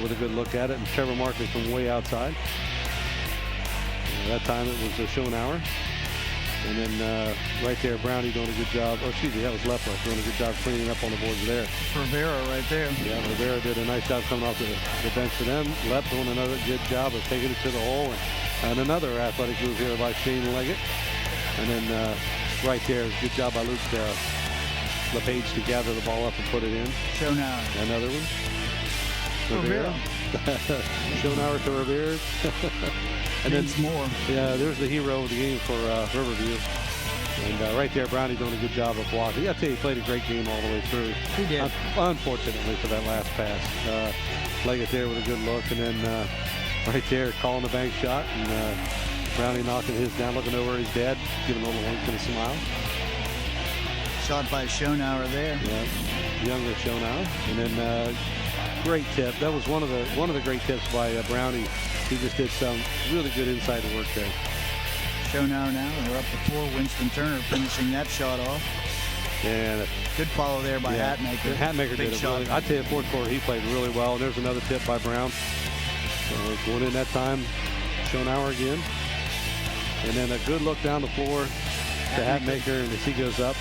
[SPEAKER 3] with a good look at it, and Trevor Markley from way outside. That time it was Schoenauer. And then right there, Brownie doing a good job. Oh, excuse me, that was Lepler doing a good job cleaning up on the boards there.
[SPEAKER 2] Rivera right there.
[SPEAKER 3] Yeah, Rivera did a nice job coming off the bench for them. Lep doing another good job of taking it to the hole. And another athletic move here by Shane Leggett. And then right there, good job by Luke LePage to gather the ball up and put it in.
[SPEAKER 2] Schoenauer.
[SPEAKER 3] Another one. Rivera. Schoenauer to Rivera. And then
[SPEAKER 2] more.
[SPEAKER 3] Yeah, there's the hero of the game for Riverview. And right there, Brownie doing a good job of blocking. I tell you, he played a great game all the way through.
[SPEAKER 2] He did.
[SPEAKER 3] Unfortunately for that last pass. Leggett there with a good look. And then right there, calling the bank shot. And Brownie knocking his down, looking over his dad, giving a little wink and a smile.
[SPEAKER 2] Shot by Schoenauer there.
[SPEAKER 3] Yeah, younger Schoenauer. And then great tip. That was one of the great tips by Brownie. He just did some really good inside work there.
[SPEAKER 2] Schoenauer now, and we're up to 4. Winston Turner finishing that shot off.
[SPEAKER 3] And
[SPEAKER 2] good follow there by Hatmaker.
[SPEAKER 3] Hatmaker did it really. I tell you, fourth quarter he played really well. And there's another tip by Brown. Going in that time, Schoenauer again. And then a good look down the floor to Hatmaker, and as he goes up.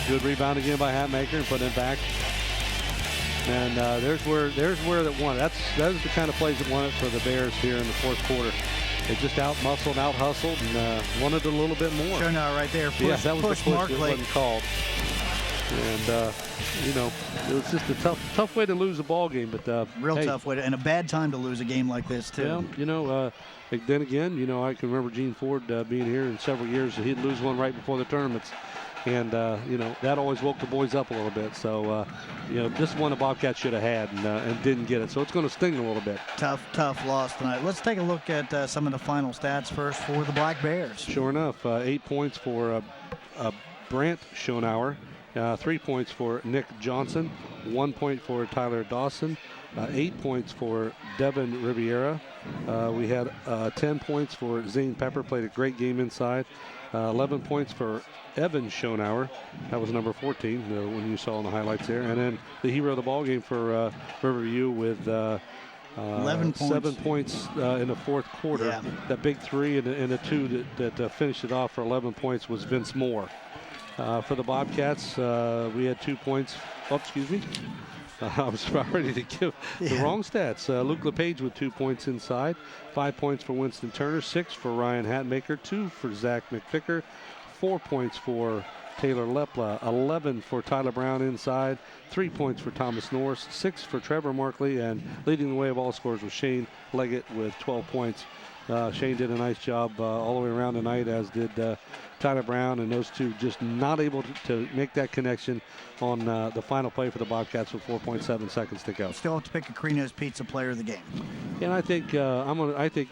[SPEAKER 3] Good rebound again by Hatmaker and putting it back. And there's where that won. That was the kind of plays that won it for the Bears here in the fourth quarter. They just out-muscled, out-hustled, and wanted a little bit more.
[SPEAKER 2] Schoenauer right there. Push,
[SPEAKER 3] yeah, that was
[SPEAKER 2] push
[SPEAKER 3] the push
[SPEAKER 2] Markley.
[SPEAKER 3] that wasn't called. And, it was just a tough way to lose a ball game. But
[SPEAKER 2] Real
[SPEAKER 3] hey,
[SPEAKER 2] tough way and a bad time to lose a game like this, too.
[SPEAKER 3] Yeah, then again, I can remember Gene Ford being here in several years. He'd lose one right before the tournaments. And, that always woke the boys up a little bit. So, this one the Bobcats should have had and didn't get it. So it's going to sting a little bit.
[SPEAKER 2] Tough loss tonight. Let's take a look at some of the final stats first for the Black Bears.
[SPEAKER 3] Sure enough, 8 points for Brant Schonauer, 3 points for Nick Johnson, 1 point for Tyler Dawson, 8 points for Devin Riviera. We had 10 points for Zane Pepper, played a great game inside. 11 points for Evan Schonauer. That was number 14 when you saw in the highlights there. And then the hero of the ball game for Riverview with
[SPEAKER 2] 11 points.
[SPEAKER 3] 7 points in the fourth quarter.
[SPEAKER 2] Yeah.
[SPEAKER 3] That big three and the two that finished it off for 11 points was Vince Moore. For the Bobcats, we had 2 points. Oh, excuse me. I was about ready to give the wrong stats. Luke LePage with 2 points inside. 5 points for Winston Turner. 6 for Ryan Hatmaker. 2 for Zach McVicker. 4 points for Taylor Lepla. 11 for Tyler Brown inside. 3 points for Thomas Norris. 6 for Trevor Markley. And leading the way of all scorers was Shane Leggett with 12 points. Shane did a nice job all the way around tonight, as did Tyler Brown, and those two just not able to make that connection on the final play for the Bobcats with 4.7 seconds to go.
[SPEAKER 2] Still have to pick a Carino's Pizza player of the game.
[SPEAKER 3] And I think I think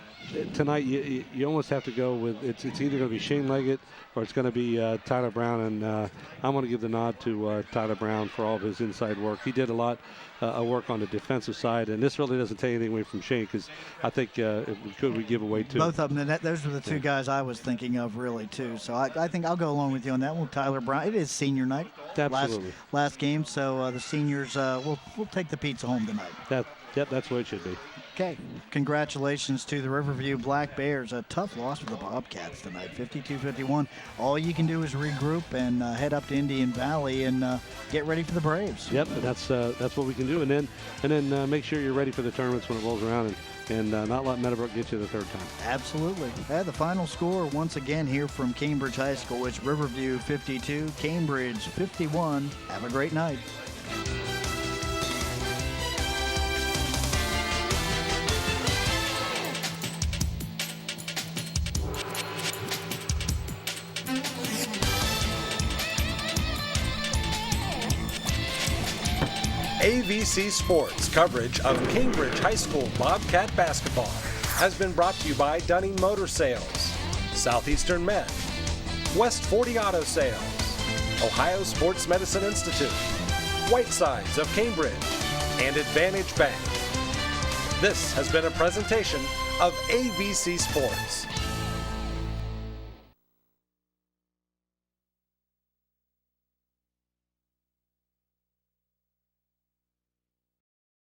[SPEAKER 3] tonight you almost have to go with it's either going to be Shane Leggett or it's going to be Tyler Brown, and I'm going to give the nod to Tyler Brown for all of his inside work. He did a lot of work on the defensive side, and this really doesn't take anything away from Shane, because I think if we could, we give away two.
[SPEAKER 2] Both of them. Those were the two guys I was thinking of really too. So I think I'll go along with you on that one. Tyler Brown. It is senior night.
[SPEAKER 3] Absolutely.
[SPEAKER 2] Last game, so the seniors will take the pizza home tonight.
[SPEAKER 3] That's what it should be.
[SPEAKER 2] Okay. Congratulations to the Riverview Black Bears. A tough loss for the Bobcats tonight, 52-51. All you can do is regroup and head up to Indian Valley and get ready for the Braves.
[SPEAKER 3] Yep, that's what we can do, and then make sure you're ready for the tournaments when it rolls around, and not let Meadowbrook get you the third time.
[SPEAKER 2] Absolutely. The final score once again here from Cambridge High School is Riverview 52, Cambridge 51. Have a great night.
[SPEAKER 1] AVC Sports coverage of Cambridge High School Bobcat basketball has been brought to you by Dunning Motor Sales, Southeastern Med, West 40 Auto Sales, Ohio Sports Medicine Institute, Whitesides of Cambridge, and Advantage Bank. This has been a presentation of AVC Sports.